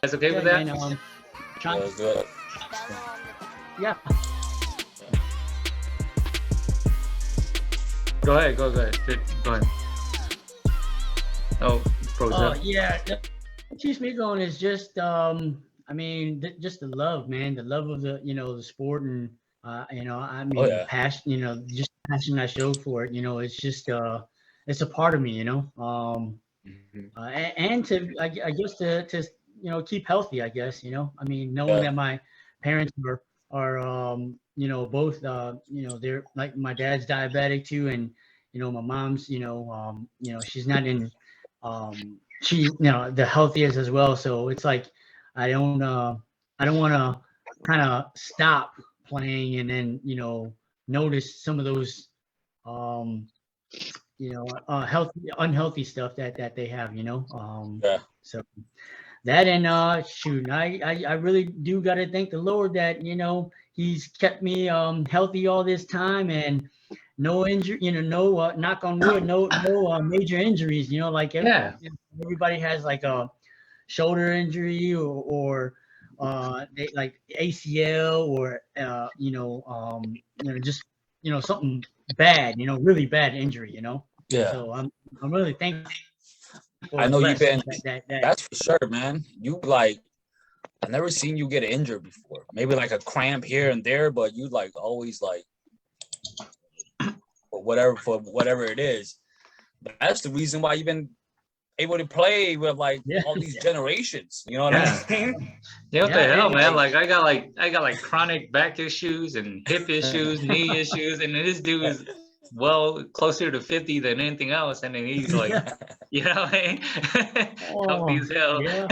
guys okay with Yeah, that? man. Trying. Let's do it. Yeah. Go ahead. Go ahead. Go ahead. Oh, froze up. Yeah. What keeps me going is just I mean, just the love, man. The love of the sport, and I Oh mean, the yeah. passion. Just the passion I showed for it. It's just it's a part of me. Mhm. And to I guess to keep healthy. I guess I mean, knowing Yeah. that my parents are both they're like, my dad's diabetic too, and my mom's she's not in she the healthiest as well. So it's like I don't want to kind of stop playing and then notice some of those um healthy unhealthy stuff that they have. Yeah. So that, and shoot, I really do got to thank the Lord that He's kept me healthy all this time, and no injury, no knock on wood, no major injuries. Like Yeah. everybody has like a shoulder injury, or they like ACL, or just something bad, really bad injury. Yeah. So I'm really thankful I and know you've blessed been. that. That's for sure, man. You like. I've never seen you get injured before. Maybe like a cramp here and there, but you like always like for whatever it is. But that's the reason why you've been able to play with like Yeah. all these generations. You know what Yeah. I'm saying? Yeah, what the Yeah, hell, and man? Like I got like chronic back issues and hip issues, knee issues, and this dude is well closer to 50 than anything else, and then he's like, yeah. what I mean? Healthy Oh, as hell. yeah.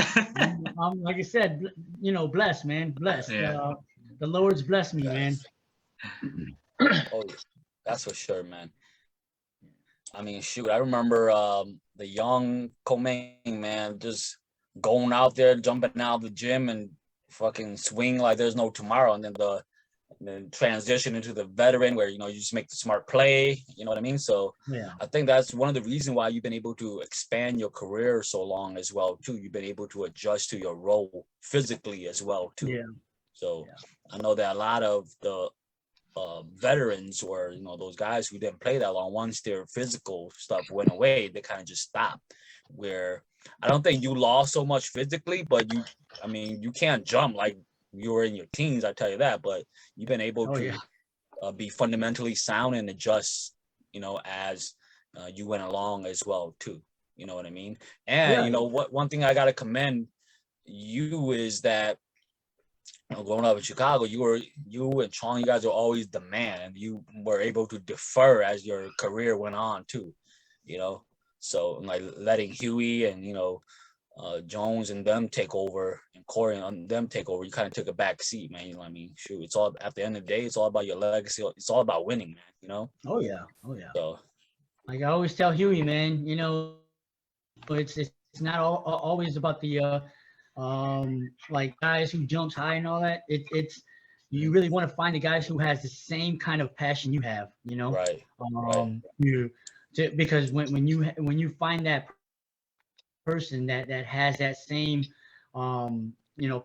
I'm like I said, blessed, man, blessed. Yeah. The Lord's blessed me, man. Yes. Oh, yeah. That's for sure, man. I mean, shoot, I remember the young Meng, man, just going out there, jumping out of the gym and fucking swing like there's no tomorrow, and then transition into the veteran where you just make the smart play. You know what I mean? So Yeah, I think that's one of the reasons why you've been able to expand your career so long as well too. You've been able to adjust to your role physically as well too. yeah, So yeah, I know that a lot of the veterans, or those guys who didn't play that long, once their physical stuff went away, they kind of just stopped. Where I don't think you lost so much physically, but I mean, you can't jump like you were in your teens, I tell you that. But you've been able oh yeah, to be fundamentally sound and adjust, as you went along as well too. You know what I mean? And yeah, what one thing I gotta commend you is that growing up in Chicago, you and Chong, you guys were always the man, and you were able to defer as your career went on too. You know, so like letting Huey and Jones and them take over, and Cory and them take over, you kind of took a back seat, man. You know what I mean? Shoot, it's all at the end of the day, it's all about your legacy. It's all about winning, man. oh yeah, oh yeah. So Like I always tell Huey, man, it's not always about the like guys who jumps high and all that. It's you really want to find the guys who has the same kind of passion you have. right, right, Because when you find that person that has that same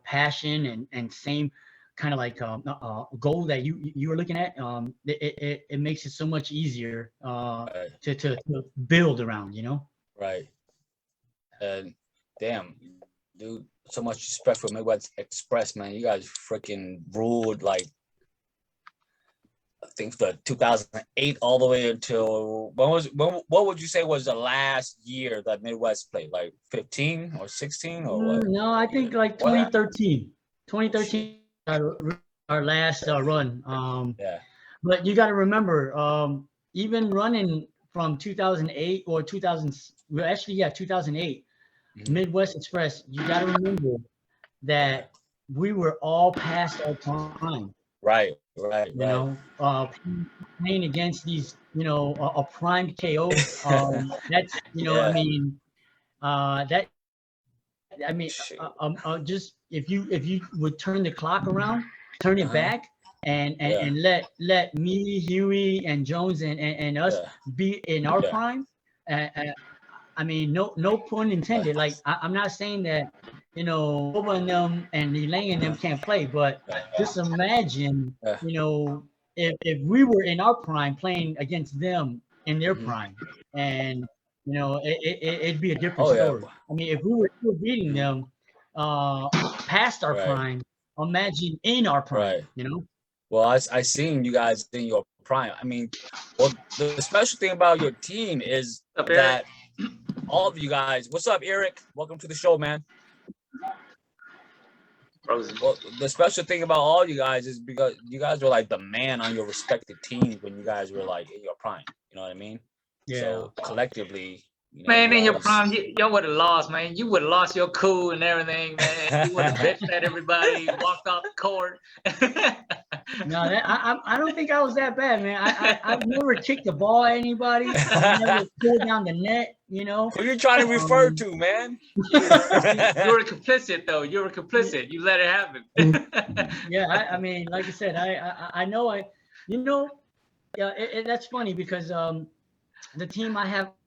passion and same kind of like goal that you are looking at, it makes it so much easier right, to build around. right. And damn, dude, so much respect for Midwest Express, man. You guys freaking ruled like I think the 2008 all the way until what would you say was the last year that Midwest played? Like 15 or 16 or what? No, I think like What? 2013. 2013, our last run. Yeah. But you got to remember, even running from 2008 or 2000, well, actually, yeah, 2008, Midwest Express, you got to remember that we were all past our prime. Right, right, You right. know, playing against these, a prime KO. That's, I Yeah. mean, that, I mean, Shit. just if you would turn the clock around, turn it back, and Yeah. and let me, Huey, and Jones, and us Yeah. be in our Yeah. prime. I mean, no pun intended. Like I'm not saying that you know, Boba and them and Elaine and them can't play, but just imagine, you know, if we were in our prime playing against them in their prime, and you know, it'd be a different story. I mean, if we were still beating them past our prime, imagine in our prime, you know. Well, I seen you guys in your prime. I mean, well, the special thing about your team is that all of you guys. What's up, Eric? Welcome to the show, man. Well, the special thing about all you guys is because you guys were like the man on your respective teams when you guys were like in your prime. You know what I mean? Yeah. So collectively, you know, Man, in your prime, y'all would have lost, man. You would have lost your cool and everything, man. You would have bitched at everybody, walked off the court. No, I don't think I was that bad, man. I've never kicked the ball at anybody. I never pulled down the net, you know. Who you trying to refer to, man? You were complicit, though. You were complicit. You let it happen. Yeah, I mean, like I said, I know you know, yeah, that's funny because the team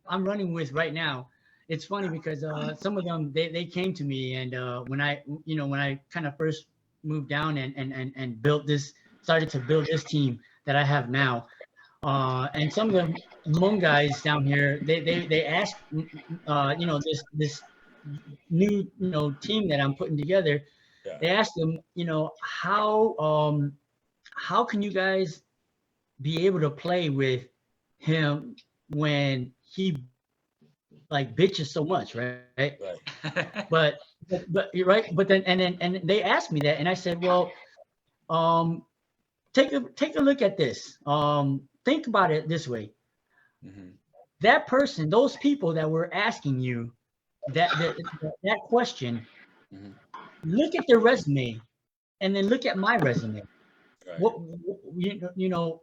I'm running with right now, it's funny because some of them they came to me and when I kind of first moved down and started to build this team that I have now, and some of the Hmong guys down here they asked you know, this new, you know, team that I'm putting together. They asked them, you know, how can you guys be able to play with him when he like bitches so much, right? But you're right. But then and they asked me that, and I said, well, take a look at this. Think about it this way. That person, those people that were asking you that question, look at their resume, and then look at my resume. What you know,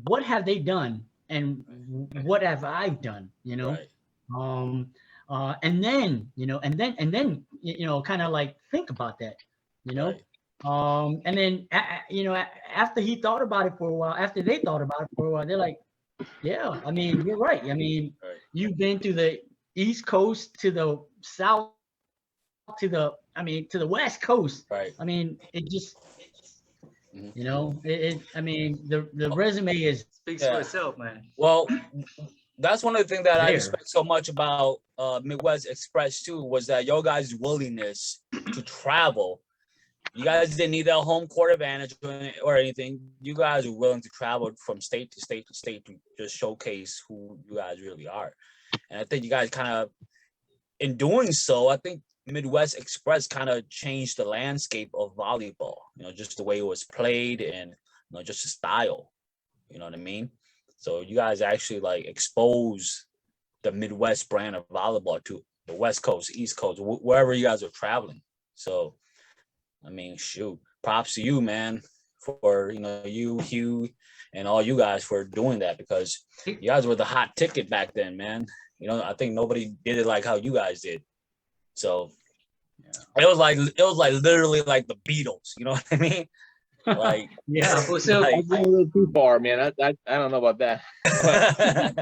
what have they done, and what have I done? You know. And then, you know, and then, you know, kind of like think about that, you know, and then, you know, after he thought about it for a while, after they thought about it for a while, they're like, yeah, I mean, you're right. I mean, you've been to the East Coast, to the South, to the West Coast. I mean, it just, you know, I mean, the resume speaks for itself, man. Well, that's one of the things that I respect so much about Midwest Express too, was that your guys' willingness to travel. You guys didn't need a home court advantage or anything. You guys were willing to travel from state to state to state to just showcase who you guys really are. And I think you guys kind of, in doing so, I think Midwest Express kind of changed the landscape of volleyball. You know, just the way it was played and, you know, just the style. You know what I mean? So you guys actually like expose the Midwest brand of volleyball to the West Coast, East Coast, wherever you guys are traveling. So, I mean, shoot, props to you, man, for, you know, you, Hugh, and all you guys for doing that, because you guys were the hot ticket back then, man. You know, I think nobody did it like how you guys did. So it was like literally like the Beatles. You know what I mean? Like, yeah, so like, I'm going a little too far, man. I don't know about that. But,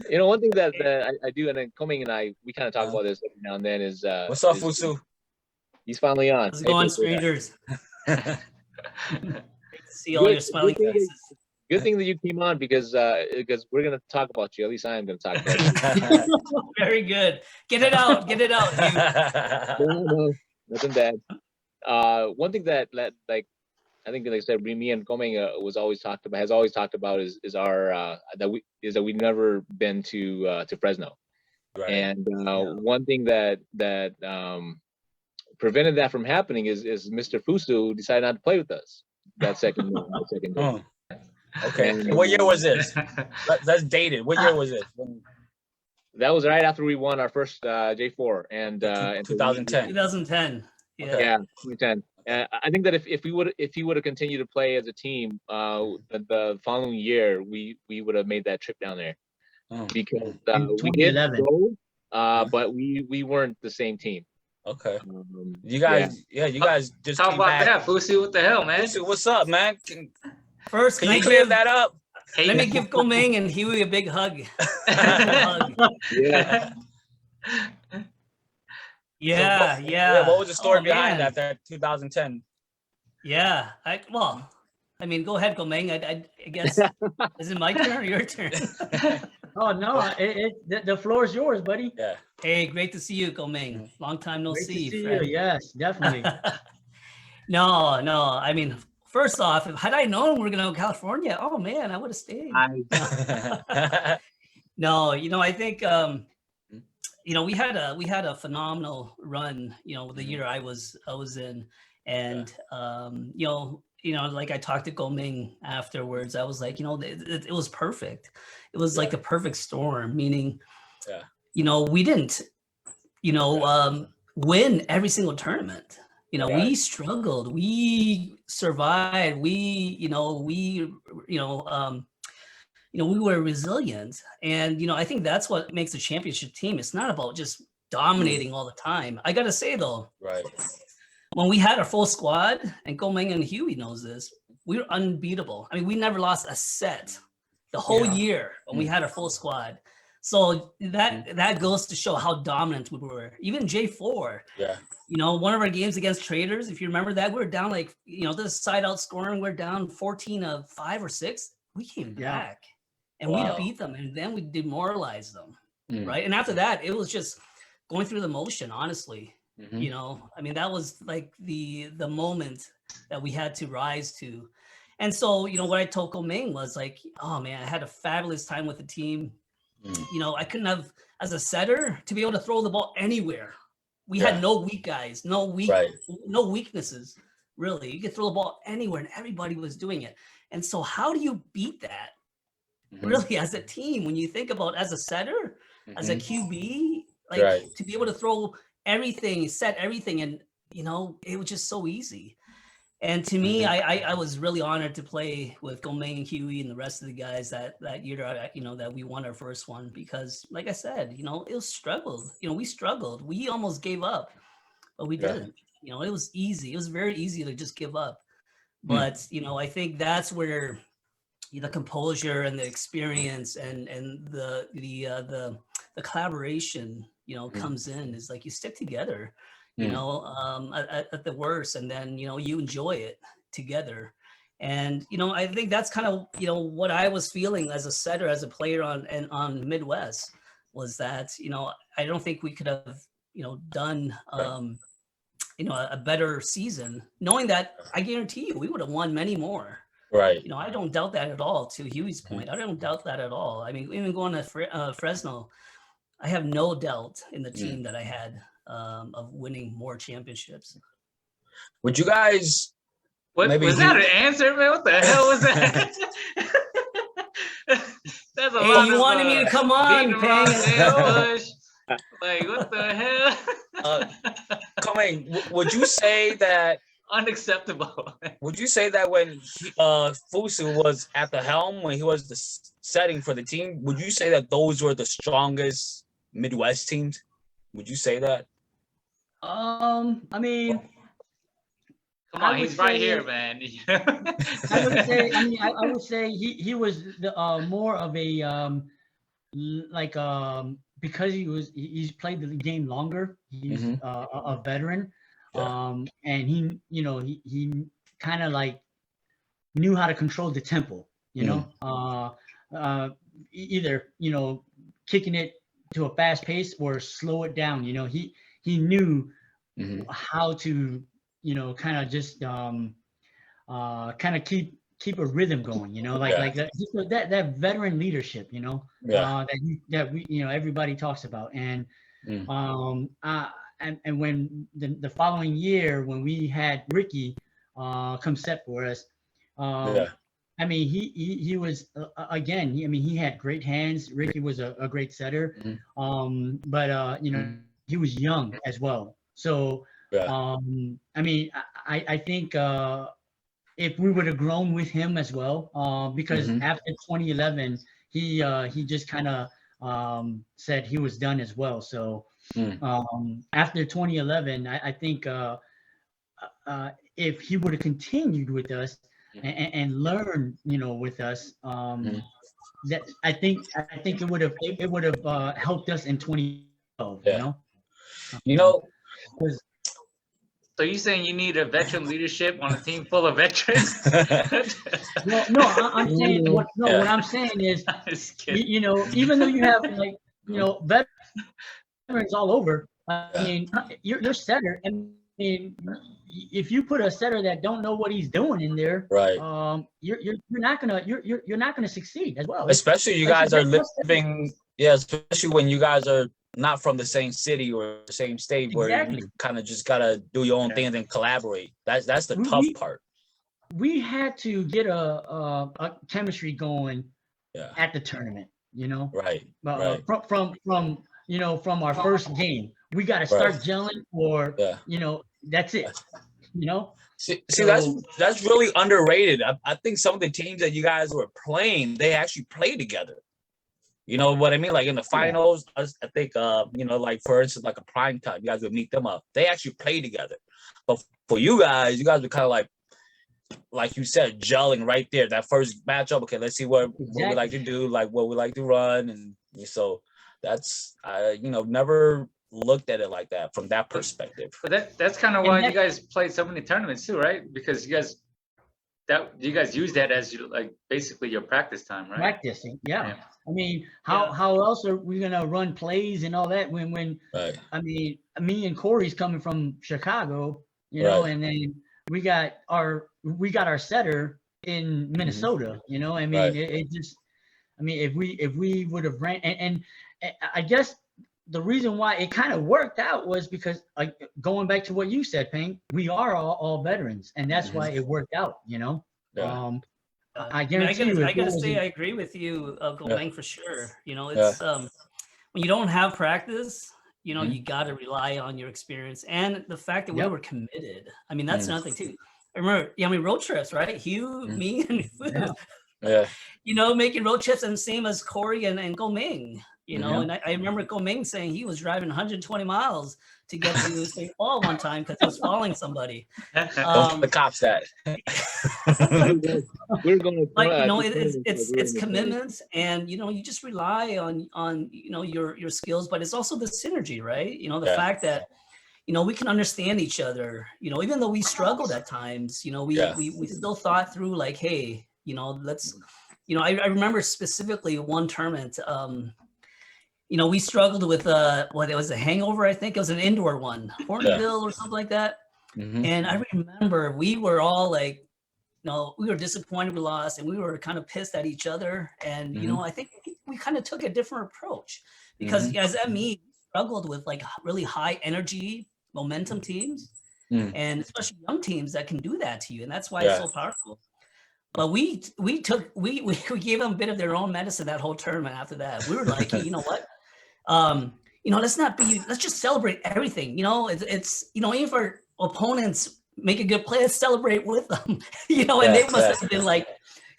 you know, one thing that I do, and then Coming and we kind of talk about this every now and then is what's up, Fusu? He's finally on. How's it going, strangers? See all your smiling faces. Good thing that you came on because we're gonna talk about you. At least I am gonna talk about you. Very good. Get it out. Get it out. No, nothing bad. One thing that like I think, like I said, me and Coming has always talked about is that we've never been to Fresno, and one thing that prevented that from happening is Mr. Fusu decided not to play with us that second game. Okay. And what year was this? That's dated. What year was it? That was right after we won our first J4 and 2010. 2010. Yeah. Yeah, 2010. I think that if he would have continued to play as a team, the following year we would have made that trip down there, because we did go, but we weren't the same team. Okay. You guys, you guys just talk came about back. that, Fusi. What the hell, man? Fusi, what's up, man? First, can you clear that up? Let me give Meng and Huey a big hug. Yeah. Yeah, what, yeah. what was the story Oh, behind man. that 2010? Yeah. I mean, go ahead, Go Meng. I guess, is it my turn or your turn? Oh no, the floor is yours, buddy. Yeah. Hey, great to see you, Go Meng. Long time no Great to see, see you. friend. Yes, definitely. No, no. I mean, first off, had I known we were gonna go to California, oh man, I would have stayed. No, I think we had a phenomenal run, the year I was in, and like I talked to Go Ming afterwards, I was like, it was perfect. It was like the perfect storm, meaning, we didn't, win every single tournament. We struggled, we survived, we were resilient. And, I think that's what makes a championship team. It's not about just dominating all the time. I got to say, though, when we had our full squad, and Go Meng and Huey knows this, we were unbeatable. I mean, we never lost a set the whole year when we had our full squad. So that goes to show how dominant we were. Even J4, one of our games against Traders, if you remember that, we were down like, this side out scoring, we're down 14-5 or 6. We came back and we beat them, and then we demoralized them, right? And after that, it was just going through the motion, honestly. I mean, that was like the moment that we had to rise to. And so, what I told Go Ming was like, oh man, I had a fabulous time with the team. I couldn't have, as a setter, to be able to throw the ball anywhere. We had no weak guys, no weaknesses, really. You could throw the ball anywhere, and everybody was doing it. And so how do you beat that, really, as a team? When you think about as a setter, as a QB, like to be able to throw everything, set everything, and, it was just so easy. And to me, I was really honored to play with Go Meng and Huey and the rest of the guys that year, that we won our first one, because like I said, it was struggled. We struggled. We almost gave up, but we didn't. It was easy. It was very easy to just give up. But, I think that's where the composure and the experience and the collaboration, comes in. Is like you stick together. At the worst, and then you enjoy it together. And I think that's kind of what I was feeling as a setter, as a player on Midwest, was that I don't think we could have done a better season, knowing that I guarantee you we would have won many more. I don't doubt that at all. To Huey's point, I don't doubt that at all. I mean, even going to Fresno, I have no doubt in the team that I had of winning more championships. Would you guys? What was that an answer, man? What the hell was that? That's a lot. You wanted me to come on, Pheng. Like, what the hell? Coming, would you say that? Unacceptable. Would you say that when Fusu was at the helm, when he was the setting for the team, would you say that those were the strongest Midwest teams? Would you say that? I mean, come on, he's right here, man. I would say. I mean, I would say he was the more of a because he's played the game longer. He's a veteran. And he kind of like knew how to control the tempo, either kicking it to a fast pace or slow it down. He knew how to kind of just kind of keep a rhythm going, like that veteran leadership, that we everybody talks about. And and when the following year, when we had Ricky come set for us, I mean, he was again. He had great hands. Ricky was a great setter, but he was young as well. So I mean, I think if we would have grown with him as well, because after 2011, he just kind of said he was done as well. So. After 2011, I think if he would have continued with us and learned, with us, that I think it would have helped us in 2012. So you saying you need a veteran leadership on a team full of veterans? Well, no, I'm saying what I'm saying is, you know, even though you have like, you know, veterans all over, I mean, your setter. I mean, if you put a setter that don't know what he's doing in there, right? You're not gonna succeed as well. Especially you guys are living, yeah. Especially when you guys are not from the same city or the same state, where you kind of just gotta do your own thing and then collaborate. That's the tough part. We had to get a chemistry going at the tournament, you know. Right. From you know, from our first game, we got to start gelling, or you know, that's it. You know. See, that's really underrated. I think some of the teams that you guys were playing, they actually play together. You know what I mean? Like in the finals, I think, you know, like for instance, like a prime time, you guys would meet them up. They actually play together. But for you guys were kind of like you said, gelling right there. That first matchup, okay, let's see what we like to do, like what we like to run. And so that's, you know, never looked at it like that from that perspective. But that's kind of why you guys played so many tournaments too, right? Because you guys use that as like basically your practice time, right? Practicing, yeah. I mean, how else are we gonna run plays and all that when I mean, me and Cory's coming from Chicago, you know, and then we got our setter in Minnesota, you know. I mean, it just, I mean, if we would have ran, and I guess the reason why it kind of worked out was because, like, going back to what you said, Pheng, we are all veterans, and that's why it worked out, you know. I guarantee you. I gotta say, I agree with you, Meng, for sure. You know, it's when you don't have practice, you know, you got to rely on your experience and the fact that we were committed. I mean, that's another thing too. I remember, I mean, road trips, right? Hugh, me, and you know, making road trips, and same as Cory and Meng. You know, and I remember Meng saying he was driving 120 miles to get to St. Paul one time because he was following somebody. The cops that. We're going to, like, you know, it's commitments, and you know, you just rely on you know, your skills, but it's also the synergy, right? You know, the fact that, you know, we can understand each other. You know, even though we struggled at times, you know, we still thought through, like, hey, you know, let's, you know, I remember specifically one tournament. You know, we struggled with what it was, a hangover, I think it was an indoor one, Hornville or something like that. And I remember we were all like, you know, we were disappointed we lost, and we were kind of pissed at each other. And you know, I think we kind of took a different approach, because as we struggled with like really high energy momentum teams, and especially young teams that can do that to you, and that's why it's so powerful. But we gave them a bit of their own medicine that whole tournament. After that, we were like, hey, you know what? You know, let's just celebrate everything. You know, it's you know, even if our opponents make a good play, let's celebrate with them. You know, and they must have been like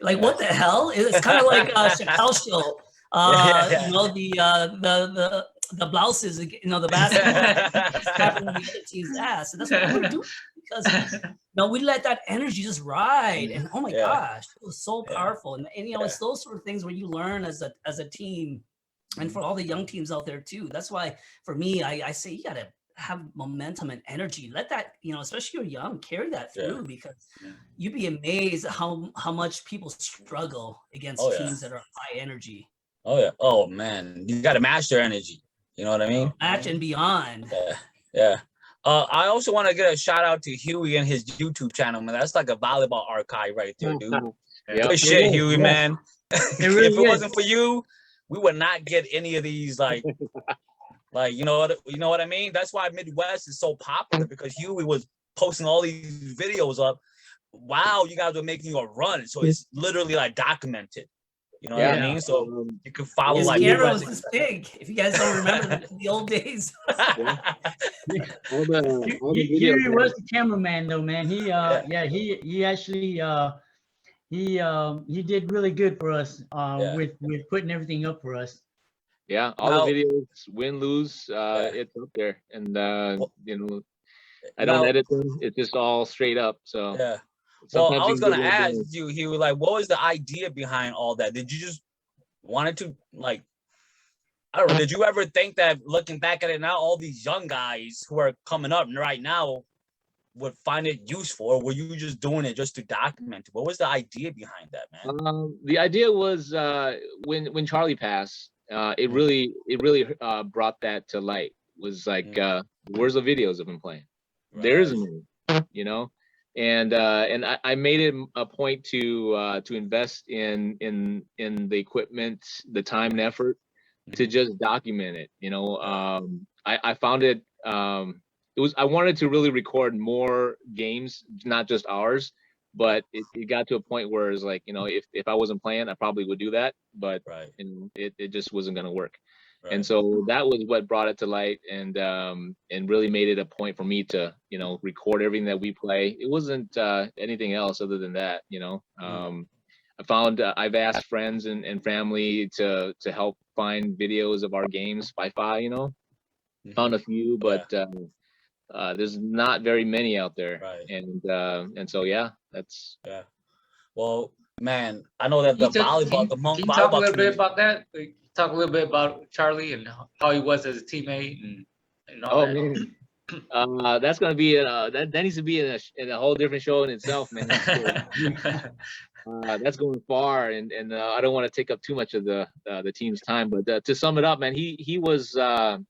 what the hell? It's kind of like Chappelle show. You know, the blouses, you know, the basketball happening to the team's ass, and that's what we're doing, because you know, we let that energy just ride, and oh my gosh, it was so powerful. And you know, it's those sort of things where you learn as a team. And for all the young teams out there too, that's why for me, I say you gotta have momentum and energy. Let that, you know, especially you're young, carry that through, because you'd be amazed how much people struggle against teams that are high energy. Oh yeah. Oh man, you gotta match their energy. You know what I mean? Match and beyond. Yeah. I also want to get a shout out to Huey and his YouTube channel, man. That's like a volleyball archive right there, dude. Good shit, Huey, man. If it wasn't for you, we would not get any of these, like you know what I mean? That's why Midwest is so popular, because Huey was posting all these videos up while you guys were making a run. So it's literally like documented. You know what I mean? So you can follow his like camera was this big. If you guys don't remember the old days. He was the cameraman though, man. He actually he did really good for us with putting everything up for us. Yeah, all the videos, win, lose, it's up there. And you know, I don't edit them. It's just all straight up. So well, I was gonna ask you, he was like, what was the idea behind all that? Did you just wanted to like I don't know. Did you ever think that looking back at it now, all these young guys who are coming up right now would find it useful, or were you just doing it just to document it? What was the idea behind that, man? The idea was when Charlie passed, it really brought that to light. Was like, where's the videos of him playing? Right. There isn't any, you know. And I made it a point to invest in the equipment, the time and effort to just document it. You know, I found it. I wanted to really record more games, not just ours, but it got to a point where it's like, you know, if I wasn't playing, I probably would do that, but it just wasn't going to work. Right. And so that was what brought it to light, and really made it a point for me to, you know, record everything that we play. It wasn't anything else other than that, you know. I found I've asked friends and family to help find videos of our games by file, you know. Found a few, but there's not very many out there. Right. And so that's Well, man, I know that the volleyball, the Hmong volleyball. Can you talk a little bit about that? Talk a little bit about Charlie and how he was as a teammate and all that. Man. That's gonna be that needs to be in a whole different show in itself, man. That's going far, and I don't want to take up too much of the team's time, but to sum it up, man, he was someone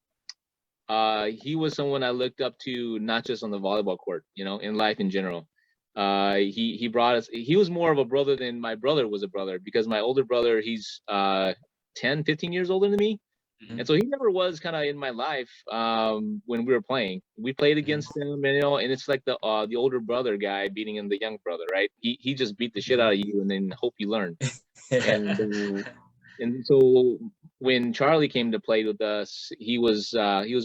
I looked up to, not just on the volleyball court, you know, in life in general. He brought us. He was more of a brother than my brother was a brother, because my older brother, he's 10, 15 years older than me. And so he never was kind of in my life when we were playing. We played against him, and you know, and it's like the older brother guy beating in the young brother, right? He just beat the shit out of you and then hope you learn. And so when Charlie came to play with us, he was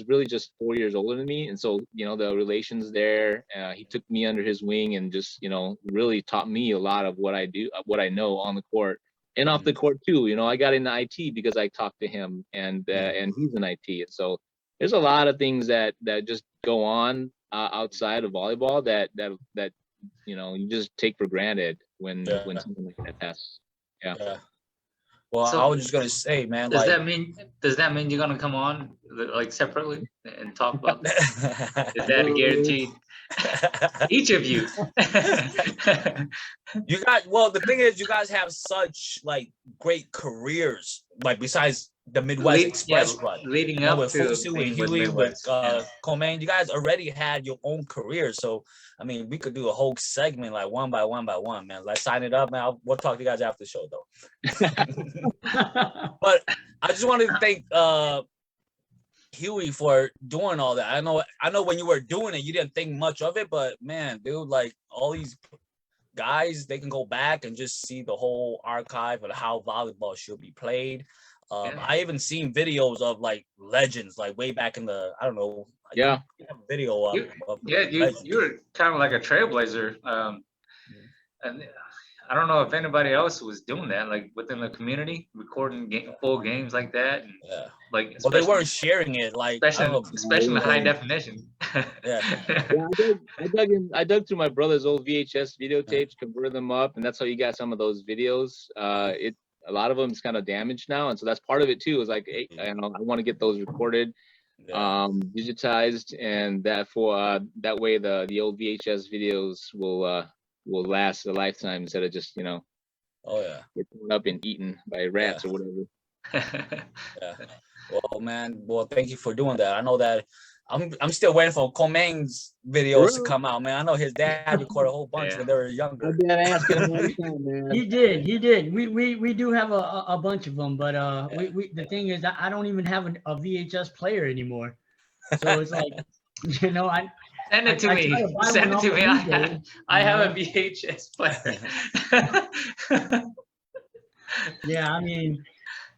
really just 4 years older than me, and so, you know, the relations there. He took me under his wing and just, you know, really taught me a lot of what I do, what I know on the court. And off the court too, you know, I got into IT because I talked to him, and he's in IT. And so there's a lot of things that just go on outside of volleyball that you know, you just take for granted when something like that passes. Yeah. Well, so, I was just gonna say, man. Does that mean you're gonna come on like separately and talk about that? Is that a guarantee? Each of you. You guys. Well, the thing is, you guys have such like great careers. Like besides the Midwest Express run, leading up with to Fusu and Huey, with Coleman, you guys already had your own career. So I mean, we could do a whole segment like one by one, man. Let's sign it up, man. We'll talk to you guys after the show, though. But I just wanted to thank Huey for doing all that. I know when you were doing it, you didn't think much of it, but man, dude, like all these guys, they can go back and just see the whole archive of how volleyball should be played. I even seen videos of like legends, like way back in the, I don't know. Yeah. Video of you were kind of like a trailblazer. And I don't know if anybody else was doing that, like within the community, recording full games like that. And, like, well, they weren't sharing it, like especially in high definition. I dug through my brother's old VHS videotapes, converted them up, and that's how you got some of those videos. A lot of them is kind of damaged now, and so that's part of it too. Is like, hey, I want to get those recorded, digitized, and that way the old VHS videos will last a lifetime instead of just, you know, get torn up and eaten by rats or whatever. Well, man, thank you for doing that. I know that I'm still waiting for Comeng's videos to come out, man. I know his dad recorded a whole bunch when they were younger. He did. We do have a bunch of them, but the thing is, I don't even have a VHS player anymore. So it's like, you know, send it to me. Send it to me. I have a VHS player. Yeah, I mean,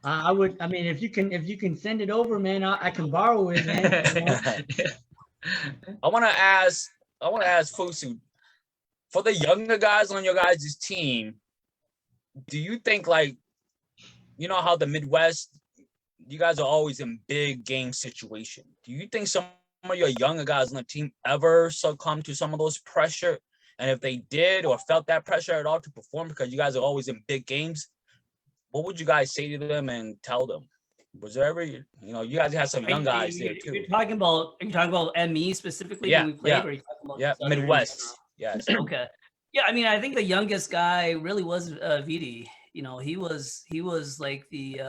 I would. I mean, if you can send it over, man, I can borrow it, man. I want to ask Fusu, for the younger guys on your guys' team, do you think, like, you know how the Midwest, you guys are always in big game situation. Do you think some of your younger guys on the team ever succumb to some of those pressure? And if they did or felt that pressure at all to perform, because you guys are always in big games, what would you guys say to them and tell them? Was there ever, you guys had some young guys there too. Are you talking about me specifically Yeah, when we played? Or are you talking about Midwest. Yes. Okay. Yeah, I mean, I think the youngest guy really was VD. He was like the.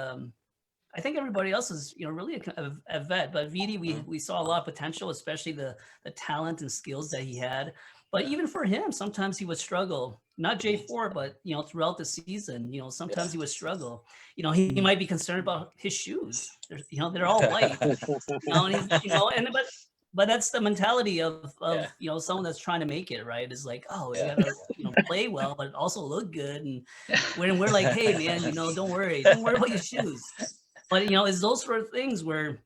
I think everybody else is, really a vet, but VD, we saw a lot of potential, especially the talent and skills that he had. But even for him, sometimes he would struggle. Not J4, but throughout the season, sometimes he would struggle. He might be concerned about his shoes. They're all white. And but that's the mentality of someone that's trying to make it, right? Is like, oh, you gotta play well, but also look good. And we're like, hey man, don't worry about your shoes. But it's those sort of things where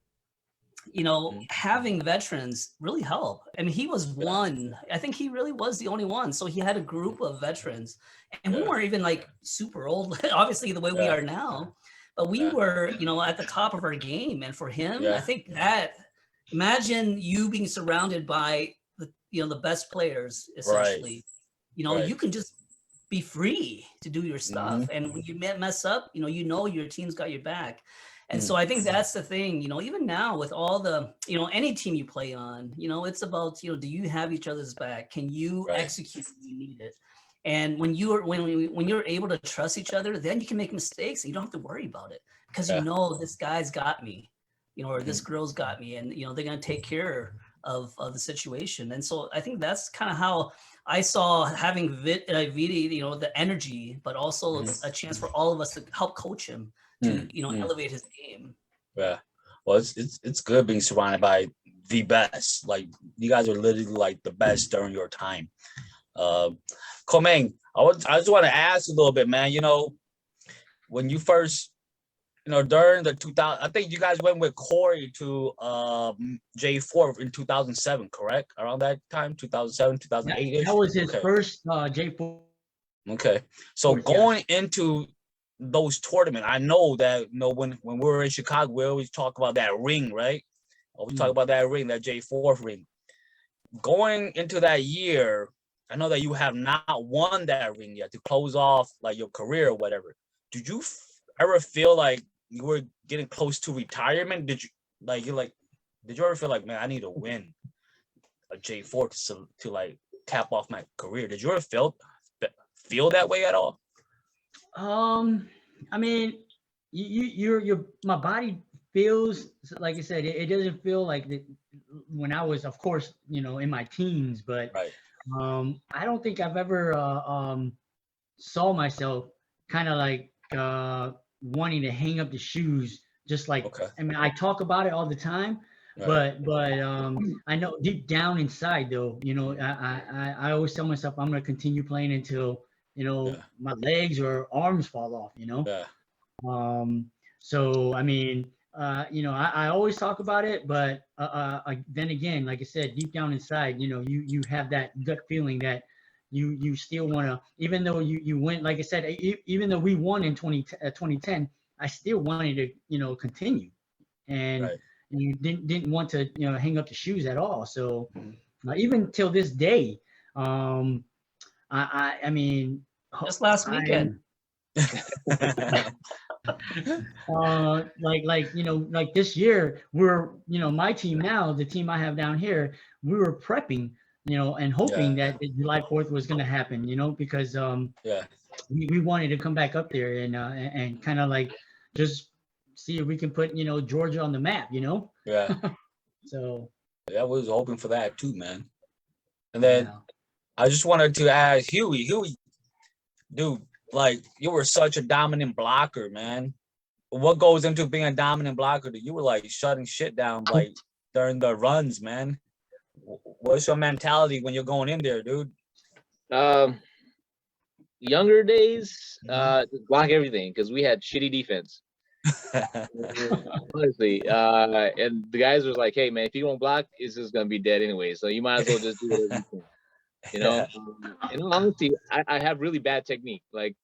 having veterans really help. I mean, he was one. I think he really was the only one. So he had a group of veterans, and we weren't even like super old, obviously the way we are now. But we were, at the top of our game. And for him, I think that imagine you being surrounded by the best players, essentially. You can just be free to do your stuff. And when you mess up, your team's got your back. And so I think that's the thing, even now with all the, any team you play on, it's about, do you have each other's back? Can you execute when you need it? And when you're able to trust each other, then you can make mistakes and you don't have to worry about it because this guy's got me, or this girl's got me, and they're gonna take care of the situation. And so I think that's kind of how I saw having VD, the energy, but also a chance for all of us to help coach him to elevate his game. Yeah, well, it's good being surrounded by the best. Like you guys are literally like the best during your time. Meng, I just want to ask a little bit, man. When you first, during the 2000, I think you guys went with Cory to J4 in 2007, correct? Around that time, 2007, 2008. That was his first J4. Okay, so going into those tournaments, I know that when we were in Chicago, we always talk about that ring, right? Always talk about that ring, that J4 ring. Going into that year, I know that you have not won that ring yet to close off like your career or whatever. Did you ever feel like you were getting close to retirement? Did you ever feel like, man, I need to win a J4 to like cap off my career? Did you ever feel that way at all? I mean, my body feels like I said, it doesn't feel like when I was, of course, in my teens, but I don't think I've ever saw myself kind of like wanting to hang up the shoes, just like I mean, I talk about it all the time, but I know deep down inside though, I always tell myself I'm gonna continue playing until my legs or arms fall off, so I mean, I always talk about it, but then again, like I said, deep down inside, you have that gut feeling that you still want to, even though you went, like I said, even though we won in 2010, I still wanted to continue, and you didn't want to hang up the shoes at all. So even till this day, I mean, just last weekend. Like this year, we're my team now, the team I have down here, we were prepping, and hoping that July 4th was going to happen, because we wanted to come back up there and kind of like just see if we can put Georgia on the map, So I was hoping for that too, man. And then I just wanted to ask Huey, dude, like you were such a dominant blocker, man. What goes into being a dominant blocker? You were like shutting shit down like during the runs, man. What's your mentality when you're going in there, dude? Younger days, block everything because we had shitty defense. Honestly, and the guys was like, "Hey, man, if you don't block, it's just gonna be dead anyway. So you might as well just do whatever you can." And honestly, I have really bad technique. Like,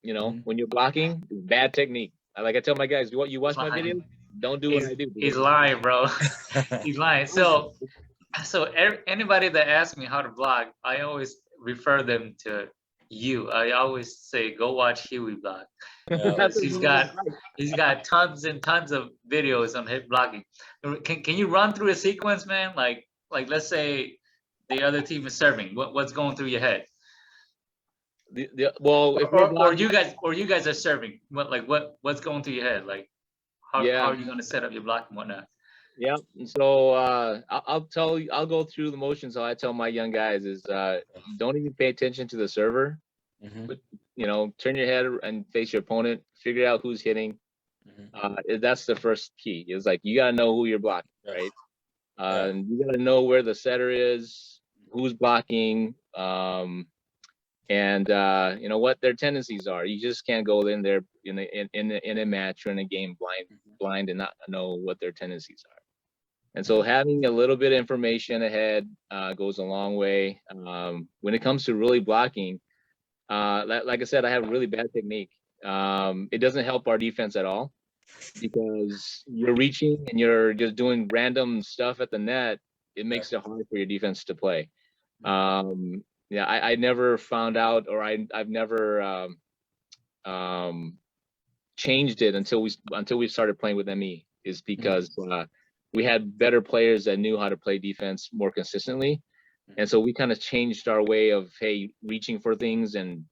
when you're blocking, bad technique. Like I tell my guys, you watch my videos, don't do what I do. He's lying, bro. He's lying. So anybody that asks me how to block, I always refer them to I always say, go watch Huey block. That's He's right. got tons and tons of videos on hip blocking. Can you run through a sequence, man? Like let's say the other team is serving. What's going through your head? Well, if we're blocking, or you guys are serving. What's going through your head? Like how are you gonna set up your block and whatnot? Yeah. So I'll go through the motions. How I tell my young guys is don't even pay attention to the server. But, turn your head and face your opponent. Figure out who's hitting. That's the first key. Is like you gotta know who you're blocking, right? And you gotta know where the setter is, who's blocking, and what their tendencies are. You just can't go in there in a match or in a game blind and not know what their tendencies are. And so having a little bit of information ahead goes a long way. When it comes to really blocking, like I said, I have really bad technique. It doesn't help our defense at all because you're reaching and you're just doing random stuff at the net. It makes it hard for your defense to play. I never found out, or I've never changed it until we started playing with ME, is because we had better players that knew how to play defense more consistently. And so we kind of changed our way of, hey, reaching for things and,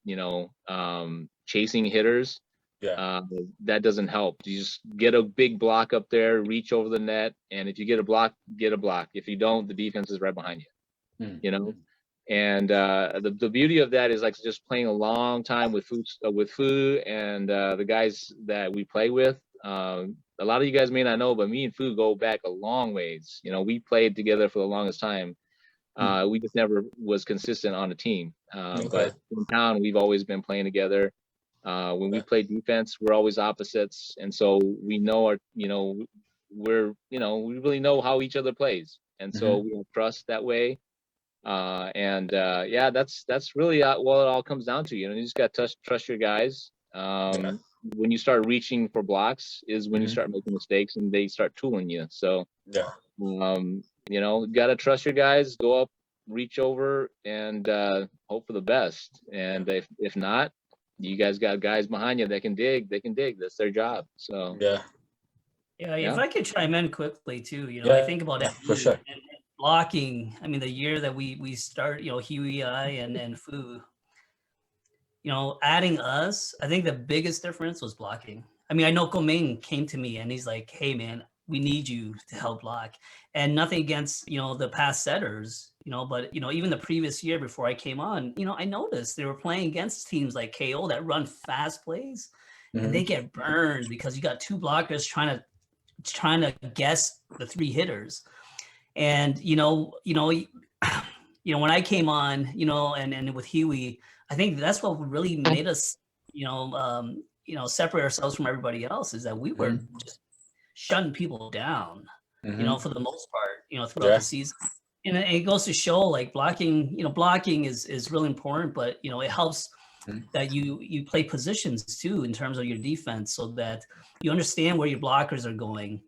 chasing hitters. That doesn't help. You just get a big block up there, reach over the net. And if you get a block, get a block. If you don't, the defense is right behind you, And the beauty of that is like just playing a long time with Fu and the guys that we play with. A lot of you guys may not know, but me and Fu go back a long ways. We played together for the longest time. We just never was consistent on a team. But in town, we've always been playing together. When we play defense, we're always opposites, and so we know we really know how each other plays, and so we have trust that way. That's really what it all comes down to. You just got to trust your guys. When you start reaching for blocks is when you start making mistakes and they start tooling you. So got to trust your guys, go up, reach over, and hope for the best. And if not, you guys got guys behind you that can dig. They can dig. That's their job. So if I could chime in quickly too, I think about that for sure. And blocking. I mean, the year that we start, Huey, I, and Fu, adding us, I think the biggest difference was blocking. I mean, I know Meng came to me and he's like, hey man, we need you to help block. And nothing against, the past setters, but, even the previous year before I came on, I noticed they were playing against teams like KO that run fast plays and they get burned because you got two blockers trying to guess the three hitters. And, when I came on, and with Huey, I think that's what really made us, separate ourselves from everybody else, is that we were just shutting people down, for the most part, throughout the season. And it goes to show, like, blocking is really important, but, it helps that you play positions too in terms of your defense, so that you understand where your blockers are going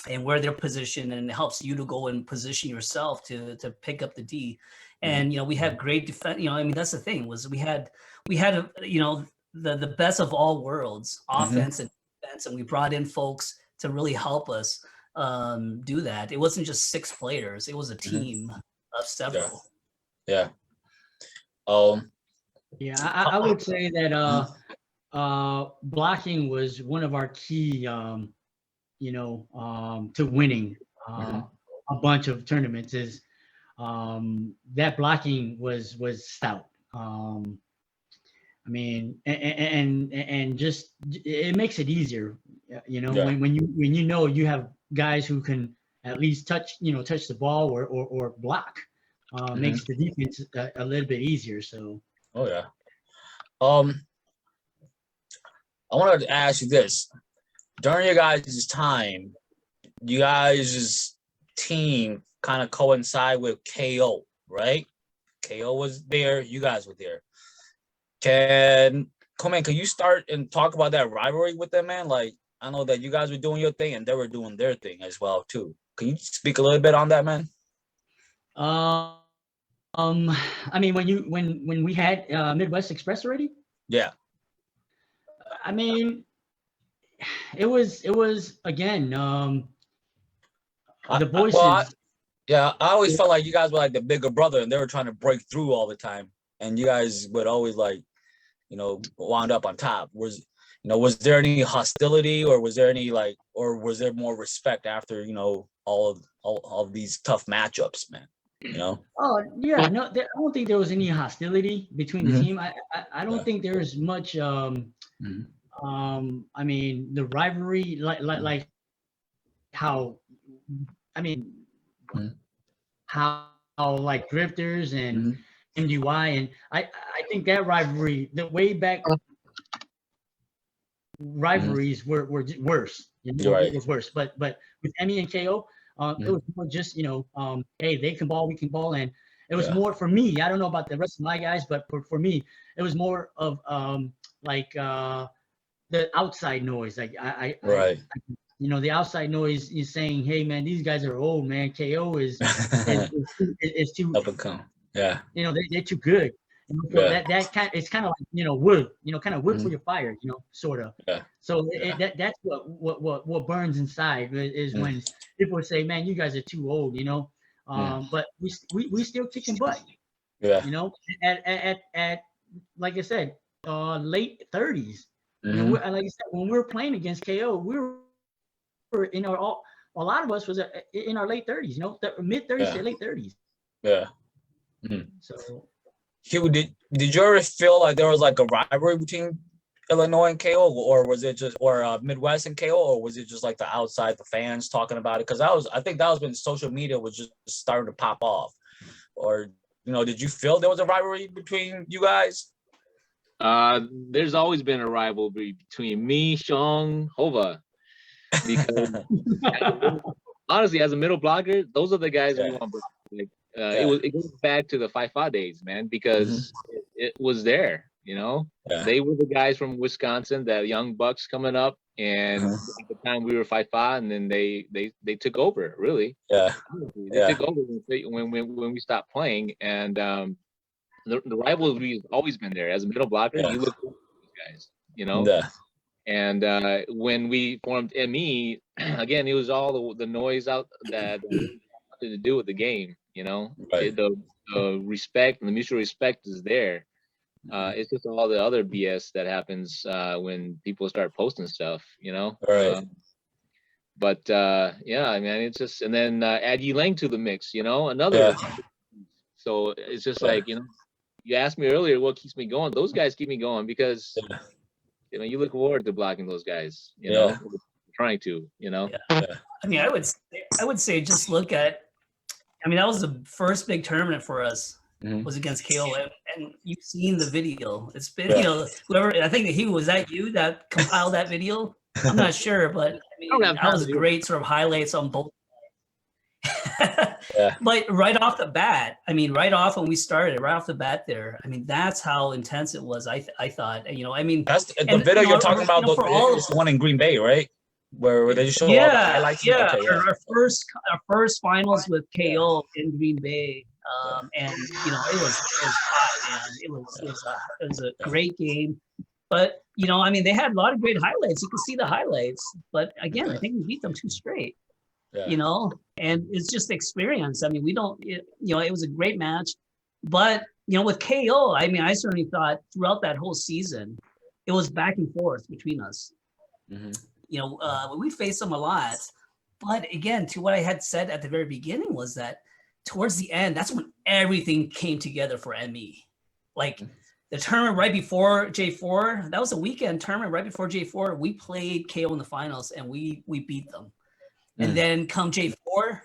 and where they're positioned, and it helps you to go and position yourself to pick up the D. And we had great defense. I mean, that's the thing, was we had the best of all worlds, offense and defense, and we brought in folks to really help us do that. It wasn't just 6 players; it was a team of several. I would say that blocking was one of our key, to winning a bunch of tournaments. Is that blocking was stout. I mean, and just it makes it easier, when you have guys who can at least touch the ball or block, makes the defense a little bit easier. So. I wanted to ask you this: during your guys' time, you guys' team kind of coincide with KO, right? KO was there, you guys were there. Can you start and talk about that rivalry with them, man? Like, I know that you guys were doing your thing and they were doing their thing as well too. Can you speak a little bit on that, man? I mean, when we had Midwest Express already. Yeah. I mean, it was again the voices. I always felt like you guys were like the bigger brother, and they were trying to break through all the time, and you guys would always like, wound up on top. Was there any hostility, or was there any or was there more respect after all of these tough matchups, man? Oh yeah, no, I don't think there was any hostility between the team. I don't think there's much. I mean, the rivalry, like how, I mean, how like Drifters and MDY, and I think that rivalry, the way back rivalries were worse. It was worse. But with Emmy and KO, it was more just hey, they can ball, we can ball, and it was more for me. I don't know about the rest of my guys, but for me, it was more of the outside noise. Like the outside noise is saying, hey man, these guys are old, man. KO is too up and come. Yeah. They're too good. That kind, it's kind of like wood, kind of wood for your fire, sort of. Yeah. So that's what burns inside is when people say, man, you guys are too old, but we still kicking butt. Yeah. At like I said, late 30s. Like I said, when we were playing against KO, we were in a lot of us was in our late 30s, mid 30s to late 30s. Yeah. So Hugh, did you ever feel like there was like a rivalry between Illinois and KO, or was it just Midwest and KO, or was it just like the outside, the fans talking about it? Because I think that was when social media was just starting to pop off. Or did you feel there was a rivalry between you guys? There's always been a rivalry between me, Sean, Hova, because honestly, as a middle blocker, those are the guys we want. Like, it goes back to the 5-5 days, man, because it was there. They were the guys from Wisconsin, that young bucks coming up, and at the time we were 5-5, and then they took over. Really, they took over when we stopped playing, and the rivalry has always been there. As a middle blocker, you look at these guys, And when we formed ME, again, it was all the noise out that had to do with the game. The respect and the mutual respect is there. It's just all the other BS that happens when people start posting stuff, but I mean, it's just, and then add Yi Lang to the mix, another. So it's just like, you asked me earlier what keeps me going. Those guys keep me going because you look forward to blocking those guys. Trying to. I mean, I would say just look at. I mean, that was the first big tournament for us. Was against KO, and you've seen the video. It's been whoever. I think that was that you that compiled that video. I'm not sure, but I mean, that was great sort of highlights on both. But right off the bat, I mean, right off when we started, right off the bat there, I mean, that's how intense it was. I thought, I mean, that's the video you're talking about. The one in Green Bay, right? Where they just show all the highlights. Yeah, okay, our first finals with KO in Green Bay, and it was hot, man. It was a great game. But I mean, they had a lot of great highlights. You can see the highlights, but again, I think we beat them 2 straight. And it's just experience. I mean, we don't, it was a great match, but with KO, I mean, I certainly thought throughout that whole season, it was back and forth between us. We faced them a lot, but again, to what I had said at the very beginning was that towards the end, that's when everything came together for ME. Like the tournament right before J4, that was a weekend tournament right before J4. We played KO in the finals and we beat them. And then come J4,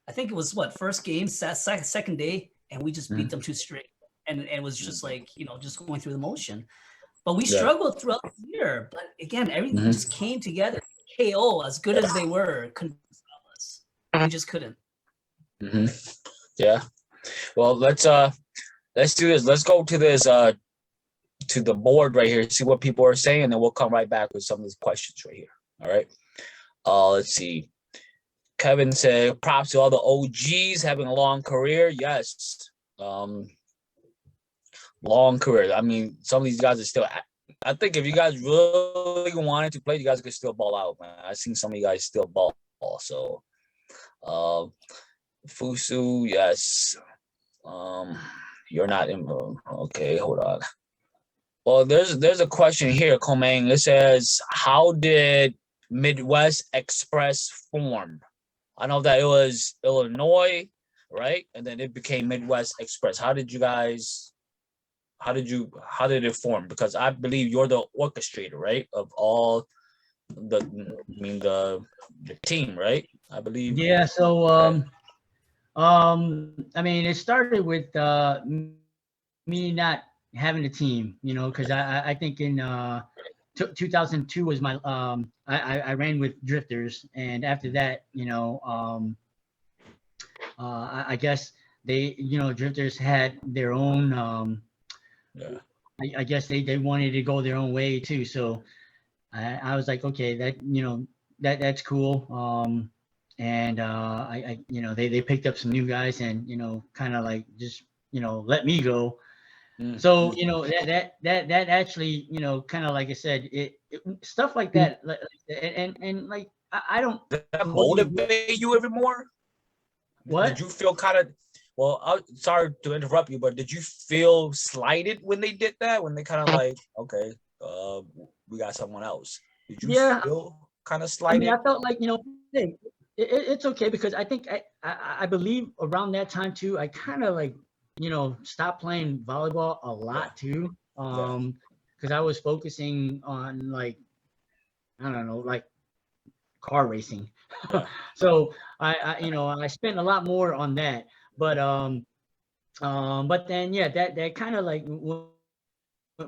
I think it was first game, second day, and we just beat them 2 straight. And it was just like, just going through the motion. But we struggled throughout the year. But again, everything just came together. KO, as good as they were, couldn't stop us. We just couldn't. Yeah. Well, let's do this. Let's go to this to the board right here, see what people are saying, and then we'll come right back with some of these questions right here. All right. Let's see. Kevin said, props to all the OGs having a long career. Yes. long career. I mean, some of these guys are still. I think if you guys really wanted to play, you guys could still ball out, man. I've seen some of you guys still ball. So, Fusu, yes. You're not in. Okay, hold on. Well, there's a question here, Meng. It says, how did Midwest Express form? I know that it was Illinois, right? And then it became Midwest Express. How did it form? Because I believe you're the orchestrator, right? Of all the team, right? I believe. Yeah. So, I mean, it started with me not having a team, you know, because I think in 2002 was my I ran with Drifters, and after that, you know, I guess they, you know, Drifters had their own. I guess they wanted to go their own way too. So I was like, okay, that, you know, that's cool. And I you know, they picked up some new guys, and, you know, kind of like just, you know, let me go. So, you know, that actually, you know, kind of like I said, it stuff like that, and like I don't. Did that motivate you even more? What? Did you feel kind of? Well, sorry to interrupt you, but did you feel slighted when they did that? When they kind of like, okay, we got someone else. Did you feel kind of slighted? I mean, I felt like, you know, hey, it's okay, because I think I believe around that time too, I kind of like, you know, stopped playing volleyball a lot too, because I was focusing on, like, I don't know, like car racing. So I you know, I spent a lot more on that, but then yeah, that kind of like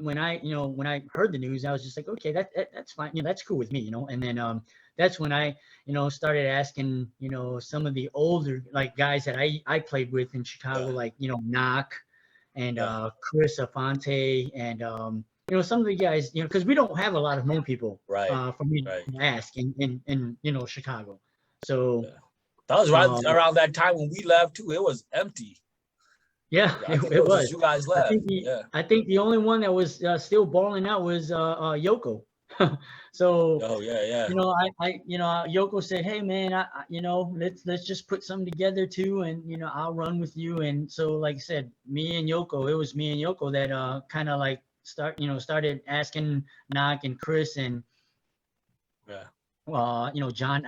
when I, you know, when I heard the news, I was just like, okay, that's fine, you know, that's cool with me, you know. And then that's when I, you know, started asking, you know, some of the older, like, guys that I played with in Chicago, like, you know, Knock and Chris Afonte, and you know, some of the guys, you know, because we don't have a lot of Hmong people, for me to ask in you know, Chicago. So that was right around that time when we left too. It was empty. Yeah, it was. You guys left. I think the only one that was still balling out was Yoko. So, you know, I you know, Yoko said, hey man, you know, let's just put something together too, and, you know, I'll run with you. And so, like I said, it was me and Yoko that kind of like started asking Knock and Chris and you know, John.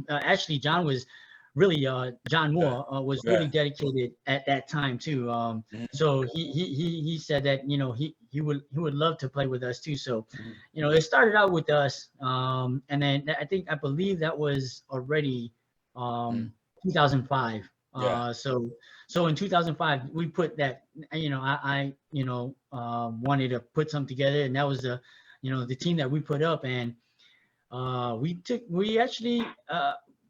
Actually, John was really John Moore was really dedicated at that time too. So he said that, you know, he would love to play with us too. So, you know, it started out with us, and then I believe that was already 2005. So in 2005 we put that, you know, I you know, wanted to put something together, and that was the, you know, the team that we put up. And we actually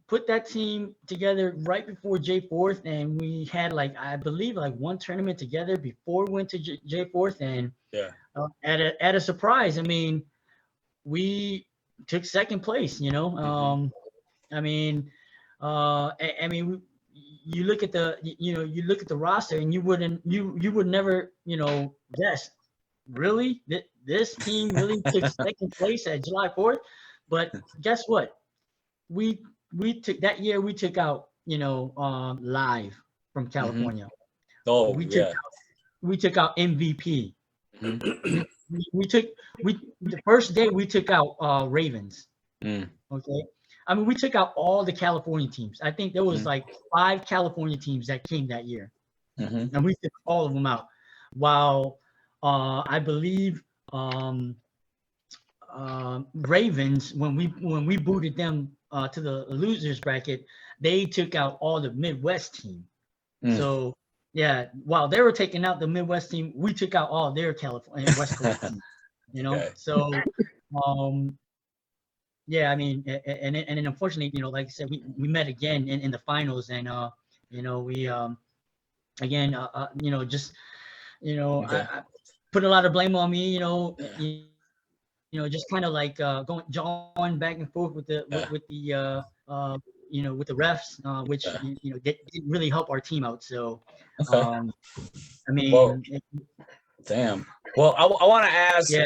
put that team together right before J4th, and we had, like, I believe, like, one tournament together before we went to J4th, and at a surprise, I mean, we took second place, you know. I mean, you look at the roster, and you would never, you know, guess, really, this team really took second place at July 4th. But guess what? We took that year. We took out, you know, Live from California. We took out MVP. The first day we took out Ravens. Okay, I mean, we took out all the California teams. I think there was like 5 California teams that came that year, and we took all of them out. While I believe Ravens, when we booted them to the losers bracket, they took out all the Midwest team. So yeah, while they were taking out the Midwest team, we took out all their California West Coast team. You know, so yeah, I mean, and then unfortunately, you know, like I said, we met again in the finals, and you know, we again, you know, just, you know, I put a lot of blame on me, you know. You know, just kind of like going back and forth with the with the refs, which did really help our team out. So, Okay. I mean, well, damn. Well, I want to ask. Yeah.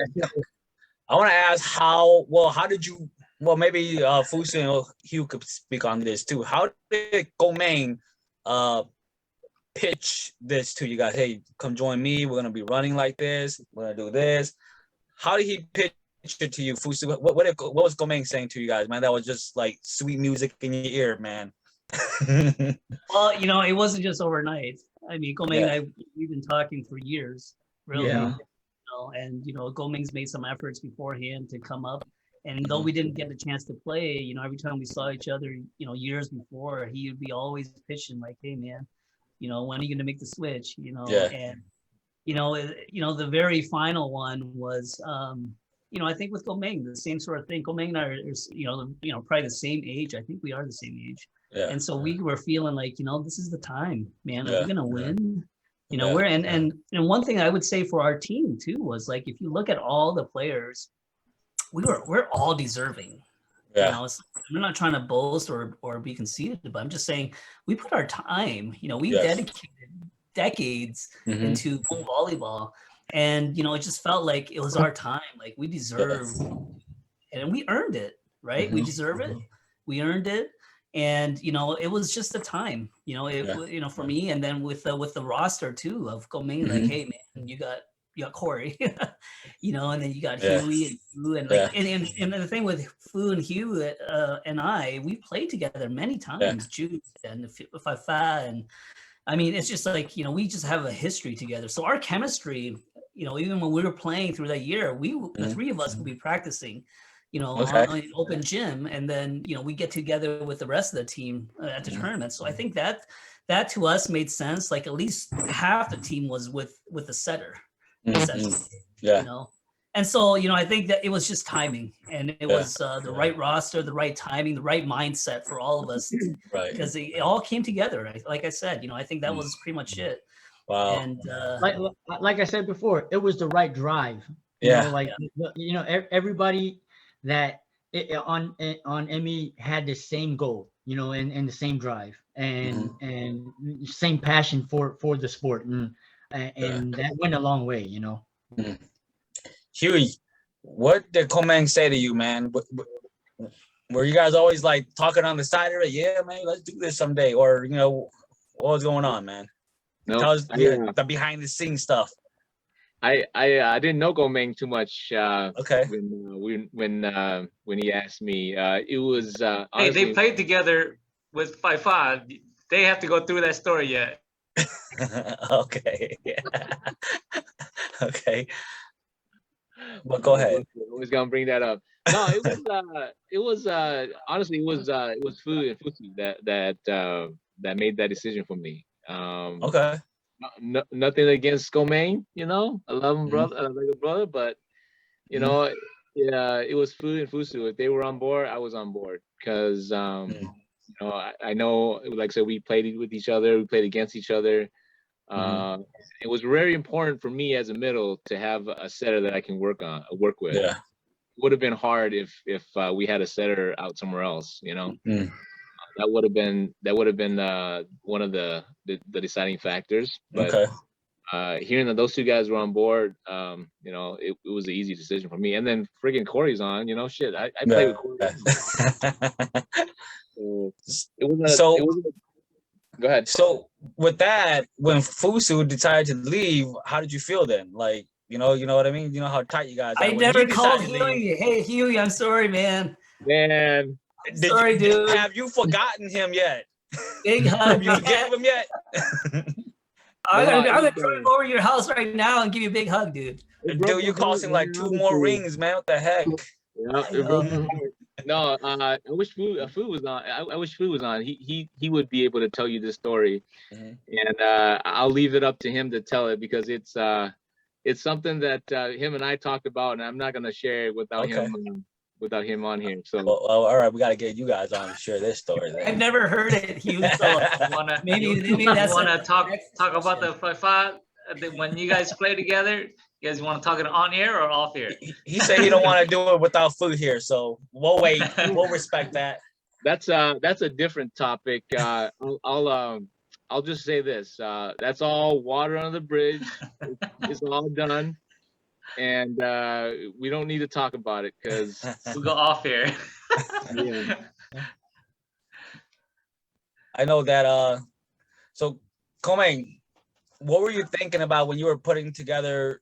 I want to ask how did you? Well, maybe Fusu and Hugh could speak on this too. How did Meng pitch this to you guys? Hey, come join me. We're gonna be running like this. We're gonna do this. How did he pitch it to you, Fusu? What was Meng saying to you guys, man? That was just like sweet music in your ear, man. Well, it wasn't just overnight. I mean, Meng and I, we've been talking for years, really. Yeah. And Meng's made some efforts beforehand to come up. And though we didn't get the chance to play, every time we saw each other, years before, he would be always pitching like, "Hey, man, when are you going to make the switch?" And the very final one was, I think with Meng, the same sort of thing. Meng and I are, probably the same age. I think we are the same age. Yeah. And so we were feeling like, this is the time, man. We're going to win. We're and one thing I would say for our team too was, like, if you look at all the players, we're all deserving. Yeah. I'm not trying to boast or be conceited, but I'm just saying we put our time. We dedicated decades into volleyball, and it just felt like it was our time. Like, we deserve, and we earned it, right? We deserve it. We earned it. And it was just the time, for me, and then with the roster too of Meng, like, hey, man, you got Cory, and then you got Huey and and the thing with Fu and Hugh and I, we played together many times, Jude and Fa, and I mean, it's just like, we just have a history together. So our chemistry, even when we were playing through that year, the three of us would be practicing, on an open gym, and then we get together with the rest of the team at the tournament. So I think that to us made sense. Like, at least half the team was with the setter. And so I think that it was just timing, and it was the right roster, the right timing, the right mindset for all of us, because it all came together. Like I said, I think that was pretty much it. Wow. And like I said before, it was the right drive. Everybody that on ME had the same goal, and the same drive, and same passion for the sport, and that went a long way, Huey, what did Meng say to you, man? Were you guys always like talking on the side of it? Yeah, man, let's do this someday, or what was going on, man? No, tell us the behind the scenes stuff. I didn't know Meng too much. When he asked me, it was honestly, hey, they played together with Fa. They have to go through that story yet. Okay. Okay. Well, go ahead. I was gonna bring that up. No, it was honestly, it was Fu and Fusu that made that decision for me. Okay. Nothing against Meng, I love him, brother. I like a brother, but it was Fu and Fusu. If they were on board, I was on board, because I know, like I said, we played with each other, we played against each other. It was very important for me as a middle to have a setter that I can work with. Yeah. It would have been hard if we had a setter out somewhere else, That would have been one of the deciding factors. But hearing that those two guys were on board, it was an easy decision for me. And then friggin' Cory's on, shit. I played with Cory. Go ahead. So with that, when Fusu decided to leave, how did you feel then? Like, you know what I mean? You know how tight you guys are. I never called Huey. Hey, Huey, I'm sorry, man. Man. Sorry, dude. Have you forgotten him yet? Big hug. You forgive him yet? I'm gonna come over to your house right now and give you a big hug, dude. Dude, you're costing like 2 more rings, man. What the heck? No, I wish Fu was on. I wish Fu was on. He would be able to tell you this story, and I'll leave it up to him to tell it, because it's something that him and I talked about, and I'm not gonna share it without him on here. So all right, we gotta get you guys on to share this story then. I've never heard it, Hugh. So maybe that's wanna talk about the Fa when you guys play together. You guys want to talk it on air or off air? He said he don't want to do it without food here, so we'll wait. We'll respect that. that's a different topic. I'll just say this. That's all water under the bridge. It's all done, and we don't need to talk about it because we'll go off here. Yeah. I know that. So, Meng, what were you thinking about when you were putting together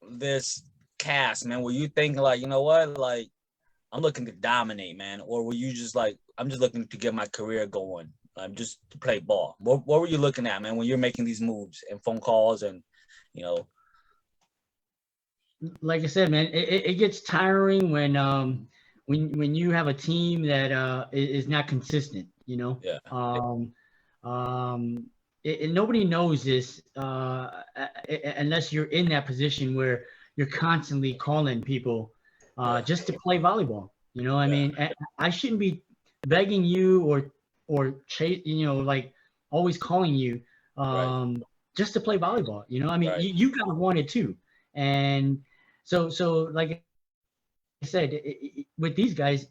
this cast, man? Were you thinking like, you know what, like I'm looking to dominate, man, or were you just like, I'm just looking to get my career going? I'm just to play ball. What were you looking at, man, when you're making these moves and phone calls and, you know? Like I said, man, it gets tiring when you have a team that is not consistent, you know. Yeah. Nobody knows this unless you're in that position where you're constantly calling people just to play volleyball. You know, I mean, I shouldn't be begging you or chase, you know, like always calling you just to play volleyball. You know, I mean, you kind of want it too, and so like I said, with these guys,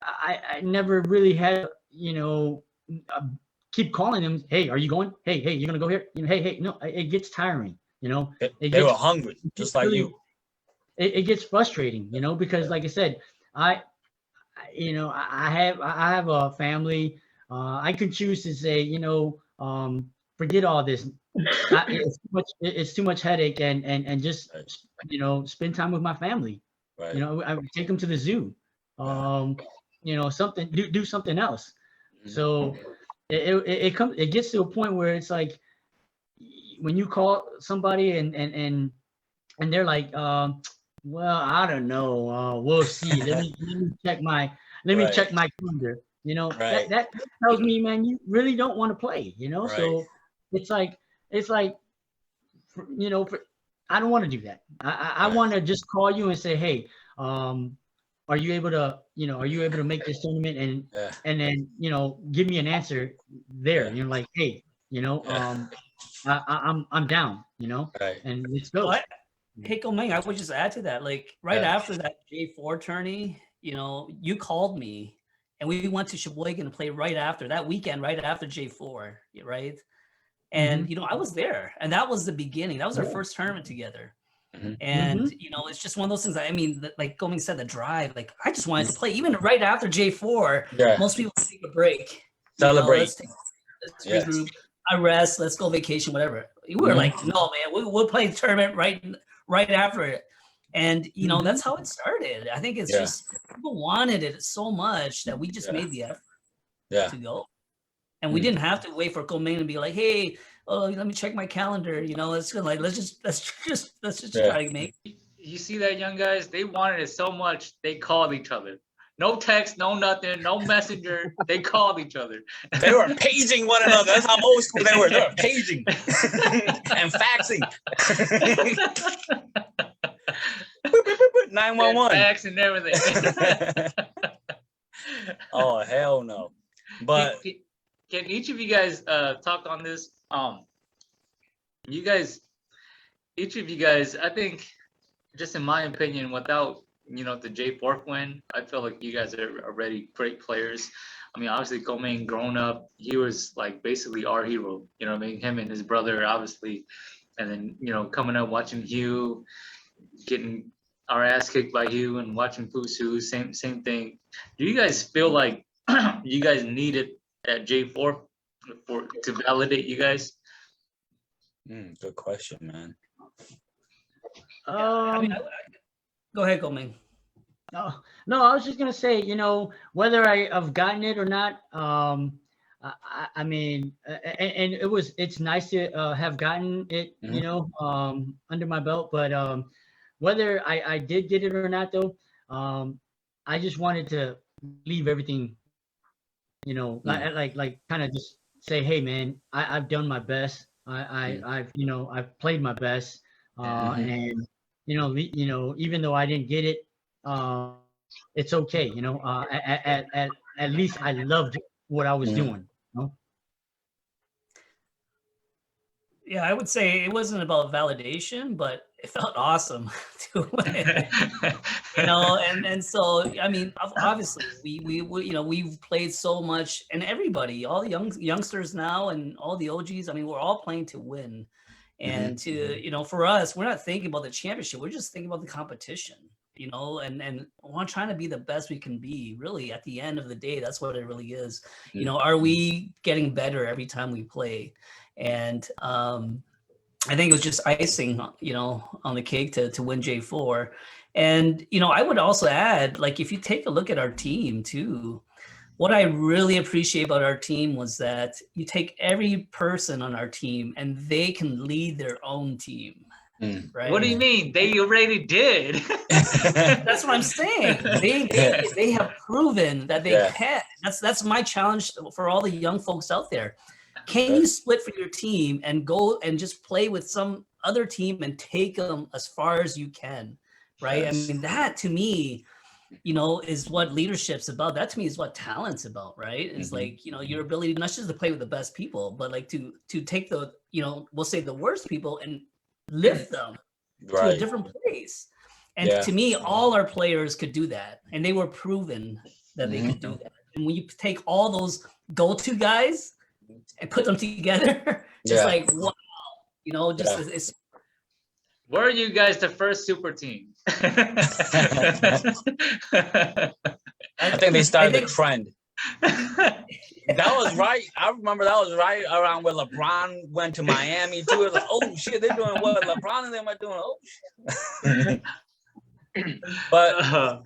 I never really had, you know, keep calling them. Hey, are you going? Hey, you're gonna go here? You know, hey, no, it gets tiring. You know, they were hungry, just like you. It gets frustrating, you know, because like I said, I have a family. I could choose to say, you know, forget all this. It's too much headache, and just you know, spend time with my family. Right. You know, I would take them to the zoo. You know, do something else. So it gets to a point where it's like when you call somebody and they're like, well, I don't know. We'll see. Let me check my calendar. You know, that tells me, man, you really don't want to play. You know, so it's like you know, I don't want to do that. I want to just call you and say, hey, are you able to make this tournament and then, you know, give me an answer there. You know, like, hey, you know, I'm down, you know, and let's go. Hey, Meng, I would just add to that, like after that J4 tourney, you know, you called me and we went to Sheboygan to play right after that weekend, right after J4, right? And, you know, I was there and that was the beginning. That was our first tournament together. And, you know, it's just one of those things. I mean, like Meng said, the drive, like I just wanted to play even right after J4. Most people take a break. Celebrate. You know, let's regroup. I rest. Let's go vacation, whatever. We were like, no, man, we'll play the tournament right after it. And, you know, that's how it started. I think it's just people wanted it so much that we just made the effort to go. And we didn't have to wait for Meng to be like, hey, let me check my calendar. You know, let's just try to make. You see that, young guys? They wanted it so much they called each other. No text, no nothing, no messenger. They called each other. They were paging one another. That's how old school they were. They were paging and faxing. 911. Fax and everything. Oh, hell no. But can each of you guys talk on this? Each of you guys, I think, just in my opinion, without, you know, the J4 win, I feel like you guys are already great players. I mean, obviously, Meng, growing up, he was like basically our hero. You know what I mean? Him and his brother, obviously. And then, you know, coming up, watching Hugh, getting our ass kicked by Hugh, and watching Fusu, same thing. Do you guys feel like you guys needed that J4 to validate you guys? Good question, man. Go ahead, Meng. No, I was just gonna say, you know, whether I've gotten it or not, I mean, and it's nice to have gotten it, you know, under my belt, but whether I did get it or not, though, I just wanted to leave everything, you know, like kind of just say, hey, man, I've done my best. I've played my best, and you know, even though I didn't get it, it's okay. You know, at least I loved what I was doing. You know? Yeah, I would say it wasn't about validation, but it felt awesome to win. And so I mean, obviously we you know, we've played so much, and everybody, all the youngsters now and all the OGs, I mean, we're all playing to win. And to, you know, for us, we're not thinking about the championship, we're just thinking about the competition, you know, and we're trying to be the best we can be. Really, at the end of the day, that's what it really is. You know, are we getting better every time we play? And I think it was just icing, you know, on the cake to win J4. And, you know, I would also add, like, if you take a look at our team too, what I really appreciate about our team was that you take every person on our team and they can lead their own team. Right? What do you mean? They already did. That's what I'm saying. They have proven that they can. That's my challenge for all the young folks out there. Can you split for your team and go and just play with some other team and take them as far as you can, right? Yes. I mean, that to me, you know, is what leadership's about. That to me is what talent's about, right? It's like, you know, your ability not just to play with the best people, but like to take the, you know, we'll say the worst people and lift them to a different place. And to me, all our players could do that. And they were proven that they could do that. And when you take all those go-to guys and put them together, just like, wow, you know, just it's. Were you guys the first super team? I think they started the trend. That was right. I remember that was right around when LeBron went to Miami too. It was like, oh shit, they're doing what LeBron and them are doing. Oh shit. But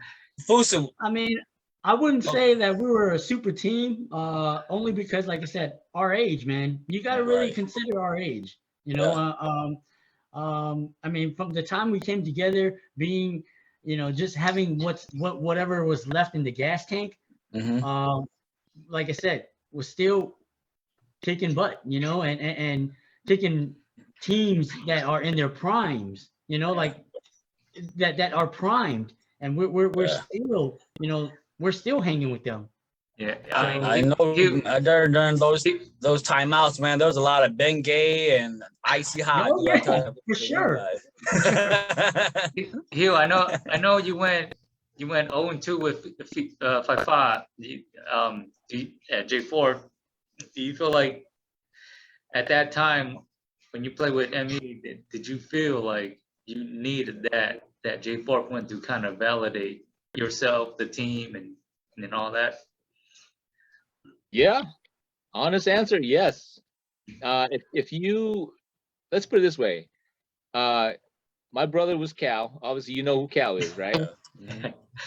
Fusu, I mean, I wouldn't say that we were a super team, only because, like I said, our age, man. You got to really consider our age. You know, I mean, from the time we came together, being, you know, just having whatever was left in the gas tank, like I said, was still kicking butt, you know, and taking teams that are in their primes, you know, like that are primed, and we're still, you know, we're still hanging with them. Yeah, I know during those timeouts, man, there was a lot of Bengay and icy hot. Oh, yeah, for sure. Hugh, I know you went 0-2 with 5-5 at J4. Do you feel like at that time when you played with ME, did you feel like you needed that J4 win to kind of validate yourself, the team, and all that? Yeah, honest answer, yes. If you, let's put it this way, my brother was Cal. Obviously, you know who Cal is, right?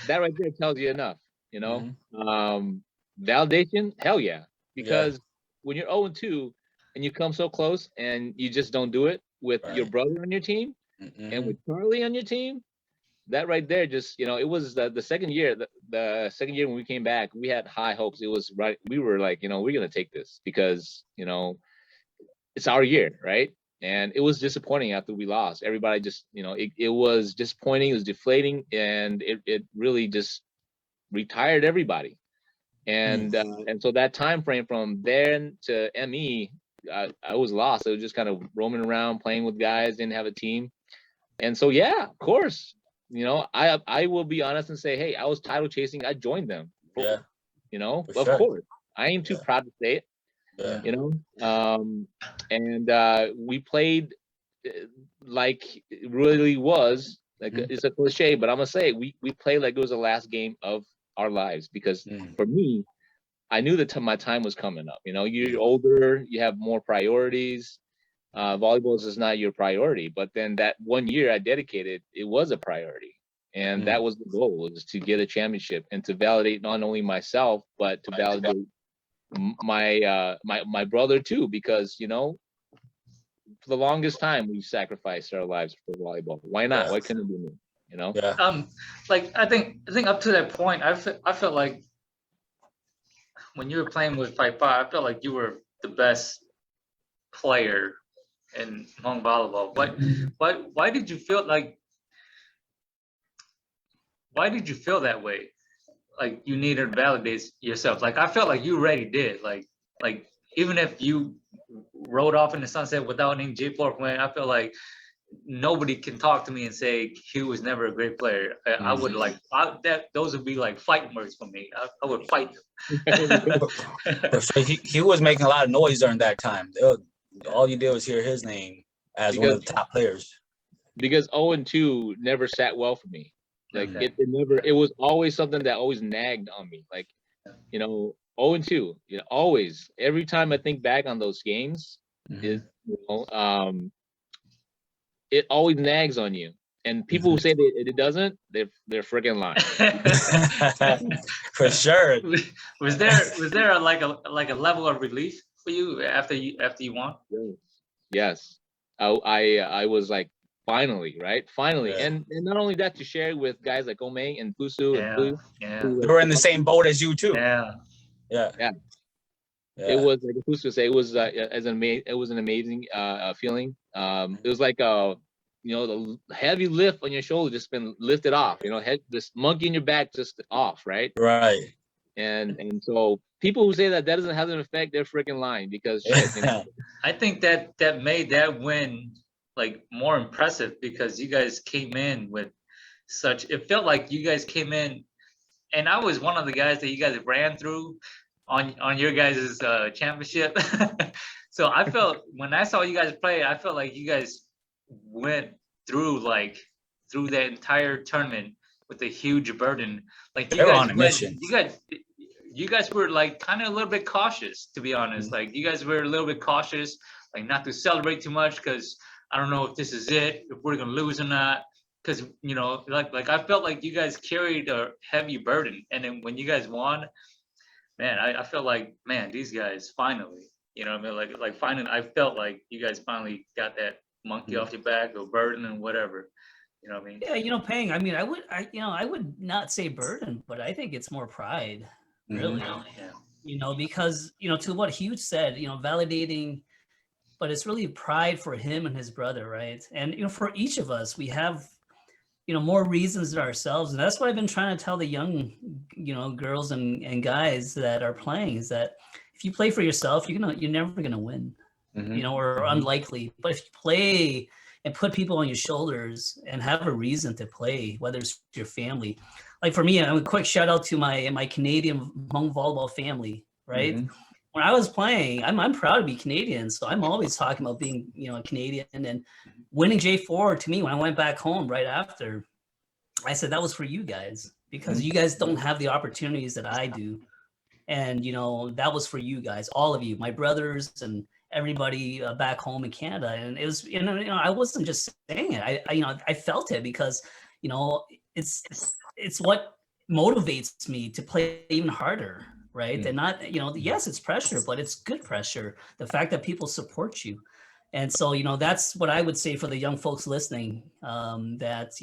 That right there tells you enough, you know. Validation, hell yeah, because when you're 0-2 and you come so close and you just don't do it with your brother on your team and with Charlie on your team, that right there just, you know, it was the second year, the second year when we came back, we had high hopes. It was right. We were like, you know, we're going to take this because, you know, it's our year, right? And it was disappointing after we lost. Everybody just, you know, it was disappointing. It was deflating, and it really just retired everybody. And so that time frame from then to ME, I was lost. I was just kind of roaming around, playing with guys, didn't have a team. And so, yeah, of course, you know, I will be honest and say, hey, I was title chasing. I joined them. Yeah. You know, of course. I ain't too proud to say it. Yeah. You know, and we played like it really was. Like it's a cliche, but I'm gonna say we played like it was the last game of our lives, because for me, I knew that my time was coming up. You know, you're older, you have more priorities. Volleyball is not your priority, but then that 1 year I dedicated, it was a priority, and that was the goal, was to get a championship and to validate not only myself but to validate my brother too, because, you know, for the longest time we sacrificed our lives for volleyball. Why not? Why couldn't it be me? You know? Like I think up to that point, I felt like when you were playing with 5-5, I felt like you were the best player in Hmong volleyball. Why did you feel like? Why did you feel that way? Like you needed to validate yourself. Like I felt like you already did. Like even if you rode off in the sunset without any J4 win, I feel like nobody can talk to me and say Hugh was never a great player. I would like those would be like fighting words for me. I would fight them. So he was making a lot of noise during that time. All you did was hear his name as one of the top players. Because 0-2 never sat well for me. Like it was always something that always nagged on me. Like, 0-2, always. Every time I think back on those games, it always nags on you. And people who say that it doesn't, they're freaking lying. For sure. Was there like a level of relief for you after you won? Yes. I was like, finally, right? Finally. Yeah. And not only that, to share with guys like Meng and Pusu and Blue. Yeah. They were in the same boat as you too. Yeah. It was like Pusu say, it was an amazing feeling. It was like the heavy lift on your shoulder just been lifted off. This monkey in your back just off, right? Right. And so people who say that doesn't have an effect, they're freaking lying because I think that made that win like more impressive because you guys came in with it felt like you guys came in, and I was one of the guys that you guys ran through on your guys' championship. So I felt when I saw you guys play, I felt like you guys went through that entire tournament with a huge burden. Like you guys on a mission. You guys were like kind of a little bit cautious, to be honest. Like you guys were a little bit cautious, like not to celebrate too much because I don't know if this is it, if we're gonna lose or not. Because like I felt like you guys carried a heavy burden, and then when you guys won, man, I felt like, man, these guys finally, I mean, like finally, I felt like you guys finally got that monkey off your back or burden and whatever. You know what I mean? Yeah, Pheng. I mean, I would not say burden, but I think it's more pride, really. Yeah. Because to what Hugh said, validating, but it's really pride for him and his brother, right? And for each of us, we have more reasons than ourselves, and that's what I've been trying to tell the young girls and guys that are playing, is that if you play for yourself, you're never gonna win, or unlikely. But if you play and put people on your shoulders and have a reason to play, whether it's your family, like for me, a quick shout out to my Canadian Hmong volleyball family, right? When I was playing, I'm proud to be Canadian, so I'm always talking about being a Canadian, and winning J4 to me when I went back home right after, I said that was for you guys, because you guys don't have the opportunities that I do, and that was for you guys, all of you, my brothers and everybody back home in Canada. And it was I wasn't just saying it, I felt it, because it's what motivates me to play even harder, right? And not yes, it's pressure, but it's good pressure, the fact that people support you. And so that's what I would say for the young folks listening, that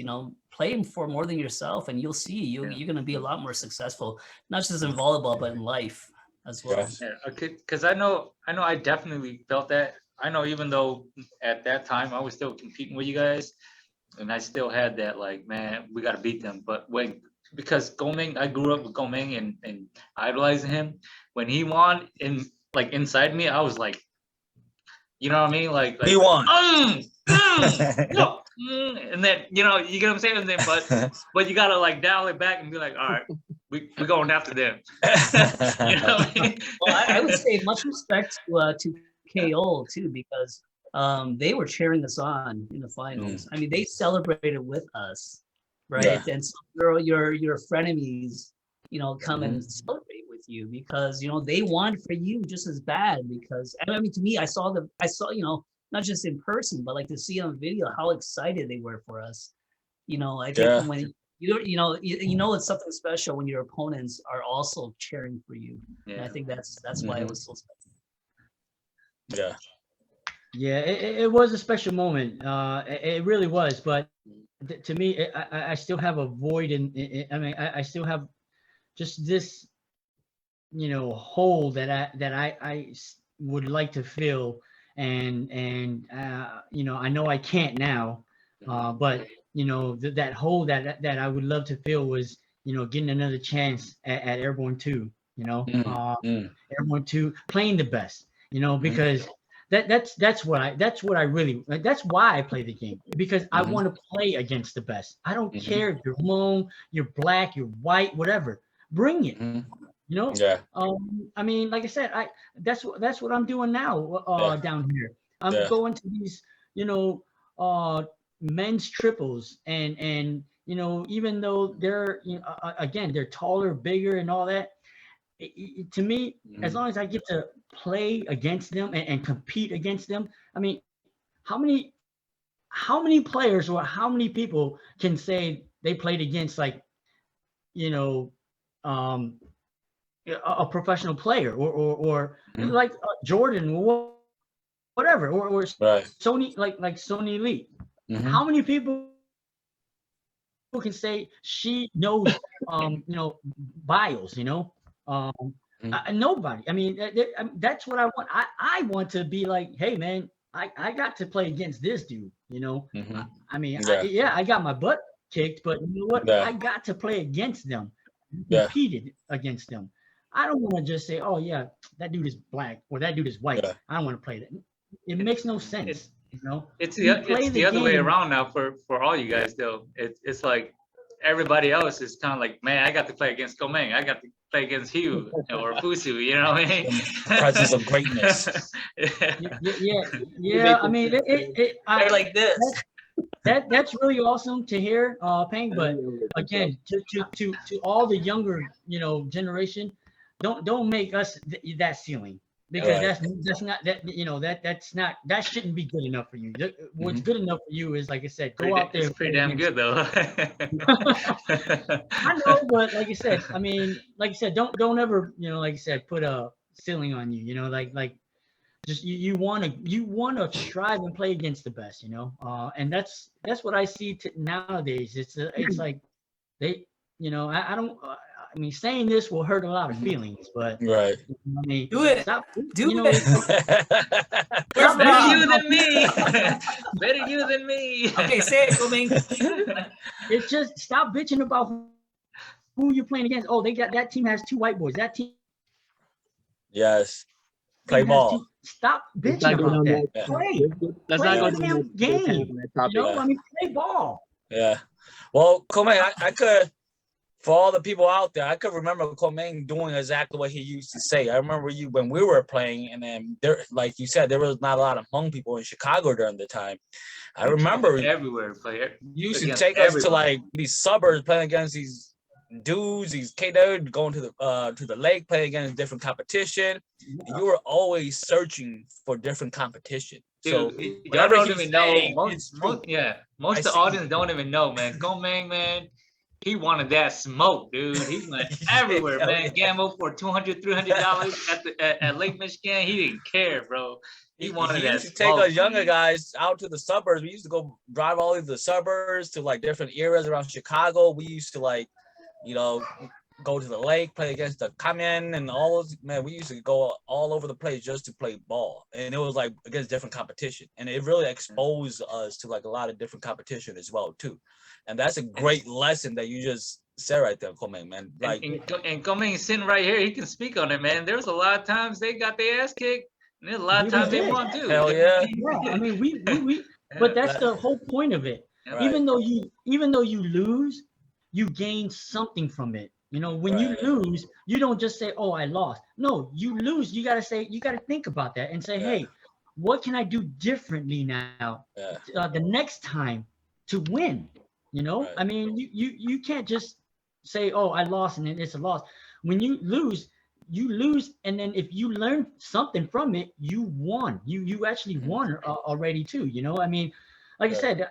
play for more than yourself, and you'll see you're going to be a lot more successful, not just in volleyball but in life as well. Because I know I definitely felt that. I know, even though at that time I was still competing with you guys, and I still had that, like, man, we got to beat them. But because Meng, I grew up with Meng and idolizing him. When he won, inside me, I was like, you know what I mean? Like he won. And then you get what I'm saying. And then, but you gotta dial it back and be like, all right, we're going after them. You know what I mean? Well, I would say much respect to KO too, because they were cheering us on in the finals. I mean, they celebrated with us, right? Yeah. And so your frenemies, come and celebrate with you, because they want for you just as bad. Because I mean, to me, I saw not just in person, but to see on video how excited they were for us. I think when it's something special when your opponents are also cheering for you. Yeah. And I think that's why it was so special. Yeah, it was a special moment. It really was. But to me, I still have a void I still have just this, hole that I would like to fill, and I know I can't now, but that hole that I would love to fill was getting another chance at Airborne 2, Airborne 2, playing the best, because that's what I really, that's why I play the game, because I want to play against the best. I don't care if you're Hmong, you're black, you're white, whatever. Bring it. You know. Yeah. I mean, like I said, that's what I'm doing now down here. I'm going to these, you know, men's triples, and you know, even though they're, you know, again, they're taller, bigger, and all that. To me, as long as I get to play against them and compete against them, I mean, how many players or how many people can say they played against, like, you know, a professional player or like Jordan or whatever, or Sony, like Sony Lee. How many people can say she knows, you know, bios, you know? Nobody. I mean, that's what I want. I want to be like, hey man, I got to play against this dude, you know. I mean, I got my butt kicked, but you know what? I got to play against them, competed against them. I don't want to just say, oh yeah, that dude is black or that dude is white. I don't want to play that. It makes no sense, you know. It's the other way around now for all you guys though. It's like everybody else is kind of like, man, I got to play against Meng. I got to play against Hugh or Fusu, you know what I mean? Presence of greatness. Yeah. I mean, I like this. That's really awesome to hear, Pheng. But again, to all the younger, you know, generation, don't make us that ceiling, because that's not that, you know, that shouldn't be good enough for you. What's good enough for you is, like I said, go out there. It's pretty damn good though. I know, but like I said, I mean, like I said, don't ever, you know, like I said, put a ceiling on you. You know, like just you want to strive and play against the best. You know, and that's what I see nowadays. It's like they, you know, I don't. I mean, saying this will hurt a lot of feelings, but I mean, do it. Do it. Better you than me. Better you than me. Okay, say it, Meng. It's just stop bitching about who you're playing against. Oh, that team has 2 white boys. That team. Yes. Play ball. Stop bitching about that. Play. Let's not go to the game. You know, I mean, play ball. Yeah. Well, Meng, I could. For all the people out there, I could remember Meng doing exactly what he used to say. I remember you when we were playing, and then there, like you said, there was not a lot of Hmong people in Chicago during the time. I remember everywhere. You used to take us to like these suburbs, playing against these dudes, these K-dudes, going to the lake, playing against different competition. You were always searching for different competition. Dude, so y'all don't even know. Most of the audience don't even know, man. Meng, man. He wanted that smoke, dude. He went everywhere, man. Gambled for $200, $300 at Lake Michigan. He didn't care, bro. He wanted that smoke. Take us younger guys out to the suburbs. We used to go drive all over the suburbs to like different areas around Chicago. We used to like, you know, go to the lake, play against the Kamen and all those. Man, we used to go all over the place just to play ball. And it was like against different competition. And it really exposed us to like a lot of different competition as well, too. And that's a great lesson that you just said right there, Meng, man. Like, and Meng is sitting right here. He can speak on it, man. There was a lot of times they got their ass kicked, and there's a lot of times they won too. Hell yeah. Yeah, I mean, we but that's the whole point of it. Right. Even though you lose, you gain something from it. You know, when you lose, you don't just say, "Oh, I lost." No, you lose. You gotta think about that and say, "Hey, what can I do differently now the next time to win?" You know, I mean, you can't just say, "Oh, I lost," and it's a loss. When you lose, and then if you learn something from it, you won. You actually won already too. You know, I mean, like I said,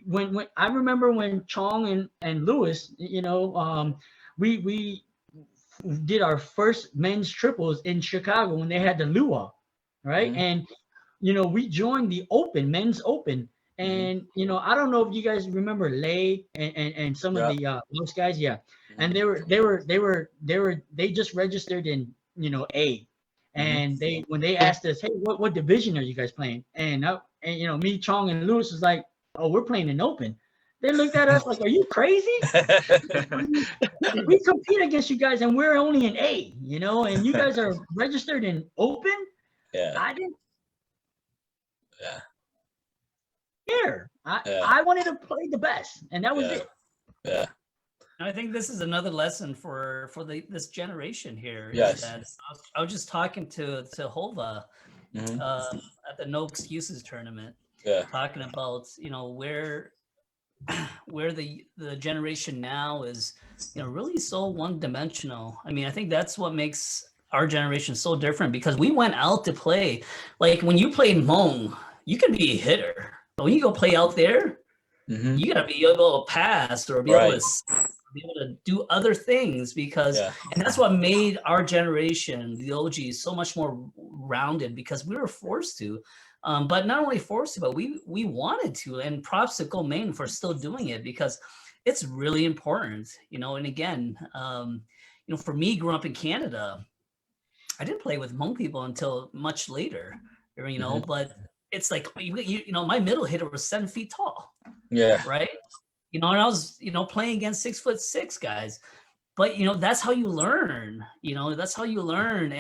when I remember when Chong and Lewis, you know, we did our first men's triples in Chicago when they had the Lua, right? And you know, we joined the men's open. And you know, I don't know if you guys remember Lay and some of the those guys, and they just registered in, you know, A, and when they asked us, hey, what division are you guys playing? And you know, me, Chong, and Lewis was like, oh, we're playing in open. They looked at us like, are you crazy? We compete against you guys, and we're only in A, you know, and you guys are registered in open. Yeah. I didn't Yeah. care. I wanted to play the best, and that was it. Yeah. I think this is another lesson for this generation here. Yes. That I was just talking to Hova at the No Excuses tournament. Yeah. Talking about where the generation now is really so one-dimensional. I mean, I think that's what makes our generation so different, because we went out to play. Like when you play Hmong, you can be a hitter, but when you go play out there, you gotta be able to pass or be able to do other things, because and that's what made our generation, the OGs, so much more rounded, because we were forced to. But not only forced to, but we wanted to, and props to Meng for still doing it, because it's really important, and again, for me growing up in Canada, I didn't play with Hmong people until much later, but it's like, my middle hitter was 7 feet tall. Yeah. Right. And I was, playing against 6'6" guys, but that's how you learn, that's how you learn,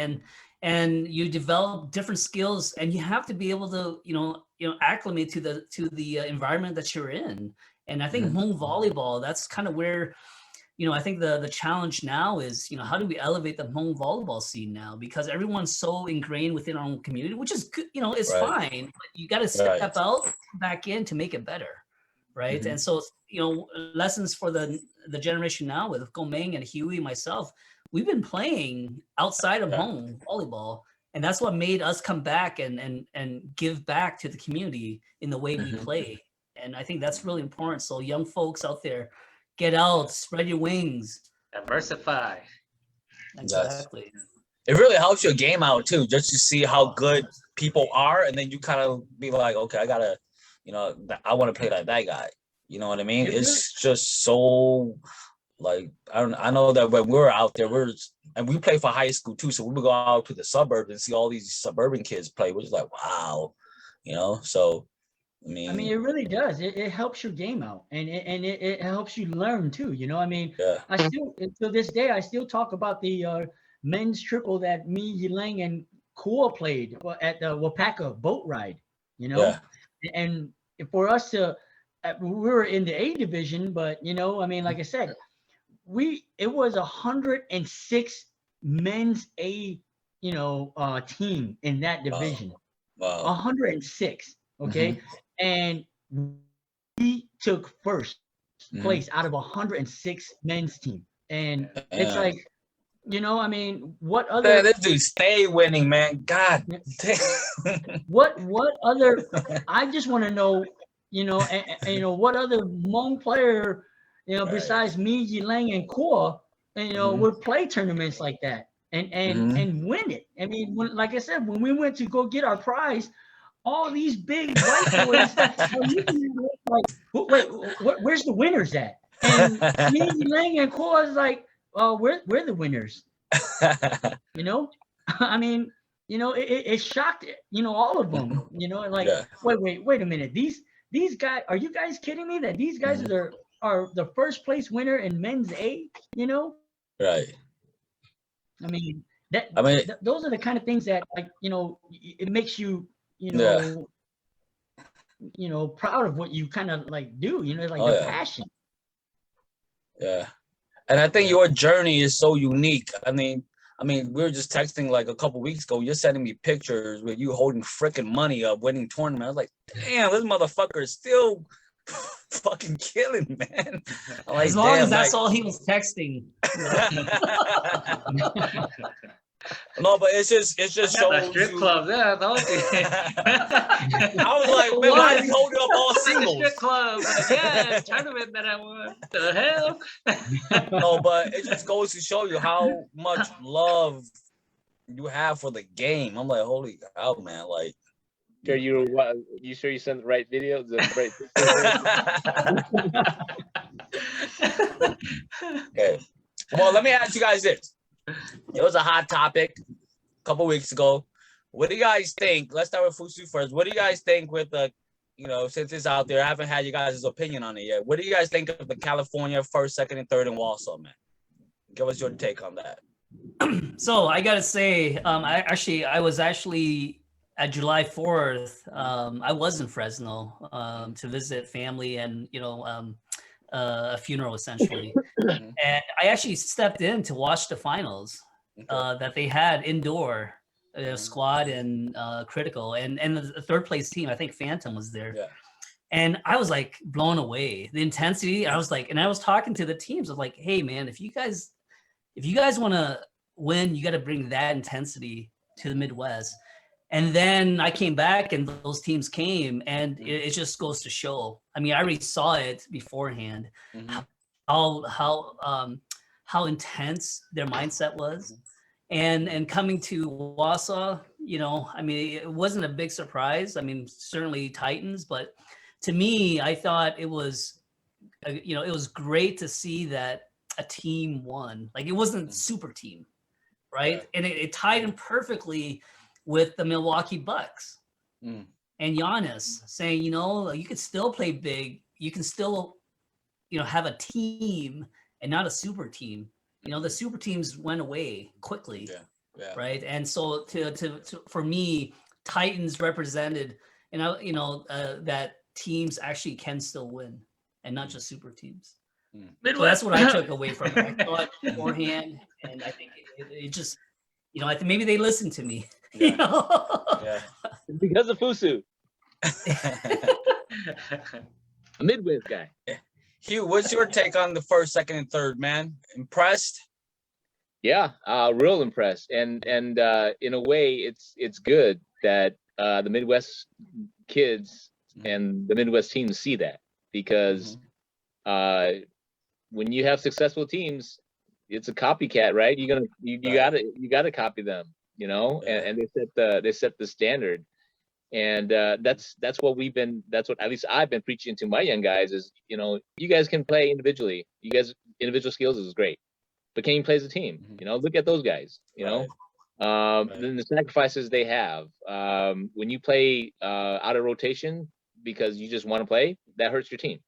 and you develop different skills, and you have to be able to, acclimate to the environment that you're in. And I think Hmong volleyball, that's kind of where, I think the challenge now is, how do we elevate the Hmong volleyball scene now? Because everyone's so ingrained within our own community, which is good, it's fine, but you got to step out, back in to make it better. Right. And so, lessons for the generation now with Meng and Huey, myself, we've been playing outside of Hmong volleyball. And that's what made us come back and give back to the community in the way we play. And I think that's really important. So young folks out there, get out, spread your wings. Diversify. Exactly. It really helps your game out too, just to see how good people are. And then you kind of be like, okay, I gotta, I want to play like that guy. You know what I mean? It's just so like, I know that when we're out there, and we play for high school too. So we would go out to the suburbs and see all these suburban kids play, which is like, wow, so I mean, it really does. It helps your game out, and it helps you learn too. I still, to this day, I still talk about the men's triple that me, Yilang, and Cory played at the Wapaka boat ride. And for us to, we were in the A division, but like I said, it was 106 men's A, team in that division. Wow. 106. Okay. And we took first place out of 106 men's team. And it's like, what other? Man, this dude stay winning, man. God damn. What other? I just want to know, what other Hmong player, besides me, Yilang, and Cory, would play tournaments like that and win it. I mean, like I said, when we went to go get our prize, all these big white boys are looking at like, wait, where's the winners at? And me, Yilang, and Cory is like, we're the winners. I mean, it shocked, all of them, like, wait a minute. These guys, are you guys kidding me that these guys are the first place winner in men's A, Right. I mean, those are the kind of things that, like, it makes you, proud of what you kind of like do, like the passion. Yeah. And I think your journey is so unique. I mean, we were just texting like a couple weeks ago. You're sending me pictures with you holding freaking money up, winning tournament. I was like, damn, this motherfucker is still fucking killing, man. Like, as long as that's all he was texting. No, but it's just shows strip you. club. Yeah, I told you. I was like, man, why is he holding up all singles? Strip club. Yeah, tournament that I won. The hell? No, but it just goes to show you how much love you have for the game. I'm like, holy cow, man! Like, sure you sure you sent the right video? The right. Okay. Well, let me ask you guys this. It was a hot topic a couple weeks ago. What do you guys think? Let's start with Fusu first. What do you guys think with the, since it's out there, I haven't had you guys' opinion on it yet. What do you guys think of the California first, second, and third in Warsaw, man? Give us your take on that. So I gotta say, I was actually at July 4th, I was in Fresno to visit family and, a funeral essentially. And I actually stepped in to watch the finals that they had indoor, squad and critical. And the third place team, I think Phantom was there. Yeah. And I was like blown away. The intensity, I was like, and I was talking to the teams. I was like, hey man, if you guys want to win, you got to bring that intensity to the Midwest. And then I came back and those teams came, and it just goes to show. I mean, I already saw it beforehand, how intense their mindset was. And coming to Wausau, I mean, it wasn't a big surprise. I mean, certainly Titans, but to me, I thought it was, it was great to see that a team won. Like, it wasn't super team, right? Yeah. And it tied in perfectly with the Milwaukee Bucks and Giannis saying, you could still play big. You can still, have a team and not a super team. The super teams went away quickly, right? And so for me, Titans represented, that teams actually can still win and not just super teams. So that's what I took away from it. I thought beforehand, and I think it just, I think maybe they listened to me. Yeah. Because of Fusu. A Midwest guy. Hugh, what's your take on the first, second, and third, man? Impressed? Yeah, real impressed. And in a way, it's good that the Midwest kids and the Midwest teams see that, because when you have successful teams, it's a copycat, right? You gotta copy them, and they set the standard. And that's what at least I've been preaching to my young guys is, you guys can play individually. You guys, individual skills is great, but can you play as a team? Look at those guys, then the sacrifices they have. When you play out of rotation because you just want to play, that hurts your team.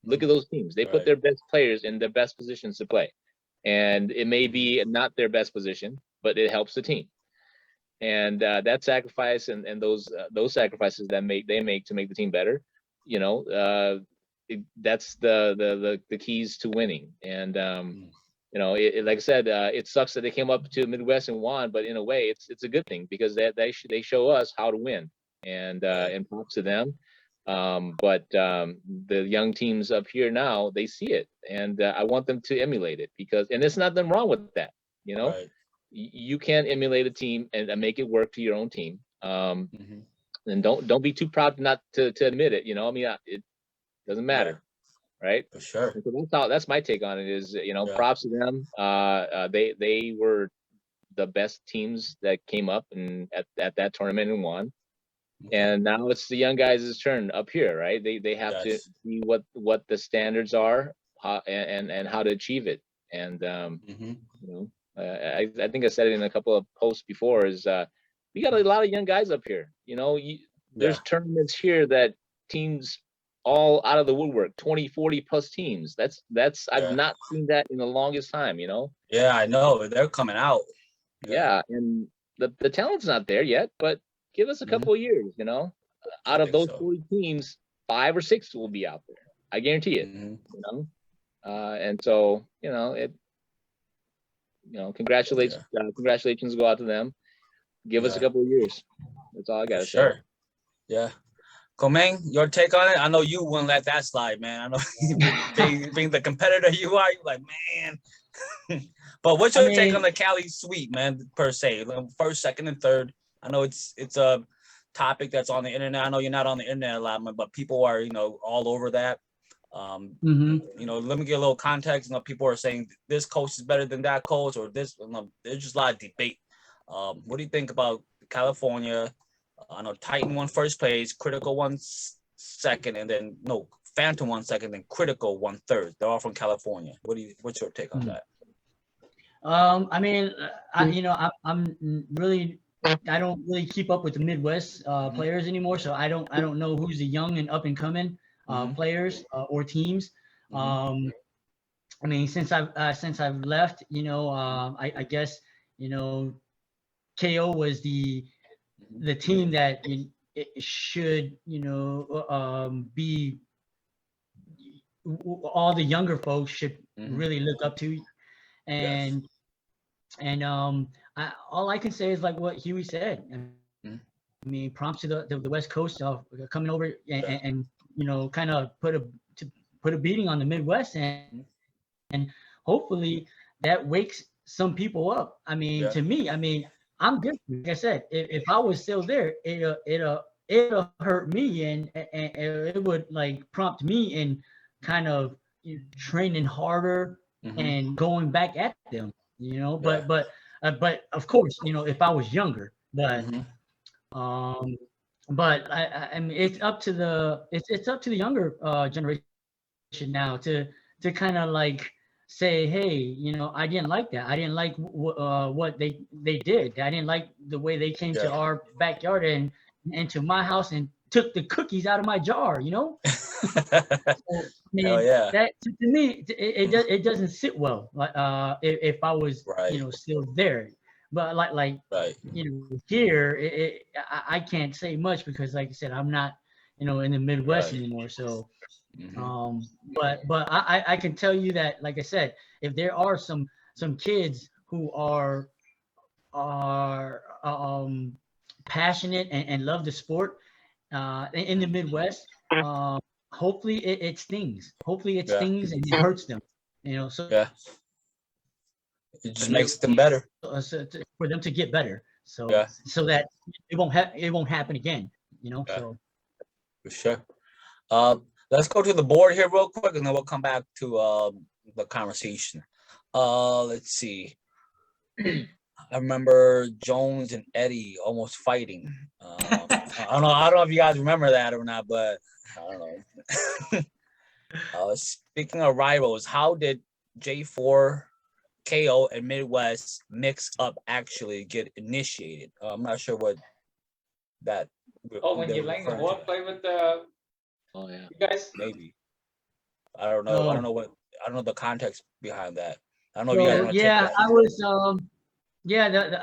Look at those teams. They put their best players in their best positions to play. And it may be not their best position, but it helps the team. And that sacrifice and those sacrifices that they make to make the team better, that's the keys to winning. And like I said, it sucks that they came up to Midwest and won, but in a way, it's a good thing, because they show us how to win, and props to them. But the young teams up here now, they see it, and I want them to emulate it, and there's nothing wrong with that. You can emulate a team and make it work to your own team. And don't be too proud not to admit it. It doesn't matter, right? For sure. So that's my take on it. Is props to them. They were the best teams that came up and at that tournament and won. And now it's the young guys' turn up here, right? They have to see what the standards are, and how to achieve it. And I think I said it in a couple of posts before, is we got a lot of young guys up here. There's tournaments here that teams all out of the woodwork, 20, 40 plus teams. That's I've not seen that in the longest time, Yeah, I know. They're coming out. Yeah, and the talent's not there yet, but give us a couple of years, out of those 40 teams, 5 or 6 will be out there. I guarantee it, and so, congratulations go out to them. Give us a couple of years. That's all I got to say. Yeah. Meng, your take on it? I know you wouldn't let that slide, man. I know being the competitor you are, you're like, man. But what's your take on the Cali Sweep, man, per se? First, second, and third. I know it's a topic that's on the internet. I know you're not on the internet a lot, but people are, all over that. Let me get a little context. People are saying this coach is better than that coach, or this. There's just a lot of debate. What do you think about California? I know Titan won first place, Critical won second, and then Phantom won second, and Critical won third. They're all from California. What's your take on that? I don't really keep up with the Midwest players anymore, so I don't know who's the young and up and coming players or teams. Since I've left, I guess KO was the the team that it should, be all the younger folks should really look up to. And Yes. and all I can say is like what Huey said. I mean, prompts to the West Coast of coming over and kind of put a beating on the Midwest, and hopefully that wakes some people up. I mean, to me, I mean, I'm different. Like I said, if I was still there, it'll hurt me, and it would like prompt me in kind of training harder and going back at them. But of course, if I was younger, but I mean, it's up to the younger generation now to kind of like say, hey, I didn't like that. I didn't like what they did. I didn't like the way they came to our backyard and to my house and took the cookies out of my jar. So, I mean, that to me it doesn't sit well. If I was still there. But like here, I can't say much because, like I said, I'm not, in the Midwest anymore. So, but I can tell you that, like I said, if there are some kids who are passionate and love the sport in the Midwest, hopefully it stings. Hopefully it stings and it hurts them. So it just makes them better. For them to get better, so that it won't happen again. So for sure. Let's go to the board here real quick, and then we'll come back to the conversation. Let's see. I remember Jones and Eddie almost fighting. I don't know if you guys remember that or not, but I don't know. Speaking of rivals, how did J4, KO, and Midwest mix up actually get initiated? I'm not sure what that. When you Lang and Wolf play with the. Oh yeah. You guys. Maybe. I don't know. I don't know the context behind that. I don't know if you guys want to yeah, take that. I was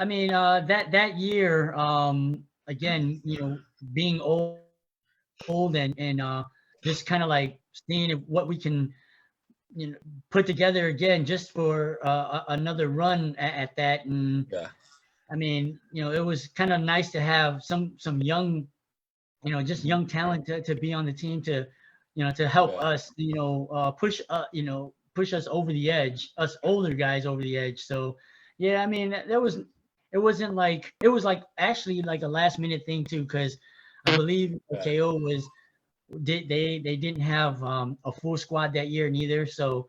I mean that year again, being old and just kind of like seeing what we can put together again just for another run at that. And I mean, it was kind of nice to have some young, just young talent to be on the team to help us, push us over the edge, us older guys over the edge. So I mean, it wasn't like, it was like actually like a last minute thing too, because I believe KO they didn't have a full squad that year neither. So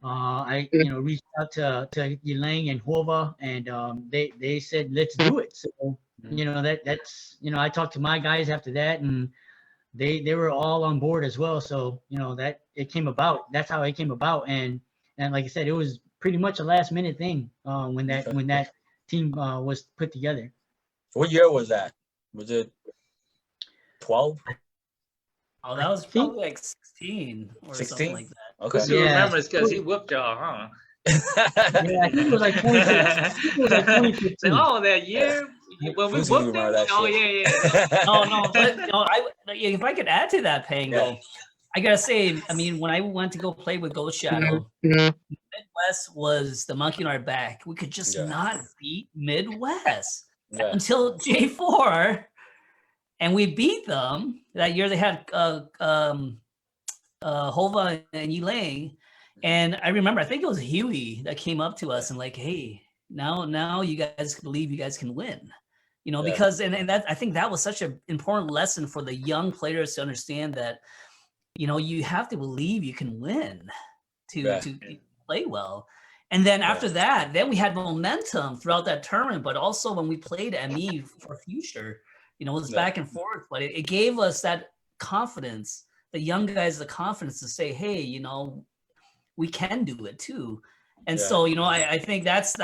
I reached out to Yilang and Hova, and they said let's do it. So that's I talked to my guys after that, and they were all on board as well. So that it came about. That's how it came about. And like I said, it was pretty much a last minute thing when that team was put together. What year was that? Was it 12? Oh, that was probably like 16 or 16? Something like that. Okay. Who remembers because he whooped y'all, huh? Yeah, I think it was like 2015. Oh, that year when we whooped them? Oh, yeah. No, but if I could add to that, Pheng, though, I gotta say, I mean, when I went to go play with Ghost Shadow, Midwest was the monkey on our back. We could just not beat Midwest until J4. And we beat them that year. They had Hova and Yilang, and I remember I think it was Huey that came up to us and like, hey, now you guys believe you guys can win, because and that I think that was such an important lesson for the young players to understand that, you have to believe you can win to play well. And then after that, then we had momentum throughout that tournament, but also when we played ME for future. It was back and forth, but it gave us that confidence, the young guys, the confidence to say, hey, we can do it too. And so, I think that's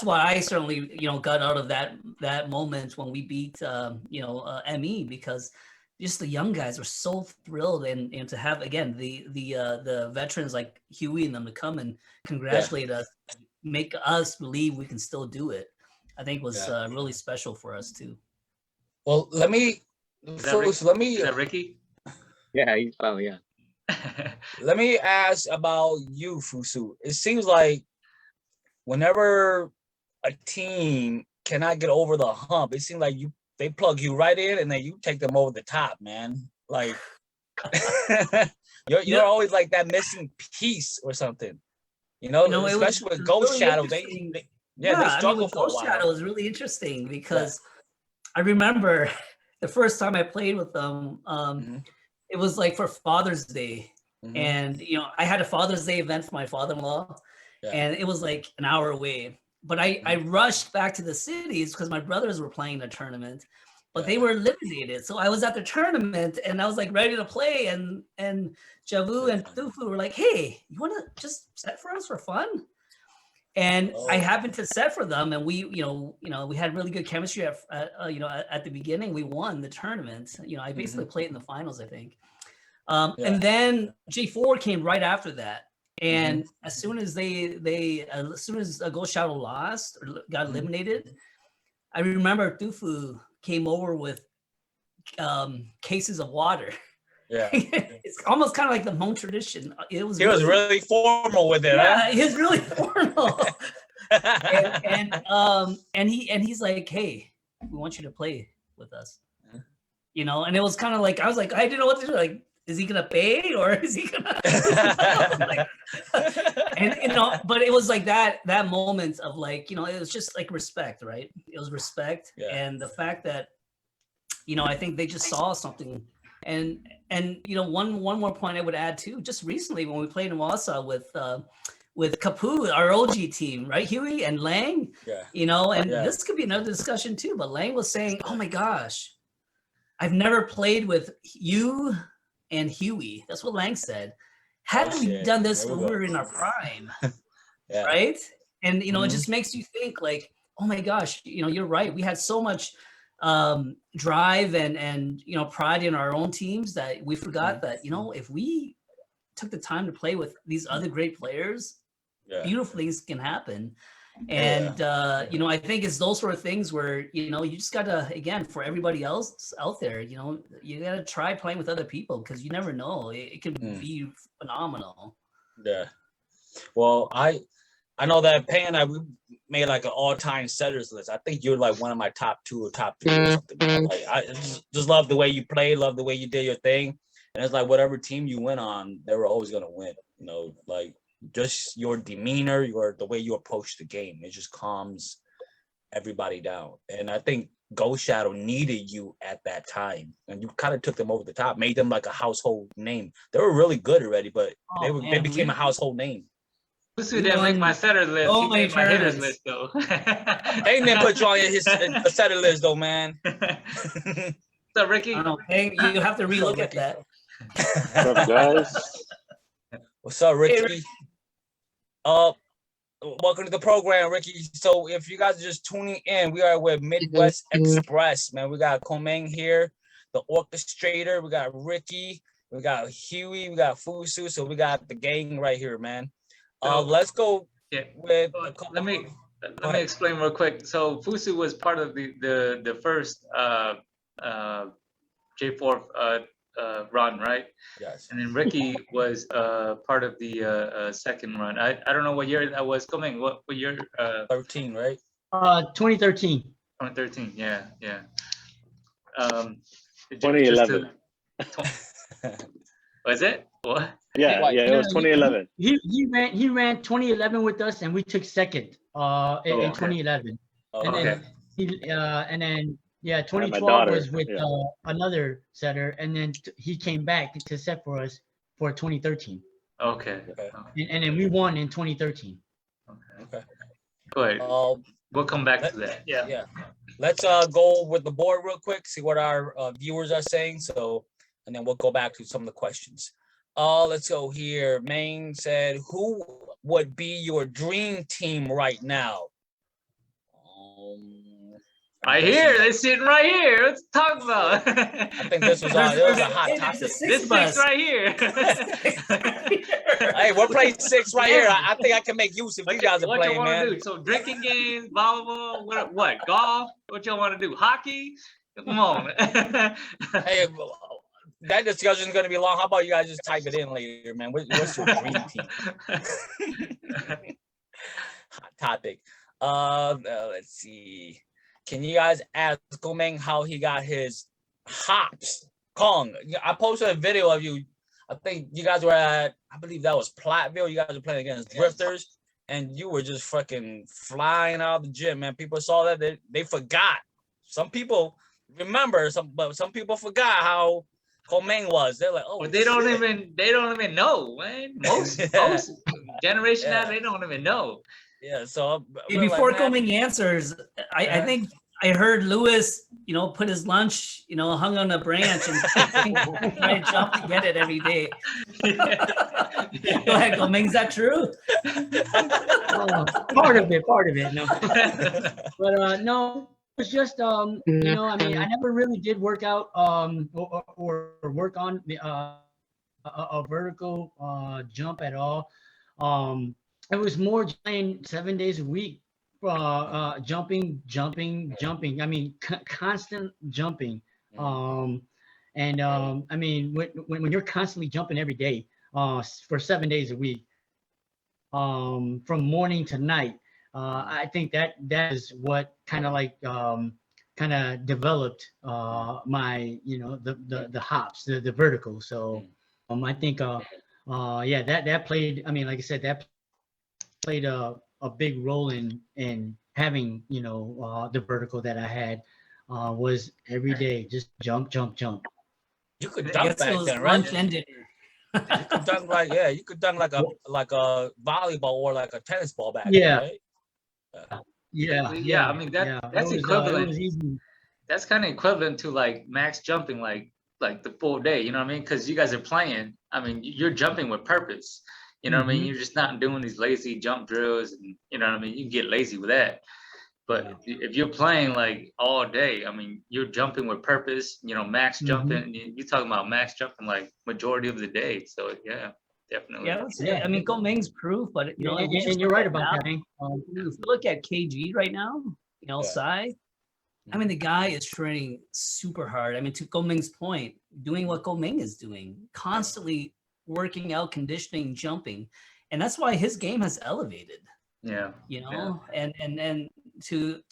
why I certainly, got out of that moment when we beat, ME, because just the young guys were so thrilled and to have, again, the veterans like Huey and them to come and congratulate us, make us believe we can still do it. I think was really special for us too. Well, let me first. Let me. Is that Ricky? Yeah, he's finally, yeah. Let me ask about you, Fusu. It seems like whenever a team cannot get over the hump, it seems like they plug you right in and then you take them over the top, man. Like you're always like that missing piece or something. You know, especially with Ghost really Shadow, they struggle for a while. Ghost Shadow was really interesting because I remember the first time I played with them, it was like for Father's Day. And, I had a Father's Day event for my father-in-law and it was like an hour away. But I rushed back to the cities because my brothers were playing the tournament, but they were eliminated. So I was at the tournament and I was like ready to play. And Javu and Thufu were like, hey, you want to just set for us for fun? And I happened to set for them, and we, we had really good chemistry at the beginning. We won the tournament. I basically played in the finals, I think. And then J4 came right after that. And as soon as as soon as Ghost Shadow lost or got eliminated, I remember Thufu came over with cases of water. Yeah, it's almost kind of like the Hmong tradition. He was really formal with it. Yeah, he was really formal. and he's like, "Hey, we want you to play with us," And it was kind of like I was like, I didn't know what to do. Like, is he gonna pay or is he gonna? But it was like that moment of like, it was just like respect, right? It was respect, and the fact that, I think they just saw something. And one more point I would add too, just recently when we played in Wausau with Kapu, our OG team, right? Huey and Lang, this could be another discussion too, but Lang was saying, oh my gosh, I've never played with you and Huey. That's what Lang said. Had we done this when we were in our prime, right? And, it just makes you think like, oh my gosh, you're right. We had so much drive and pride in our own teams that we forgot that if we took the time to play with these other great players, beautiful things can happen. And I think it's those sort of things where you just gotta, again, for everybody else out there, you gotta try playing with other people because you never know, it can be phenomenal. Well, I know that Pei and I, we made like an all-time setters list. I think you're like one of my top 2 or top 3 or something. Like, I just love the way you played, love the way you did your thing. And it's like whatever team you went on, they were always going to win. Like just your demeanor, the way you approach the game, it just calms everybody down. And I think Ghost Shadow needed you at that time. And you kind of took them over the top, made them like a household name. They were really good already, but they became a household name. Fusu didn't make my setter list. He made my hitters list though. They didn't put you on his setter list though, man. So Ricky, you have to relook at that. What's up, guys? What's up, Ricky? Welcome to the program, Ricky. So if you guys are just tuning in, we are with Midwest Express, man. We got Meng here, the orchestrator. We got Ricky. We got Huey. We got Fusu. So we got the gang right here, man. Let's go with. Let me explain real quick. So Fusu was part of the first J4 run, right? Yes. And then Ricky was part of the second run. I don't know what year that was coming. What year? 13, right? 2013. 2013. Yeah. 2011. Was it? What? Yeah, it was 2011. He ran 2011 with us, and we took second in 2011. Okay. And then 2012 was with another setter, and then he came back to set for us for 2013. Okay. And then we won in 2013. Okay. Go ahead. We'll come back to that. Yeah. Let's go with the board real quick, see what our viewers are saying. So, and then we'll go back to some of the questions. Let's go here. Meng said, "Who would be your dream team right now?" Right here, they're sitting right here. Let's talk about. I think this was a hot topic. This 6 right here. Hey, we're playing 6 right here. I think I can make use of you guys are what playing, you want man. to do? So drinking games, volleyball, what? Golf? What y'all want to do? Hockey? Come on. Hey, that discussion is gonna be long. How about you guys just type it in later, man? What's your dream team? Hot topic. Let's see. Can you guys ask Meng how he got his hops? Kong, I posted a video of you. I think you guys were at, I believe that was Platteville. You guys were playing against Drifters, and you were just fucking flying out of the gym, man. People saw that, they forgot. Some people remember, but some people forgot how Meng was. They're like, oh, well, they don't even know, man. Most generation now, they don't even know. Yeah, so before Meng answers, I think I heard Lewis, put his lunch, hung on a branch and try to jump to get it every day. Go ahead, Meng. Is that true? Part of it, no. But no, it's just I mean, I never really did work out or work on the a vertical jump at all. It was more playing 7 days a week, jumping. I mean, constant jumping. I mean, when you're constantly jumping every day, for 7 days a week, from morning to night, I think that is what kind of developed my, the hops, the vertical. So I think yeah, that played. I mean, like I said, that played a big role in having, the vertical that I had. Was every day just jump. You could dunk back then, right? You could dunk you could dunk like a volleyball or like a tennis ball back then, right? Yeah. I mean, that's equivalent. That's kind of equivalent to like max jumping, like the full day. You know what I mean? Because you guys are playing. I mean, you're jumping with purpose. You know what I mean? You're just not doing these lazy jump drills, and you know what I mean? You can get lazy with that. But if you're playing like all day, I mean, you're jumping with purpose, max jumping. You're talking about max jumping like majority of the day. So yeah, definitely. Yeah, I mean, Meng's proof, but and you're right about that. If you look at KG right now, Sai, I mean, the guy is training super hard. I mean, to Meng's point, doing what Meng is doing, constantly working out, conditioning, jumping, and that's why his game has elevated. Yeah. And to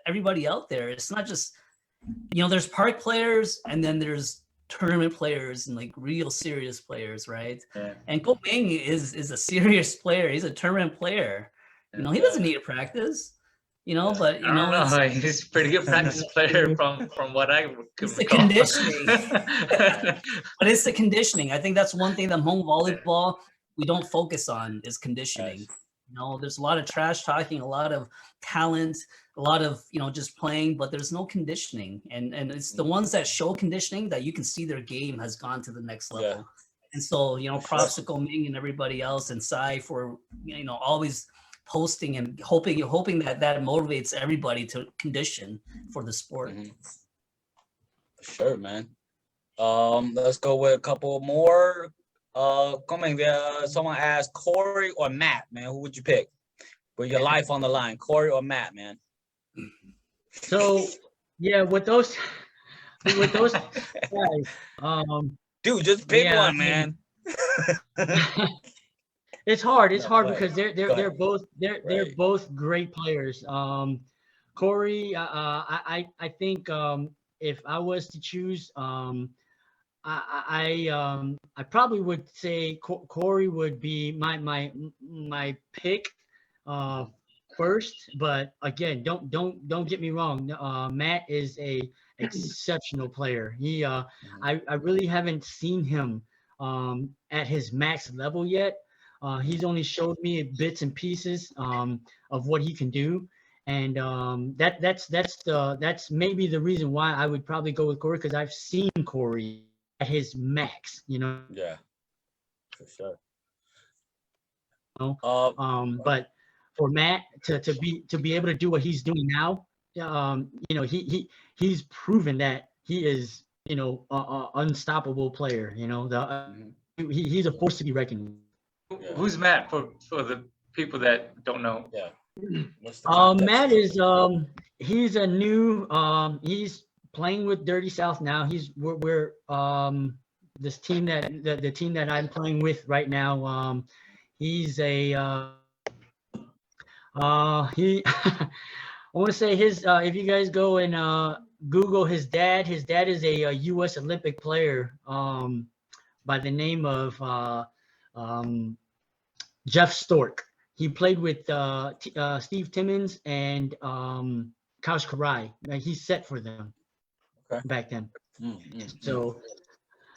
everybody out there, it's not just, there's park players and then there's tournament players and like real serious players, right? Yeah. And Meng is a serious player. He's a tournament player. He doesn't need to practice. But he's a pretty good practice player from what I could it's the conditioning. But it's the conditioning. I think that's one thing that Hmong volleyball we don't focus on is conditioning. There's a lot of trash talking, a lot of talent, a lot of just playing, but there's no conditioning. And it's the ones that show conditioning that you can see their game has gone to the next level. Yeah. And so props to Meng and everybody else and Sai for always posting and hoping that motivates everybody to condition for the sport. Sure, man. Let's go with a couple more. Someone asked Cory or Matt, man. Who would you pick? With your life on the line, Cory or Matt, man. So yeah, with those guys, dude, just pick one, man. It's hard because they're both great players. Cory, I think if I was to choose, I probably would say Cory would be my pick first, but again, don't get me wrong. Matt is a exceptional player. He I really haven't seen him at his max level yet. He's only showed me bits and pieces of what he can do, and that's maybe the reason why I would probably go with Cory, because I've seen Cory at his max. Yeah, for sure. But for Matt to be able to do what he's doing now, he's proven that he is an unstoppable player. He's a force to be reckoned with. Who's Matt for the people that don't know? Yeah. Matt is he's a new he's playing with Dirty South now. We're this team that the team that I'm playing with right now. He's a he. I want to say his. If you guys go and Google his dad is a U.S. Olympic player. By the name of Jeff Stork. He played with Steve Timmons and Couch Karai. He's set for them back then. So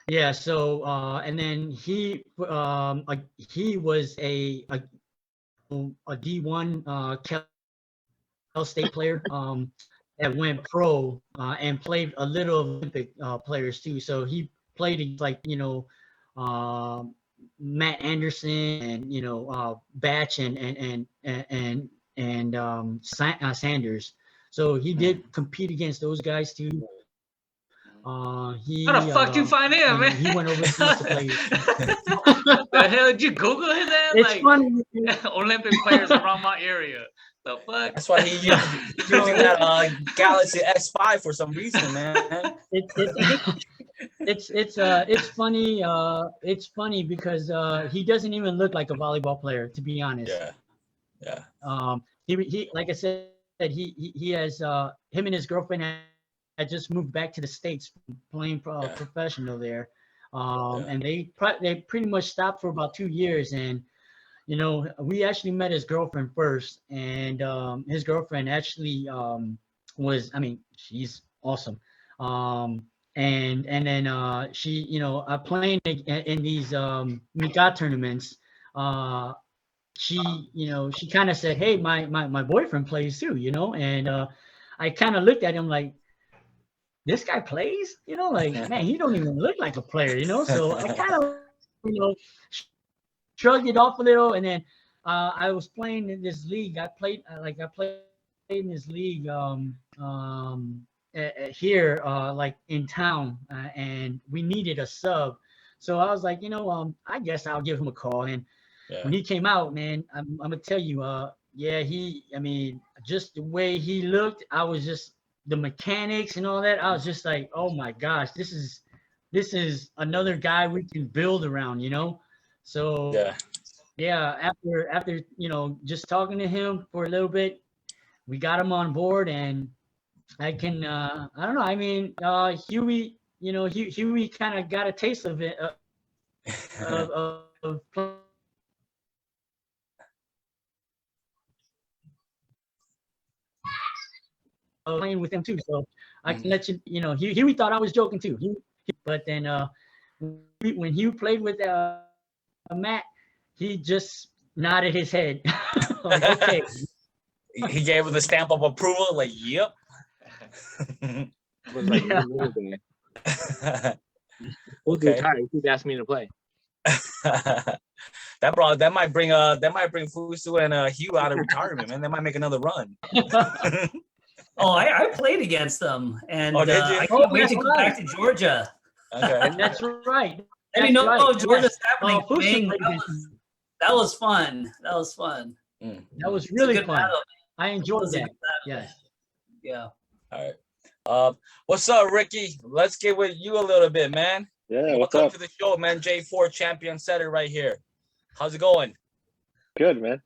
yeah, so and then he was a D1 Cal State player that went pro and played a little Olympic players too. So he played like Matt Anderson and Batch and Sanders. So he did compete against those guys too. How the fuck you find him, man? He went overseas to play. The hell did you Google his ass? It's like, funny. Olympic players around my area. The fuck? That's why he using that Galaxy S5 for some reason, man. It's funny. It's funny because he doesn't even look like a volleyball player, to be honest. Yeah. He like I said, he has him and his girlfriend had just moved back to the States, playing professional there. And they pretty much stopped for about 2 years. And we actually met his girlfriend first, and his girlfriend actually she's awesome. And then she, playing in these Mika tournaments, she kind of said, hey, my boyfriend plays too, and I kind of looked at him like, this guy plays, like, man, he don't even look like a player, so I kind of, shrugged it off a little. And then I was playing in this league. I played in this league here, like in town, and we needed a sub. So I was like, I guess I'll give him a call. And when he came out, man, I'm gonna tell you, just the way he looked, I was just the mechanics and all that. I was just like, oh my gosh, this is another guy we can build around, So after just talking to him for a little bit, we got him on board, and I can I don't know. Huey, Huey kind of got a taste of it of playing with him too. So I can let Huey thought I was joking too. But then when Hugh played with Matt, he just nodded his head. Like, okay. He gave the stamp of approval, like, yep. Was like, okay. He's asking me to play. That might bring Fusu and Hugh out of retirement, man. They might make another run. I played against them, and I Oh, can't wait to go back to Georgia. Okay. That's right. I didn't know right. Georgia's happening. Fusu Meng, that was fun. That was fun. That was really fun. battle. I enjoyed that. Yes. Yeah. All right. What's up, Ricky? Let's get with you a little bit, man. Yeah, what's Welcome up? to the show, man. J4 champion setter right here. How's it going? Good, man.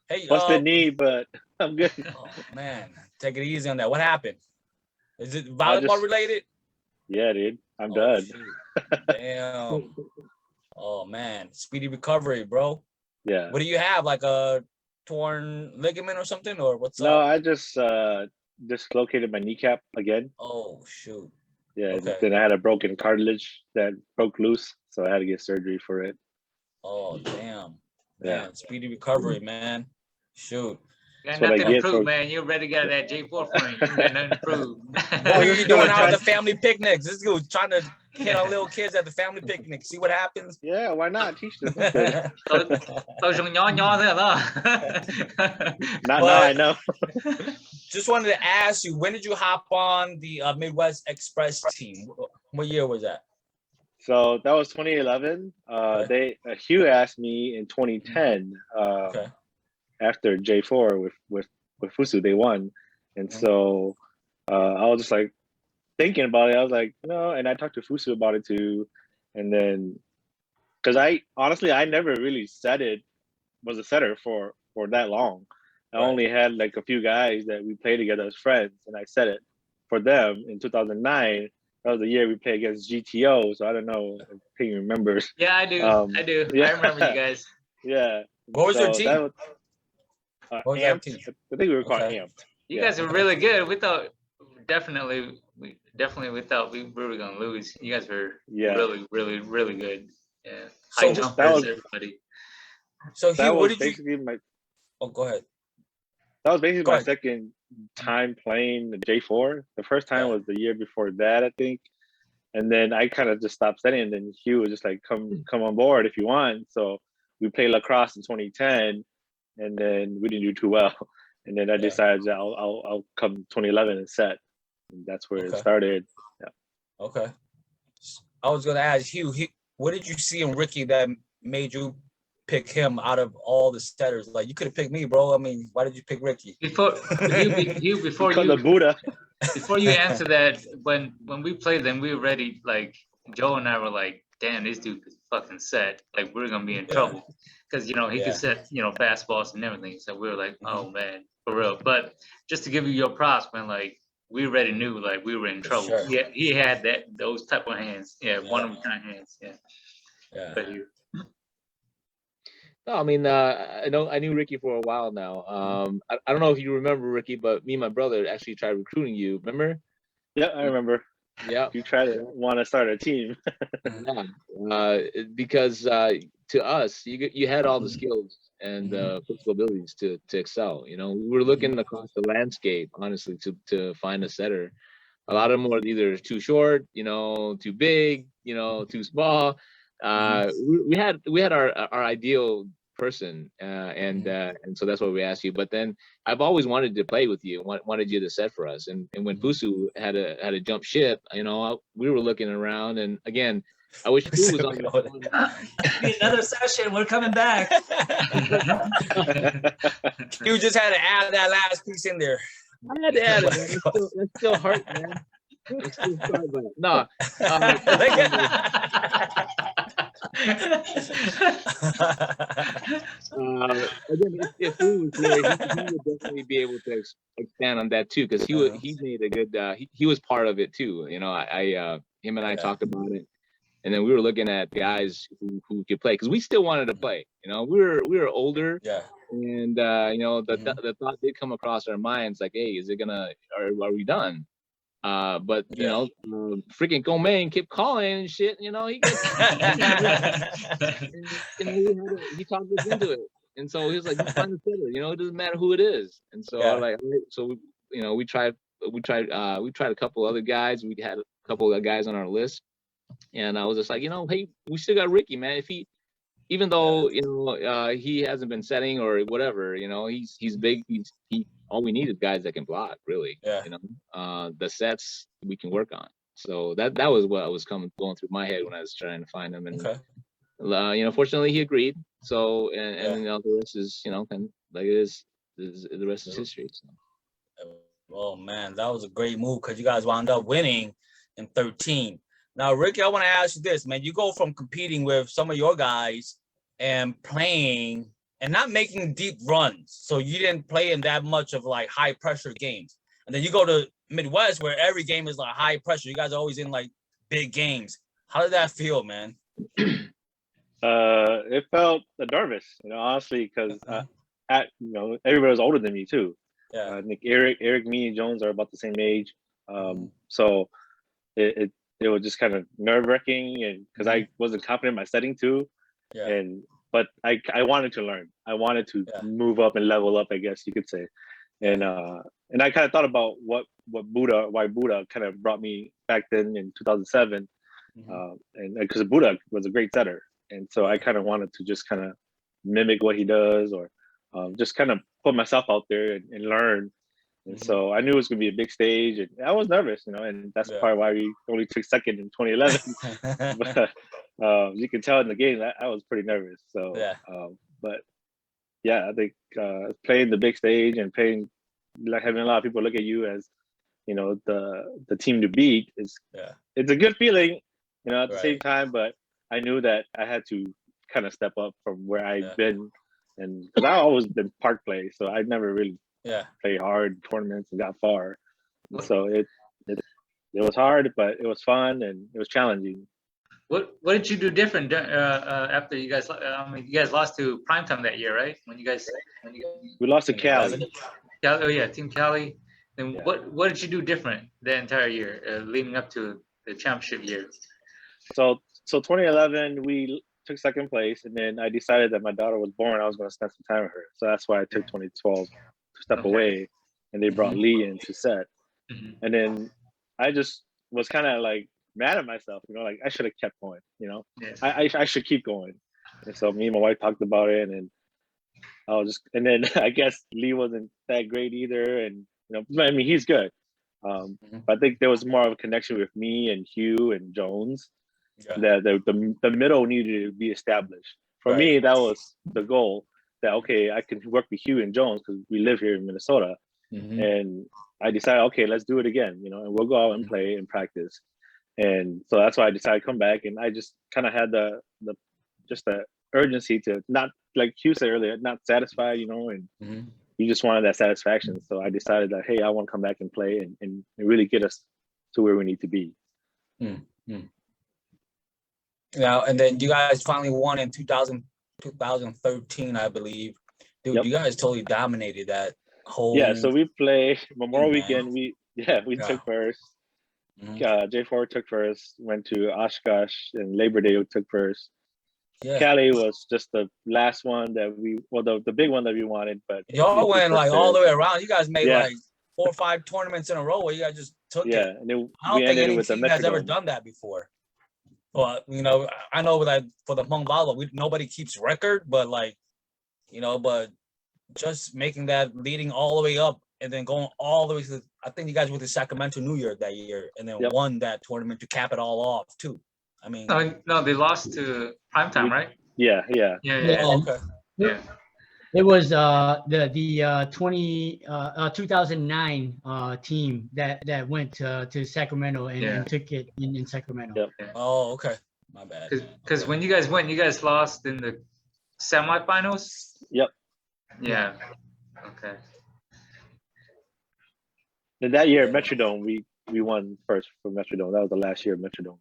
Hey, Busted knee, but I'm good. Oh, man, take it easy on that. What happened? Is it volleyball related? Yeah, dude. I'm done. Damn. Oh, man. Speedy recovery, bro. Yeah. What do you have? Like a torn ligament or something? Or what's up? No, I just dislocated my kneecap again. Oh, shoot. Yeah. Okay. Then I had a broken cartilage that broke loose, so I had to get surgery for it. Oh, damn. Yeah. Man, speedy recovery, man. Shoot. You got That's what I nothing to get prove, for- man. You're ready to get that J4 frame. You got nothing to prove. What are you doing out at the family picnics? This dude's trying to hit on little kids at the family picnic. See what happens? Yeah, why not? Teach them. Tôi dùng nhỏ nhỏ thế đó. Not now, I know. Just wanted to ask you, when did you hop on the Midwest Express team? What year was that? So that was 2011. Hugh asked me in 2010. Okay. After J4 with Fusu, they won, and so I was just like, thinking about it, I was like, no, and I talked to Fusu about it too, and then because I honestly I never really was a setter for that long. I only had like a few guys that we played together as friends, and I set it for them in 2009. That was the year we played against GTO, so I don't know if he remembers. Yeah, I do. I do. Yeah. I remember you guys. Yeah. What was your So team? that was What was that Amped. team? I think we were called Okay. Amped. You Yeah. guys are really good. We thought we thought we were gonna lose. You guys were Yeah. really good. Yeah. So High jumpers, everybody. So that Hugh, what was did you? basically my Oh, go ahead. that was basically Go my ahead. second time playing the J4. The first time Yeah. was the year before that, I think. And then I kind of just stopped studying. And then Hugh was just like, come on board if you want. So we played lacrosse in 2010, and then we didn't do too well. And then I decided that I'll come 2011 and set. And that's where it started. Yeah. Okay. I was gonna ask Hugh, what did you see in Ricky that made you pick him out of all the setters? Like, you could have picked me, bro. I mean, why did you pick Ricky? Before the Buddha. Before you answer that, when we played them, we were ready. Like Joe and I were like, "Damn, this dude is fucking set. Like we're gonna be in trouble." Because he could set fastballs and everything. So we were like, "Oh man, for real." But just to give you your props, man, like we already knew like we were in trouble. Sure. Yeah, he had those type of hands. Yeah, one of them kind of hands. Yeah. Yeah. But you. No, I mean, I knew Ricky for a while now. I don't know if you remember Ricky, but me and my brother actually tried recruiting you. Remember? Yeah, I remember. Yeah. You tried to want to start a team. Yeah. Because to us, you had all the skills and physical abilities to excel. You know, we were looking across the landscape, honestly, to find a setter. A lot of them were either too short, too big, too small. We had our ideal person, and so that's why we asked you. But then I've always wanted to play with you, wanted you to set for us. And when Fusu had to jump ship, we were looking around, and again, I wish Fu was on. Another session. We're coming back. You just had to add that last piece in there. I had to add it. That's still hurt, man. I'm still sorry about it. No. Again, if Fu was here, he would definitely be able to expand on that too, because he made a good. He was part of it too. Him and I talked about it, and then we were looking at guys who could play, because we still wanted to play. We were older. Yeah. And the thought did come across our minds, like, hey, is it are we done? But freaking Meng kept calling and shit. He he talked us into it, and so he was like, "Just find a setter. It doesn't matter who it is." And so I like, so we tried a couple other guys. We had a couple of guys on our list, and I was just like, hey, we still got Ricky, man. If he, even though he hasn't been setting or whatever, he's big. He all we need is guys that can block, really. Yeah. The sets we can work on. So that was what was going through my head when I was trying to find him. And fortunately he agreed. So and the rest is and like it is the rest is history. So. Oh man, that was a great move, because you guys wound up winning in 13. Now, Ricky, I want to ask you this, man. You go from competing with some of your guys and playing and not making deep runs. So you didn't play in that much of like high pressure games. And then you go to Midwest where every game is like high pressure. You guys are always in like big games. How did that feel, man? It felt nervous, honestly, because everybody was older than me too. Yeah. I think Eric, me, and Jones are about the same age. So it was just kind of nerve wracking, and because I wasn't confident in my setting too. Yeah. But I wanted to learn. I wanted to move up and level up, I guess you could say. And I kind of thought about why Buddha kind of brought me back then in 2007, and because Buddha was a great setter, and so I kind of wanted to just kind of mimic what he does, or just kind of put myself out there and learn. And so I knew it was gonna be a big stage, and I was nervous, and that's probably why we only took second in 2011. But you can tell in the game that I was pretty nervous. So, but yeah, I think playing the big stage and having a lot of people look at you as the team to beat, it's a good feeling, at the same time, but I knew that I had to kind of step up from where I've been, and because I always been park play, so I never really played hard tournaments and got far. So it was hard, but it was fun and it was challenging. What did you do different after you guys? You guys lost to Primetime that year, right? We lost to Cali. Oh yeah, Team Cali. Then what did you do different the entire year leading up to the championship year? So 2011 we took second place, and then I decided that my daughter was born. I was going to spend some time with her, so that's why I took 2012 to step away, and they brought Lee in to set. And then I just was kind of like mad at myself, like I should have kept going, I should keep going. And so me and my wife talked about it, and and then I guess Lee wasn't that great either, and I mean he's good, but I think there was more of a connection with me and Hugh and Jones. That the middle needed to be established. For me, that was the goal. That okay, I can work with Hugh and Jones because we live here in Minnesota, and I decided, okay, let's do it again, and we'll go out and play and practice. And so that's why I decided to come back, and I just kind of had the urgency to not, like Hugh said earlier, not satisfied, and you just wanted that satisfaction. So I decided that, hey, I want to come back and play and really get us to where we need to be. Now, and then you guys finally won in 2013, I believe. Dude, you guys totally dominated that whole. Yeah, so we play Memorial Weekend. We took first. J4 took first. Went to Oshkosh, and Labor Day took first. Cali was just the last one that the big one that we wanted. But y'all went like all the way around. You guys made like 4 or 5 tournaments in a row where you guys just took it. And then I don't think any team has ever done that before. Well, I know like for the Hmong Volleyball, nobody keeps record, but like, but just making that leading all the way up and then going all the way to, I think you guys went to Sacramento New Year that year and then won that tournament to cap it all off too. I mean, no, they lost to Primetime, right? Yeah. Okay. Yeah. It was the 2009 team that went to Sacramento and took it in Sacramento. Oh, okay. My bad. Because when you guys went, you guys lost in the semifinals. Yep. Yeah. Okay. And that year, Metrodome, we won first for Metrodome. That was the last year of Metrodome.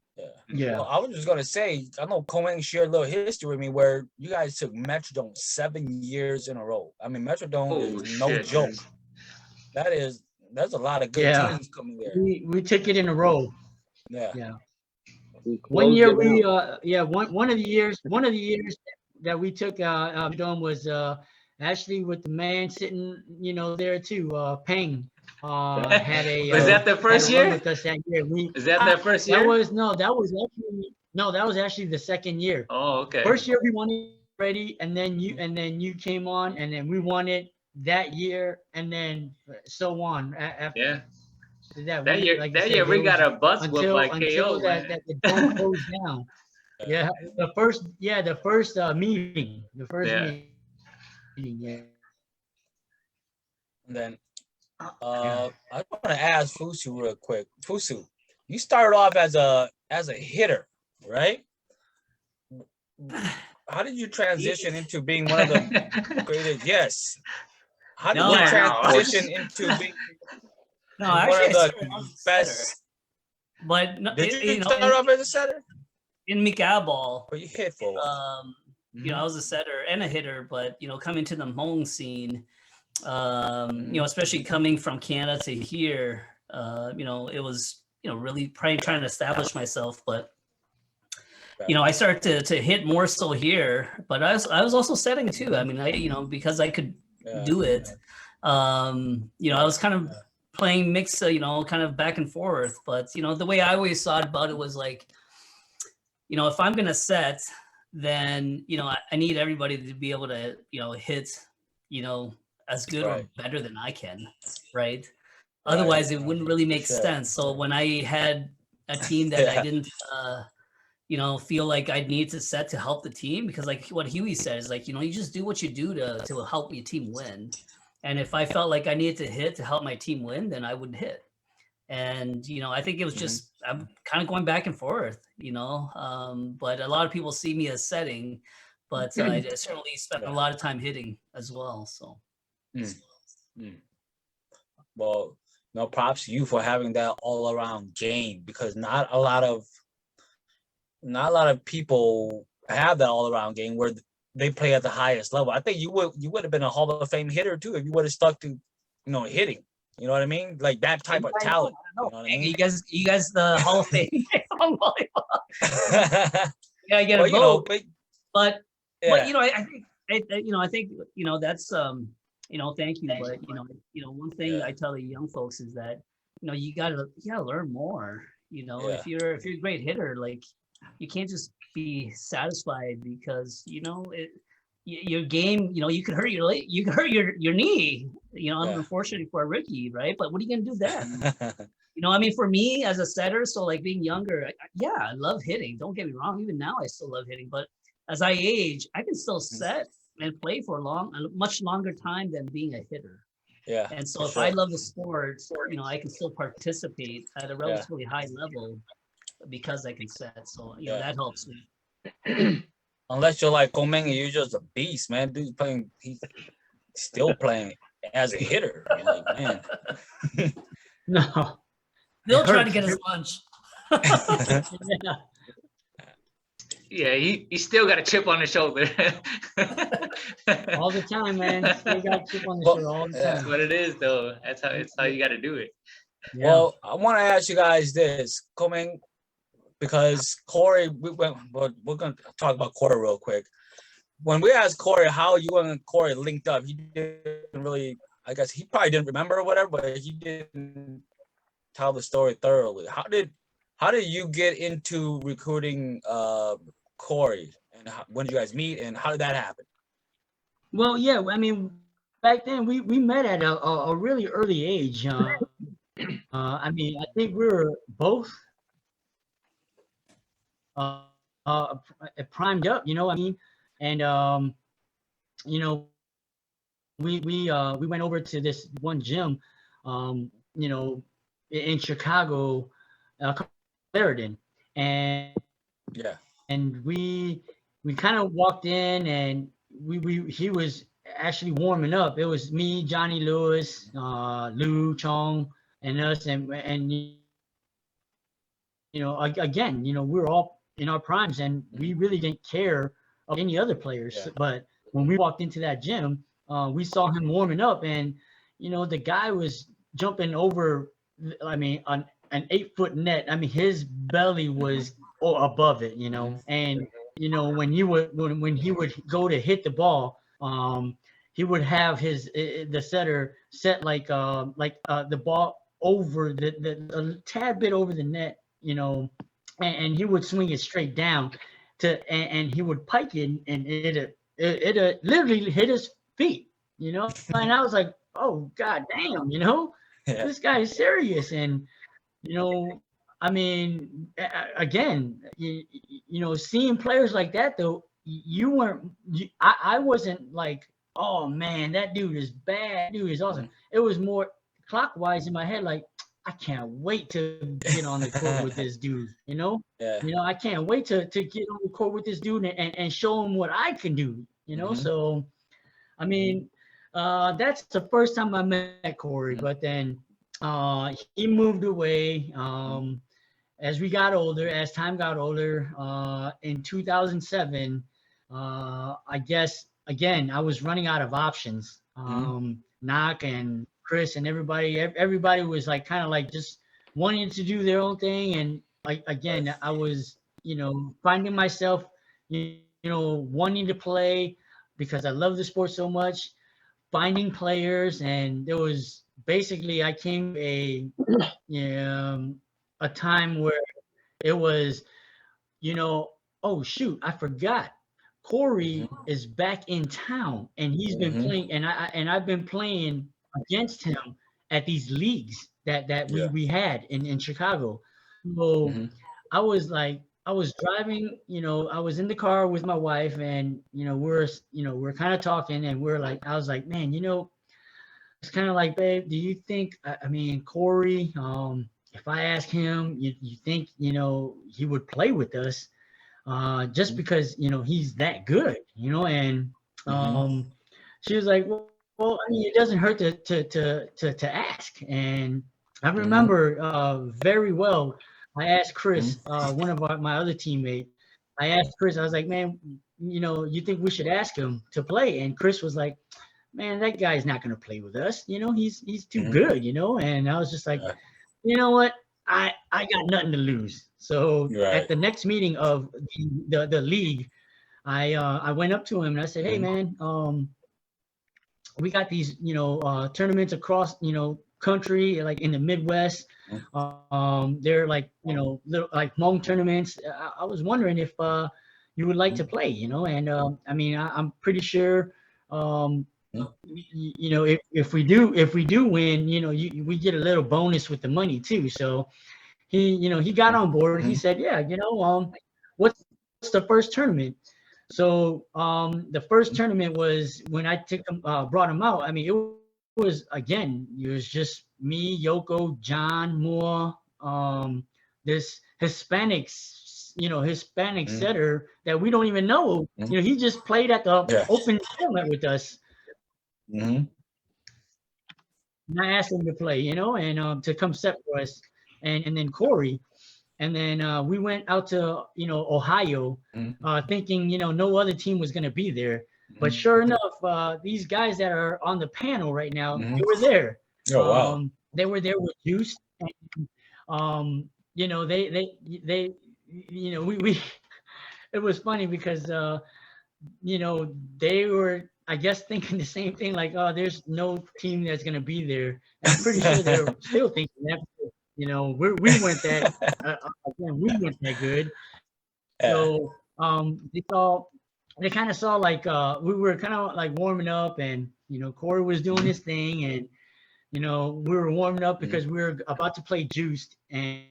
Yeah. Well, I was just gonna say, I know Meng shared a little history with me where you guys took Metrodome 7 years in a row. I mean, Metrodome is no joke. There's a lot of good teams coming there. We took it in a row. Yeah. One year one of the years that we took Metrodome was actually with the man sitting there too, Pheng. Had a was that the first year? With us that year. Is that their first year? That was actually the second year. Oh, okay. First year we won it already, and then you came on, and then we won it that year, and then so on. After that year we got a bus with like KO. That the door closed down. The first meeting. Yeah. And then I want to ask Fusu real quick. Fusu, you started off as a hitter, right? How did you transition into being one of the greatest? Yes. How did you transition into being one of the best? But did you start off as a setter? In Mikabal, but you hit for a while. I was a setter and a hitter, but coming to the Hmong scene, especially coming from Canada to here, it was really trying to establish myself. But I started to hit more so here, but I was also setting too. I mean, because I could do it. I was kind of playing mix, kind of back and forth. But the way I always thought about it was like, if I'm gonna set, then I need everybody to be able to hit as good or better than I can, right? Otherwise it wouldn't really make sense. So when I had a team that I didn't feel like I'd need to set to help the team, because like what Huey said is like, you just do what you do to help your team win. And if I felt like I needed to hit to help my team win, then I would hit. And, you know, I think it was just, I'm kind of going back and forth, you know, but a lot of people see me as setting, but I certainly spent a lot of time hitting as well. So. Well, no props to you for having that all around game, because not a lot of people have that all around game where they play at the highest level. I think you would have been a Hall of Fame hitter too if you would have stuck to, hitting. You know what I mean? Like that type of talent. You know what I mean? You guys, the Hall of Fame volleyball. Yeah, get a but, vote. But I think that's thank you. But one thing I tell the young folks is that you gotta learn more. If you're a great hitter, like you can't just be satisfied because your game, you could hurt your knee, unfortunately for a rookie, right? But what are you gonna do then? For me as a setter, so like being younger, I love hitting. Don't get me wrong. Even now, I still love hitting. But as I age, I can still set and play for a much longer time than being a hitter. Yeah. And so if I love the sport, I can still participate at a relatively high level because I can set. So that helps me. Unless you're like Meng and you're just a beast, man. Dude's he's still playing as a hitter. You're like, man. No. They'll try to get his lunch. Yeah, he still got a chip on his shoulder. All the time, man. Still got a chip on the shoulder all the time. That's what it is, though. It's how you got to do it. Yeah. Well, I want to ask you guys this, Meng, because Cory, we're going to talk about Cory real quick. When we asked Cory how you and Cory linked up, he didn't really, I guess he probably didn't remember or whatever, but he didn't tell the story thoroughly. How did you get into recruiting Cory, and when did you guys meet, and how did that happen? Well, yeah, I mean, back then we met at a really early age. I mean, I think we were both primed up, I mean, and we went over to this one gym, in Chicago, Clarendon, and we kind of walked in, and he was actually warming up. It was me, Johnny Lewis, Lou Chong, and us, and again, we were all in our primes, and we really didn't care of any other players. But when we walked into that gym, we saw him warming up, and the guy was jumping over, I mean, an 8-foot net. I mean, his belly was above it, and when he would go to hit the ball, he would have the setter set like the ball over a tad bit over the net, and he would swing it straight down and he would pike it, and it literally hit his feet, and I was like, oh god damn, this guy is serious. And I mean, again, seeing players like that, though, I wasn't like, oh man, that dude is bad, dude is awesome. It was more clockwise in my head, like, I can't wait to get on the court with this dude, I can't wait to get on the court with this dude and show him what I can do, So, I mean, that's the first time I met Cory, but then he moved away as time got older. In 2007, I guess, again, I was running out of options. Knock and Chris and everybody was like kind of like just wanting to do their own thing, and again, I was finding myself wanting to play because I love the sport so much, finding players, and there was basically, I came a time where it was, oh shoot, I forgot, Cory is back in town, and he's been playing, and I've been playing against him at these leagues that we had in Chicago. So I was driving, I was in the car with my wife, and we're kind of talking, and I was like, man, it's kind of like, babe, do you think, I mean, Cory, if I ask him, you think, he would play with us, just because, he's that good, and she was like, well, I mean, it doesn't hurt to ask. And I remember very well, I asked Chris, one of my other teammates, I asked Chris, I was like, man, you think we should ask him to play? And Chris was like, man, that guy's not going to play with us. He's too good, and I was just like, you know what? I got nothing to lose. So at the next meeting of the league, I went up to him and I said, hey man, we got these, tournaments across, country, like in the Midwest. They're like, little like Hmong tournaments. I was wondering if you would like to play, and I mean, I'm pretty sure, if we do win, we get a little bonus with the money too. So he got on board. He said, yeah, what's the first tournament? So the first tournament was when I brought him out. I mean, it was just me, Yoko, John, Moore, this Hispanic setter that we don't even know. He just played at the open tournament with us. And I asked him to play, and to come set for us, and then Cory. And then we went out to, Ohio, thinking, no other team was going to be there. But sure enough, these guys that are on the panel right now, they were there. Oh, wow. They were there with Juice. And, they we it was funny because, they were, I guess, thinking the same thing, like, oh, there's no team that's going to be there. And I'm pretty sure they're still thinking that. We weren't that again. We weren't that good. So they kind of saw like we were kind of like warming up, and Cory was doing his thing, and we were warming up because we were about to play Juiced, and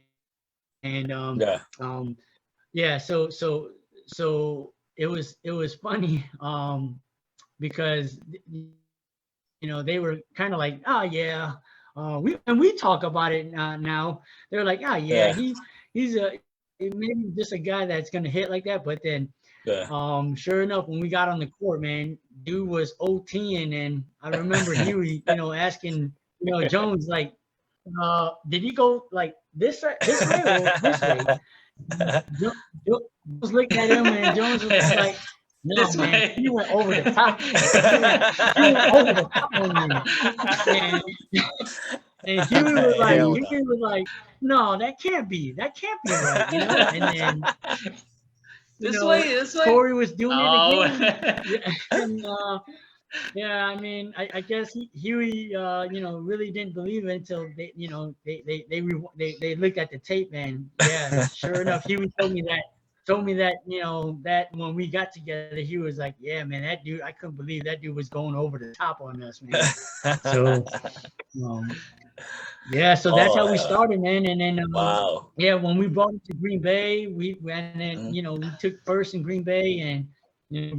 So it was funny because they were kind of like, oh yeah. We talk about it now. They're like, oh yeah, he's maybe just a guy that's gonna hit like that. But then, sure enough, when we got on the court, man, dude was OTing, and I remember Huey, asking, Jones, like, did he go like this way or this way? Jones looked at him, and Jones was like, no, this man, way. He went over the top. He went over the top on me. And Huey was like, no, that can't be right, And then this way. Cory was doing it again. And, I mean, I guess Huey, really didn't believe it until they, they looked at the tape, and sure enough, Huey told me that, that when we got together, he was like, yeah, man, that dude, I couldn't believe that dude was going over the top on us, man. So, so that's how we started, man. And then, when we brought him to Green Bay, we took first in Green Bay, and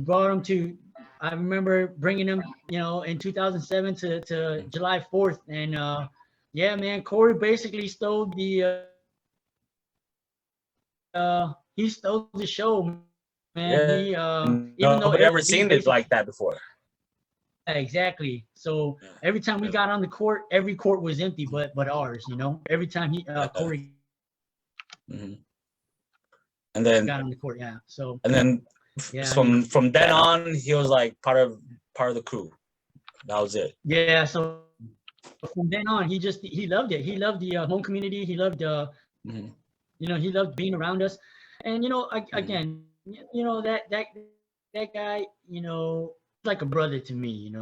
brought him to, I remember bringing him, in 2007 to July 4th. And, man, Cory basically stole the, he stole the show, man. He, even though I've never seen it like that before. Exactly. So every time we got on the court, every court was empty, but ours. Every time Cory. And then got on the court, So. And then from then on, he was like part of the crew. That was it. Yeah. So from then on, he loved it. He loved the home community. He loved he loved being around us. And again, that guy, like a brother to me,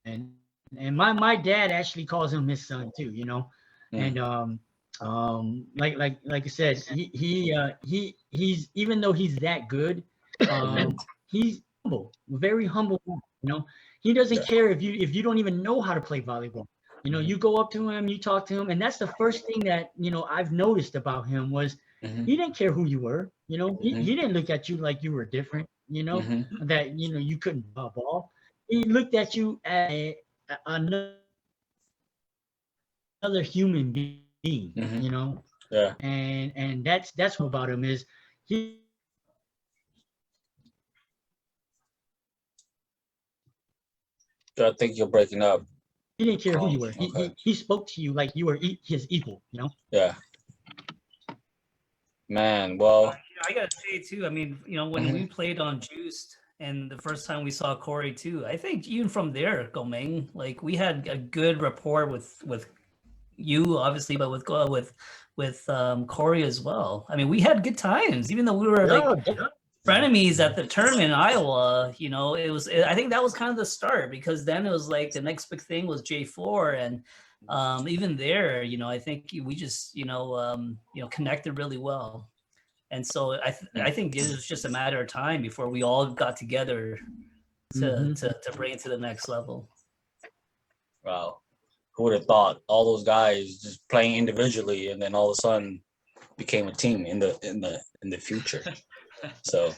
and my dad actually calls him his son too, and like I said, he's even though he's that good, he's humble, very humble, he doesn't care if you don't even know how to play volleyball. You go up to him, you talk to him, and that's the first thing that I've noticed about him was he didn't care who you were. He didn't look at you like you were different. That you couldn't ball. He looked at you as another another human being, you know. Yeah. And that's what about him is he. I think you're breaking up. He didn't care who you were. Okay. He spoke to you like you were his equal, you know? Yeah. Man, well. I gotta say too, I mean, you know, when we played on Juiced and the first time we saw Cory too, I think even from there, Meng, like we had a good rapport with you obviously, but with Cory as well. I mean, we had good times, even though we were like frenemies at the tournament in Iowa. You know, I think that was kind of the start, because then it was like the next big thing was J4, and even there, you know, I think we just connected really well. And so I think it was just a matter of time before we all got together to bring it to the next level. Wow. Who would have thought all those guys just playing individually and then all of a sudden became a team in the future. So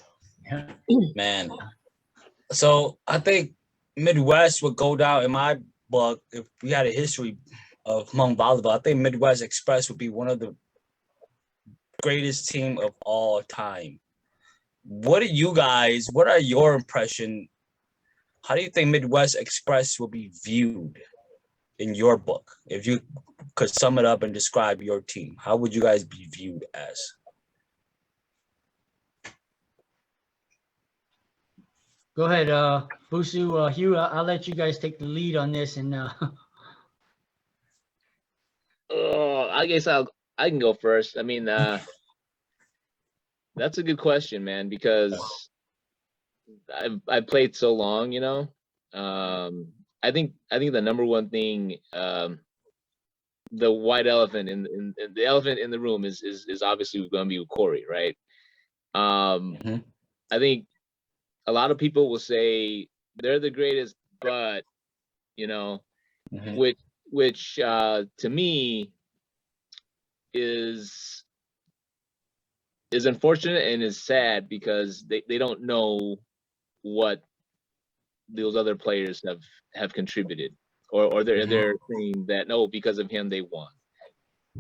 man. So I think Midwest would go down in my book if we had a history of Hmong volleyball. I think Midwest Express would be one of the greatest team of all time. What are your impression? How do you think Midwest Express will be viewed in your book? If you could sum it up and describe your team, how would you guys be viewed as? Go ahead, Busu, Hugh, I'll let you guys take the lead on this. And I guess I can go first. I mean, that's a good question, man, because I've played so long, you know. I think the number one thing, the white elephant in the elephant in the room is obviously going to be Cory, right? I think a lot of people will say they're the greatest, but you know, which to me is unfortunate and is sad, because they don't know what those other players have contributed, or they're saying that no, because of him they won,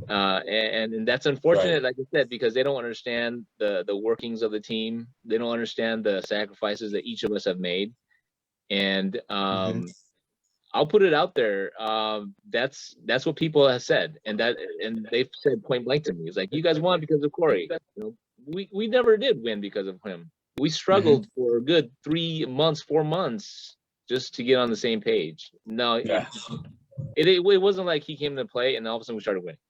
and that's unfortunate, like I said, because they don't understand the workings of the team. They don't understand the sacrifices that each of us have made, and I'll put it out there. That's what people have said, and they've said point blank to me. It's like, you guys won because of Cory. You know, we never did win because of him. We struggled for a good 3 months, 4 months just to get on the same page. No, it wasn't like he came to play and all of a sudden we started winning.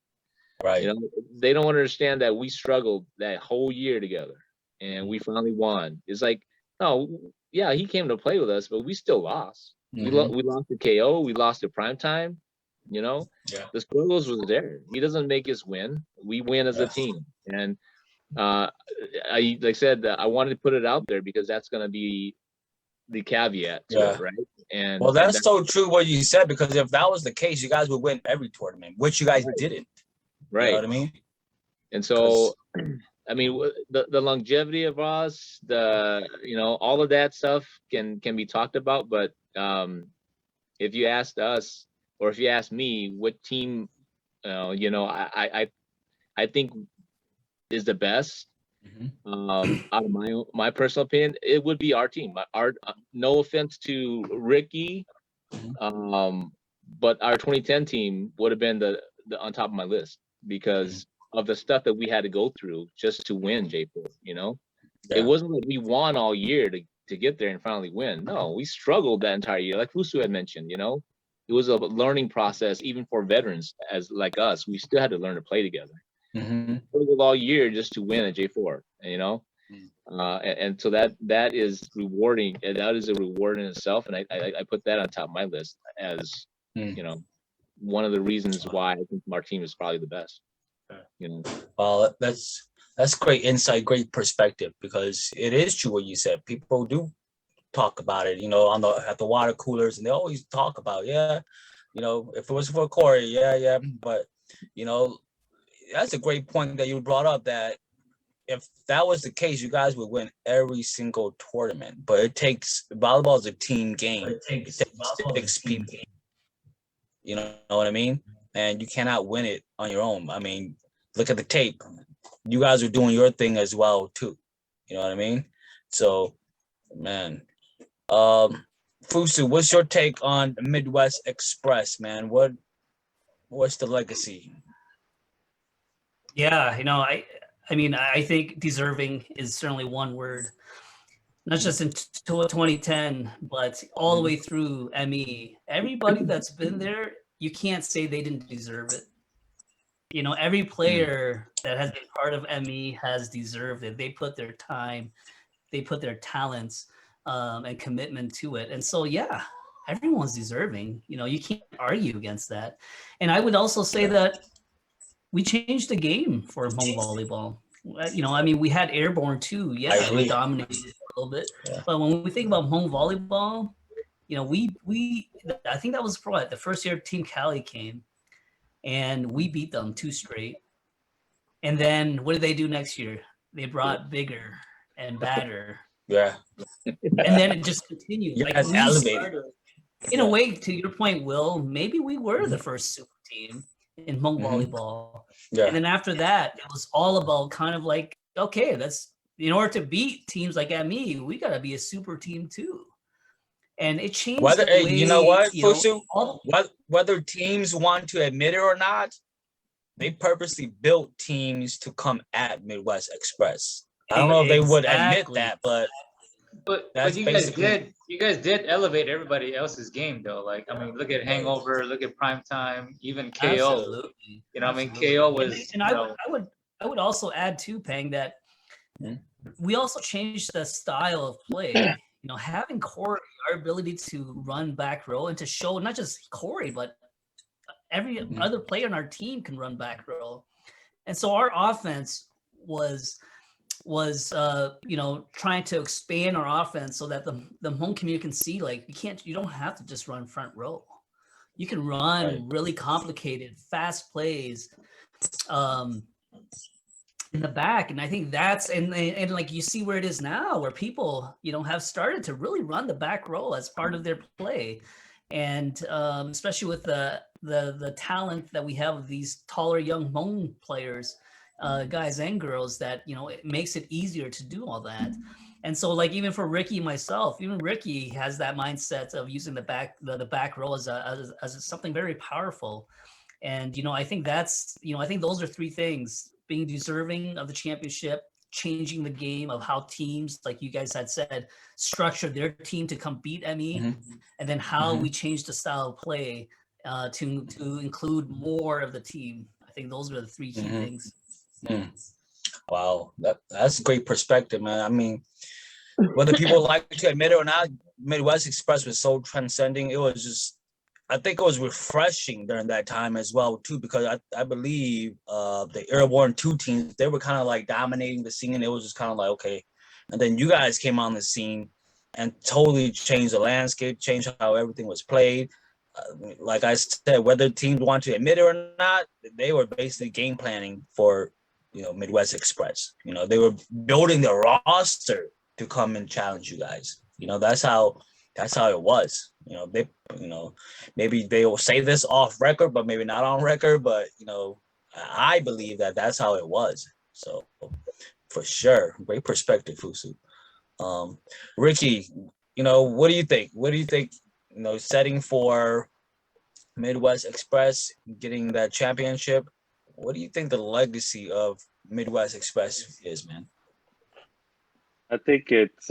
Right. You know, they don't understand that we struggled that whole year together and we finally won. It's like, no, yeah, he came to play with us, but we still lost. We lost to KO. We lost to primetime. You know, the struggles was there. He doesn't make us win. We win as a team. And like I said, I wanted to put it out there because that's going to be the caveat to it, right? And well, that's so true what you said, because if that was the case, you guys would win every tournament, which you guys didn't. Right. You know what I mean? And so, I mean, the longevity of us, all of that stuff can be talked about. But if you asked us, or if you asked me, what team, I think is the best, out of my personal opinion, it would be our team. No offense to Ricky, but our 2010 team would have been the on top of my list because of the stuff that we had to go through just to win J4. You know, it wasn't like we won all year to get there and finally win. No, we struggled that entire year, like Fusu had mentioned. You know, it was a learning process even for veterans as like us. We still had to learn to play together. Struggled all year just to win a J4. You know, and so that is rewarding. And that is a reward in itself. And I put that on top of my list as you know, one of the reasons why I think our team is probably the best. You know, well, that's great insight, great perspective, because it is true what you said. People do talk about it, you know, at the water coolers, and they always talk about, you know, if it was for Cory, but you know, that's a great point that you brought up, that if that was the case, you guys would win every single tournament. But it takes, volleyball is a team game. It takes people. You know what I mean? and you cannot win it on your own. I mean, look at the tape. You guys are doing your thing as well too. You know what I mean? So, man, Fusu, what's your take on Midwest Express, man? What's the legacy? Yeah, I mean, I think deserving is certainly one word. Not just in 2010, but all the way through ME. Everybody that's been there, you can't say they didn't deserve it. Every player that has been part of ME has deserved it. They put their time, they put their talents and commitment to it. And so, yeah, everyone's deserving. You can't argue against that. And I would also say that we changed the game for Hmong volleyball. I mean, we had airborne too. Yeah, we dominated a little bit. Yeah. But when we think about Hmong volleyball, I think that was the first year Team Cali came, and we beat them 2 straight. And then what did they do next year? They brought bigger and badder. Yeah. And then it just continued. Like we elevated. In a way, to your point, Will, maybe we were the first super team in Hmong volleyball. Yeah. And then after that, it was all about kind of like, okay, that's in order to beat teams like ME, we got to be a super team too. And it changed. You know what, Fusu? Whether teams want to admit it or not, they purposely built teams to come at Midwest Express. I don't know if they would admit that, but you guys did elevate everybody else's game though. Like, I mean, look at Hangover, look at Primetime, even KO. Absolutely. I mean, KO was. And I would also add too, Pheng, that we also changed the style of play. Having Cory, our ability to run back row and to show not just Cory, but every other player on our team can run back row. And so our offense was trying to expand our offense so that the home community can see, like, you don't have to just run front row. You can run really complicated, fast plays in the back. And I think that's, and like you see where it is now, where people, have started to really run the back row as part of their play. And especially with the talent that we have of these taller young Hmong players, guys and girls, that it makes it easier to do all that. And so, like, even for Ricky, myself, even Ricky has that mindset of using the back row as something very powerful. And I think that's I think those are 3 things: being deserving of the championship, changing the game of how teams, like you guys had said, structure their team to come beat ME, and then how we change the style of play to include more of the team. I think those are the 3 key things. Wow, that's a great perspective, man. I mean, whether people like to admit it or not, Midwest Express was so transcending. It was just, I think it was refreshing during that time as well too, because I believe the Airborne 2 teams, they were kind of like dominating the scene. It was just kind of like, okay. And then you guys came on the scene and totally changed the landscape, changed how everything was played. Like I said, whether teams want to admit it or not, they were basically game planning for Midwest Express. They were building the roster to come and challenge you guys. That's how it was. They maybe they will say this off record, but maybe not on record. But I believe that that's how it was. So for sure, great perspective, Fusu. Ricky, what do you think? What do you think? Setting for Midwest Express, getting that championship. What do you think the legacy of Midwest Express is, man? I think it's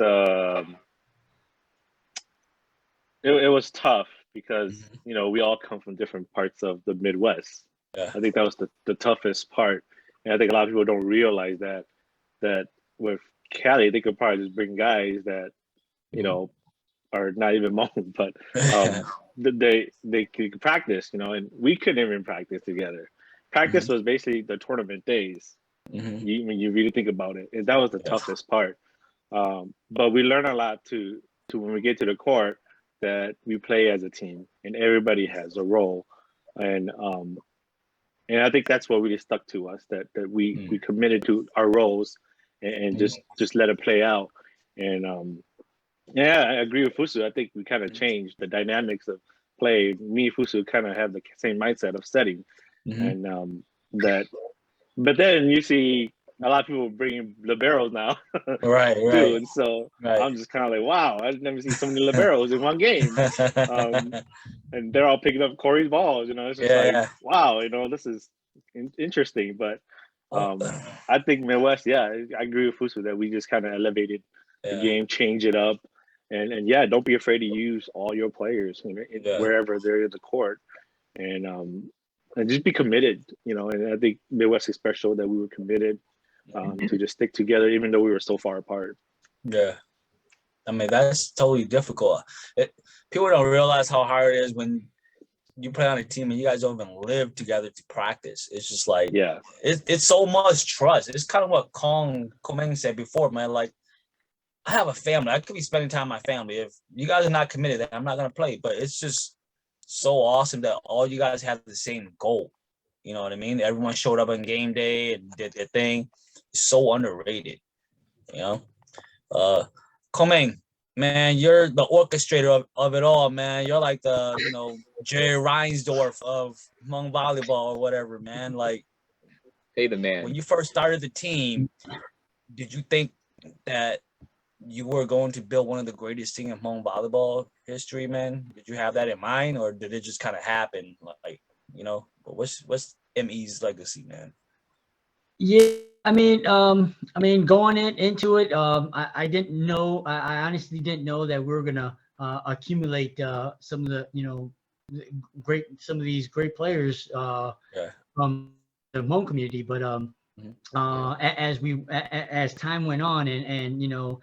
it was tough because we all come from different parts of the Midwest. Yeah. I think that was the toughest part, and I think a lot of people don't realize that with Cali, they could probably just bring guys that are not even Hmong, but they could practice, and we couldn't even practice together. Practice was basically the tournament days. When you really think about it, and that was the toughest part. But we learn a lot to when we get to the court, that we play as a team and everybody has a role, and I think that's what really stuck to us, that we committed to our roles and just let it play out. And I agree with Fusu. I think we kind of changed the dynamics of play, me and Fusu kind of have the same mindset of setting, and that. But then you see a lot of people bringing liberos now, right, too, and so I'm just kind of like, wow, I've never seen so many liberos in one game, and they're all picking up Cory's balls. It's just like, wow, this is interesting. But I think Midwest, I agree with Fusu that we just kind of elevated the game, change it up, and don't be afraid to use all your players wherever they're in the court, and just be committed, and I think Midwest is special that we were committed to just stick together even though we were so far apart. Yeah. I mean, that's totally difficult. People don't realize how hard it is when you play on a team and you guys don't even live together to practice. It's just like, it's so much trust. It's kind of what Meng said before, man. Like, I have a family. I could be spending time with my family. If you guys are not committed, then I'm not going to play. But it's just so awesome that all you guys have the same goal. You know what I mean? Everyone showed up on game day and did their thing. It's so underrated, Meng, man, you're the orchestrator of it all, man. You're like the, Jerry Reinsdorf of Hmong volleyball or whatever, man. Like, hey, the man. When you first started the team, did you think that you were going to build one of the greatest teams in Hmong volleyball history, man? Did you have that in mind, or did it just kind of happen? Like, what's ME's legacy, man? Yeah, I mean, going into it, I didn't know. I honestly didn't know that we were gonna accumulate some of the, some of these great players from the Hmong community. But as time went on, and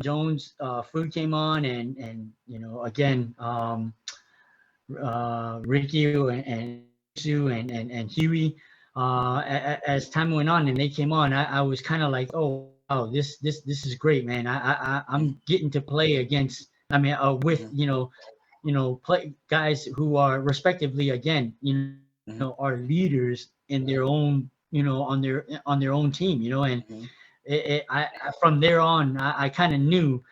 Jones Food came on, and again, Ricky and Sue and Huey. As time went on and they came on, I was kind of like, oh, wow, this is great, man. I'm getting to play against, with play guys who are respectively, again, are leaders in their own, on their own team, and I from there on, I kind of knew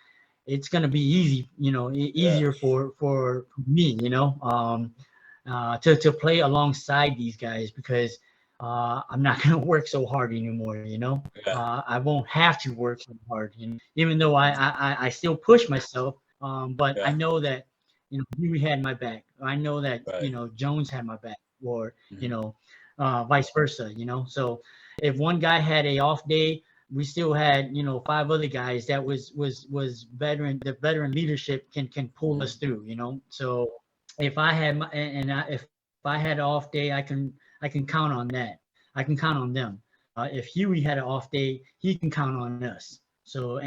it's gonna be easy, easier for me, to play alongside these guys, because I'm not gonna work so hard anymore. I won't have to work so hard, even though I still push myself. But I know that Huey had my back. I know that Jones had my back, or vice versa. So if one guy had a off day, we still had 5 other guys that was veteran. The veteran leadership can pull us through. So if I had if I had an off day, I can count on that. I can count on them. If Huey had an off day, he can count on us. So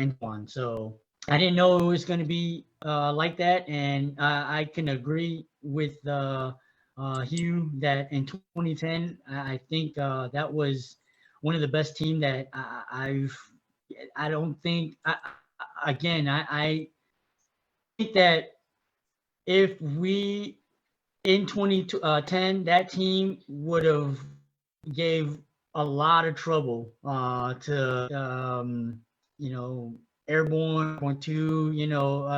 So I didn't know it was going to be like that, and I can agree with Hugh that in 2010, I think that was one of the best team that I don't think. Again, I think that if we in 2010, that team would have gave a lot of trouble to Airborne, Point Two,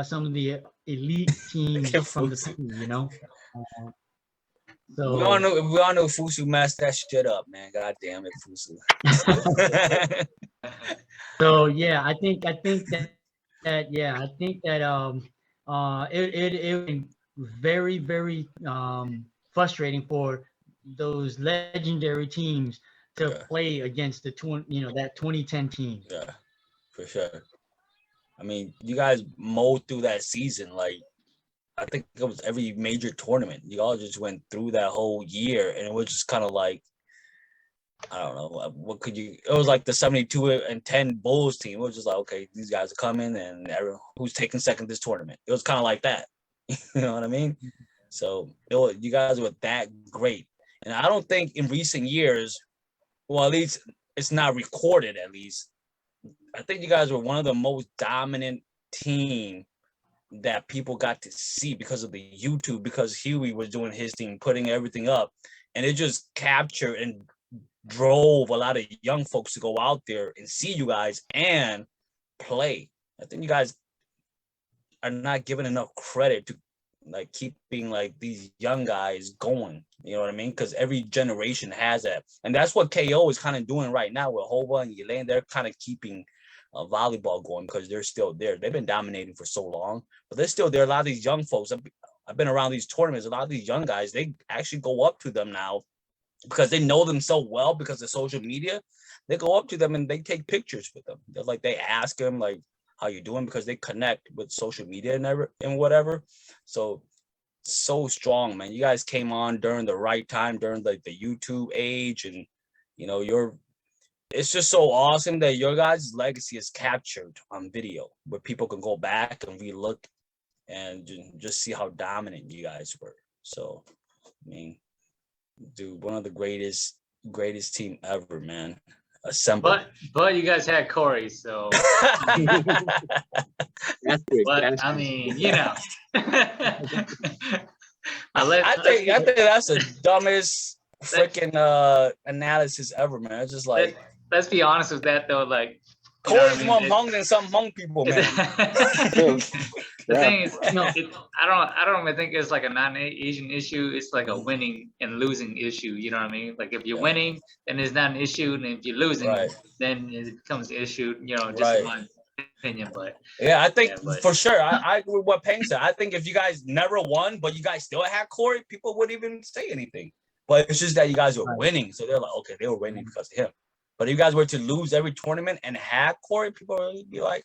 some of the elite teams from the school, So we all know Fusu messed that shit up, man. God damn it, Fusu. So yeah, I think that it was very, very frustrating for those legendary teams to play against that 2010 team. Yeah, for sure. I mean, you guys mowed through that season. Like, I think it was every major tournament. You all just went through that whole year, and it was just kind of like, I don't know, what could you? It was like the 72-10 Bulls team. It was just like, okay, these guys are coming, and everyone who's taking second this tournament. It was kind of like that. You know what I mean? So you guys were that great, and I don't think in recent years, well, at least it's not recorded. At least I think you guys were one of the most dominant team that people got to see because of the YouTube, because Huey was doing his thing, putting everything up, and it just captured and drove a lot of young folks to go out there and see you guys and play. I think you guys are not given enough credit to like keeping like these young guys going. You know what I mean? Because every generation has that, and that's what KO is kind of doing right now with Hova and Elaine. They're kind of keeping volleyball going because they're still there. They've been dominating for so long, but they're still there. A lot of these young folks. I've been around these tournaments. A lot of these young guys, they actually go up to them now because they know them so well because of social media. They go up to them and they take pictures with them. They're like, they ask them like, how you doing? Because they connect with social media and whatever. So strong, man. You guys came on during the right time, during like the YouTube age, and you know, it's just so awesome that your guys' legacy is captured on video where people can go back and relook and just see how dominant you guys were. So, I mean, dude, one of the greatest team ever, man. Assembled. But you guys had Cory, so. That's big. But I mean, you know. I think that's the dumbest freaking analysis ever, man. It's just like, let's be honest with that though. Like, Cory's more Hmong than some Hmong people, man. The thing is, I don't even think it's like a non-Asian issue. It's like a winning and losing issue. You know what I mean? Like if you're winning, then it's not an issue, and if you're losing, then it becomes an issue. You know, just in my opinion. But yeah, I think for sure, I agree with what Pheng said. I think if you guys never won, but you guys still had Cory, people wouldn't even say anything. But it's just that you guys were winning, so they're like, okay, they were winning because of him. But if you guys were to lose every tournament and had Cory, people would be like,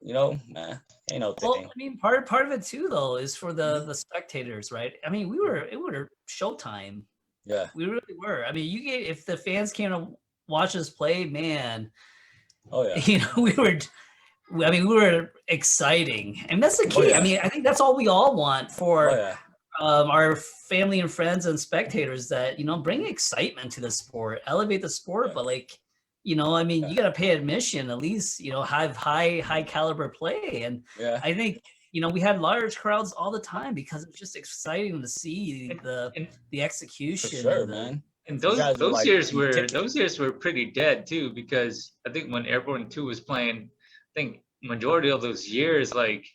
you know, nah, ain't no thing. Well, I mean, part of it too, though, is for the spectators, right? I mean, it were showtime. Yeah, we really were. I mean, if the fans came to watch us play, man. Oh yeah. You know, we were exciting, and that's the key. Oh, yeah. I mean, I think that's all we all want for our family and friends and spectators. That, you know, bring excitement to the sport, elevate the sport, but like, you know, I mean, you got to pay admission, at least, you know, have high caliber play. And I think, you know, we had large crowds all the time because it's just exciting to see the execution. For sure, man. And those years were pretty dead too, because I think when Airborne 2 was playing, I think majority of those years, like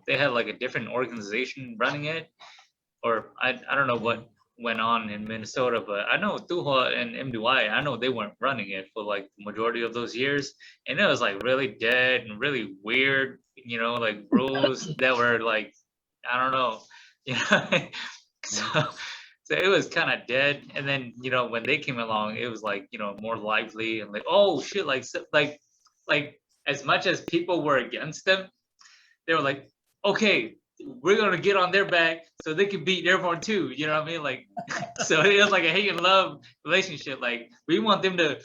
they had like a different organization running it, or I don't know what went on in Minnesota, but I know Duhua and MDY, I know they weren't running it for like the majority of those years, and it was like really dead and really weird, you know, like rules that were like, I don't know, you know. So it was kind of dead, and then, you know, when they came along, it was like, you know, more lively and like, oh shit, like as much as people were against them, they were like, okay, we're gonna get on their back so they can beat Airborne 2. You know what I mean? Like, so it was like a hate and love relationship. Like, we want them to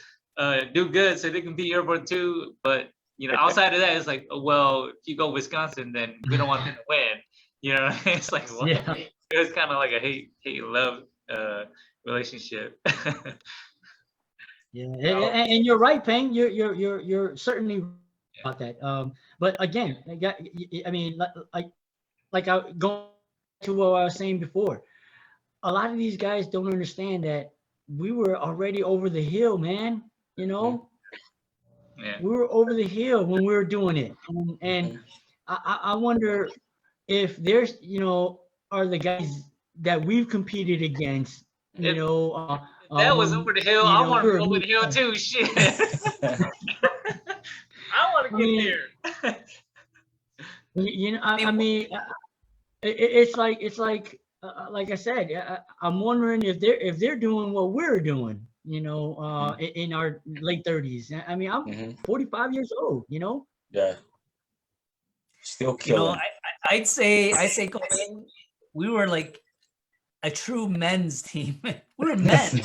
do good so they can beat Airborne 2, but, you know, outside of that, it's like, oh, well, if you go Wisconsin, then we don't want them to win. You know what I mean? It's like, well, it was kind of like a hate and love relationship. Yeah, and you're right, Pheng. You're certainly about that. But again, I mean, like I go to what I was saying before, a lot of these guys don't understand that we were already over the hill, man. You know, we were over the hill when we were doing it, and I wonder if there's, you know, are the guys that we've competed against, you know. That was over the hill. You know, I want to go over the hill too. Shit. I want to get there. You know, I mean, it's like I said, I'm wondering if they're doing what we're doing, you know, in our late 30s. I mean, I'm 45 years old, you know. Yeah. Still killing. You know, I'd say Cory, we were like a true men's team. We were men.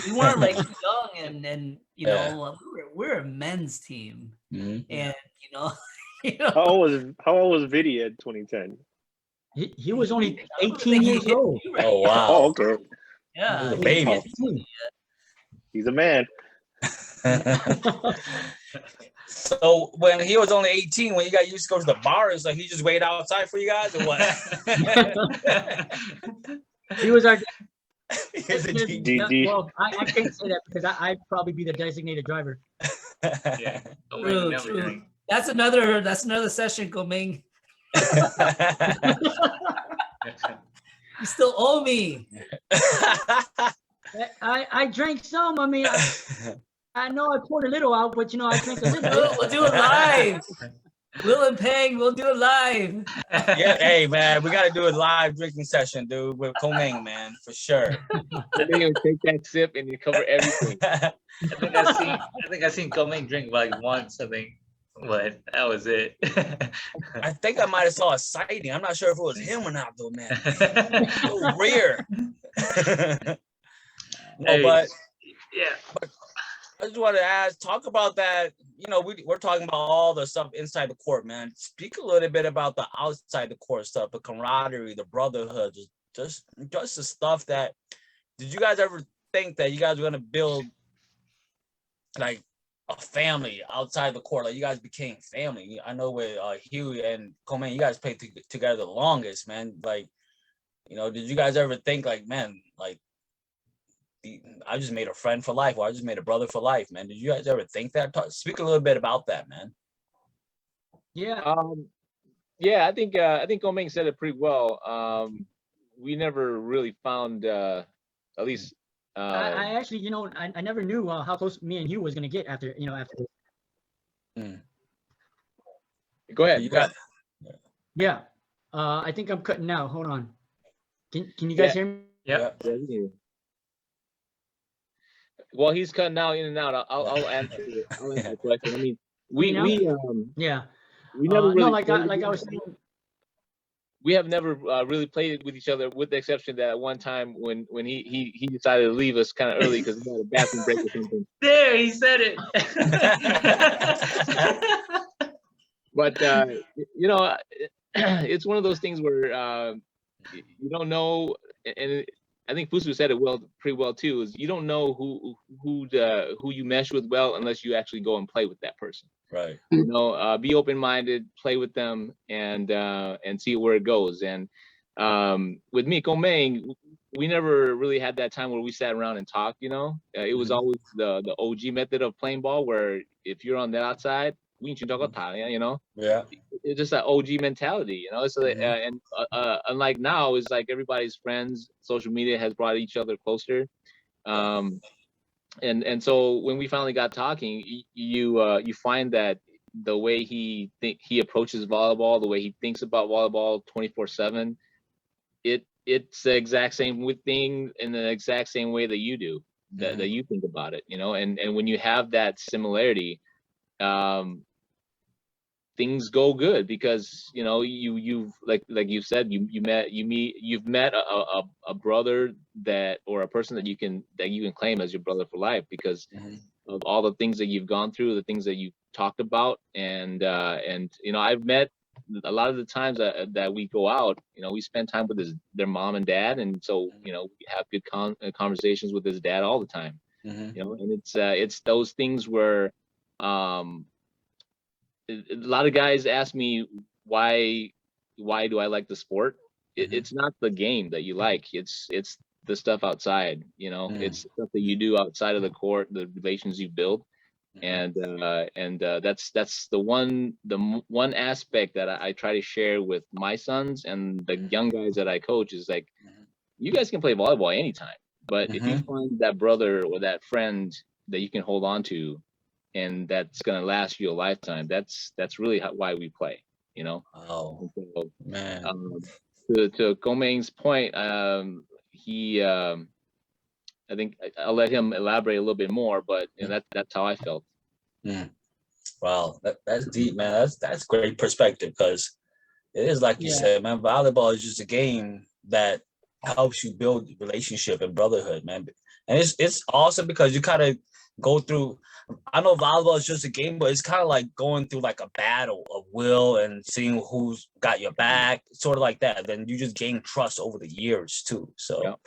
We weren't like young and you know, we're a men's team. And you know. How old was Vidi in 2010? He was only 18 years old. Oh wow! Oh, okay. Yeah, he's a baby. He's a man. So when he was only 18, when you guys used to go to the bars, like he just waited outside for you guys, or what? He was our. DD. Well, I can't say that because I'd probably be the designated driver. Yeah. True. That's another session, Meng. You still owe me. I drank some. I mean, I know I poured a little out, but I drank a little. We'll do it live. Will and Pheng, we'll do it live. Yeah, hey man, we gotta do a live drinking session, dude, with Meng, man, for sure. You're gonna take that sip and you cover everything. I think I seen Meng drink like once, I think, but that was it. I think I might have saw a sighting. I'm not sure if it was him or not, though, man. So rare. Hey, but yeah. I just want to talk about that. We're talking about all the stuff inside the court, man. Speak a little bit about the outside the court stuff, the camaraderie, the brotherhood, just the stuff that. Did you guys ever think that you guys were gonna build like a family outside the court? Like you guys became family. I know with Huey and Coleman, you guys played together the longest, man. Like, did you guys ever think like, man, like I just made a friend for life, or I just made a brother for life, man? Did you guys ever think that? Speak a little bit about that, man. Yeah. Yeah, I think Meng said it pretty well. We never really found, at least. I actually, I never knew how close me and Hugh was gonna get after this. Go ahead. Yeah. I think I'm cutting out. Hold on. Can you guys hear me? Yeah. Well, he's cutting out in and out. I'll answer the question. I mean, we never really I was saying. We have never really played with each other, with the exception that at one time when he decided to leave us kind of early because he had a bathroom break or something. There, he said it. But it's one of those things where you don't know, and I think Fusu said it pretty well too. Is you don't know who you mesh with well unless you actually go and play with that person. Right. Be open-minded, play with them, and see where it goes. And with me, Meng, we never really had that time where we sat around and talked. It was always the OG method of playing ball, where if you're on the outside, Yeah. It's just that OG mentality, So and unlike now, it's like everybody's friends. Social media has brought each other closer. And so when we finally got talking, you find that the way he approaches volleyball, the way he thinks about volleyball 24/7, it's the exact same thing in the exact same way that you do, that you think about it, and when you have that similarity, things go good because you've like you said you've met a brother or a person that you can claim as your brother for life because of all the things that you've gone through, the things that you talked about, and I've met a lot of the times that we go out, we spend time with their mom and dad, and so we have good conversations with his dad all the time, and it's those things where a lot of guys ask me why do I like the sport. It's not the game that you like, it's the stuff outside, it's stuff that you do outside of the court, the relations you build, and that's the one aspect that I try to share with my sons and the young guys that I coach is like, you guys can play volleyball anytime, but if you find that brother or that friend that you can hold on to and that's gonna last you a lifetime, that's really why we play, Oh, so, man. To Meng's point, I think I'll let him elaborate a little bit more, but that's how I felt. Wow, that's deep, man. That's great perspective, because it is like you said, man. Volleyball is just a game that helps you build relationship and brotherhood, man. And it's awesome because you kind of go through. I know volleyball is just a game, but it's kind of like going through like a battle of will and seeing who's got your back, sort of like that. Then you just gain trust over the years too. So,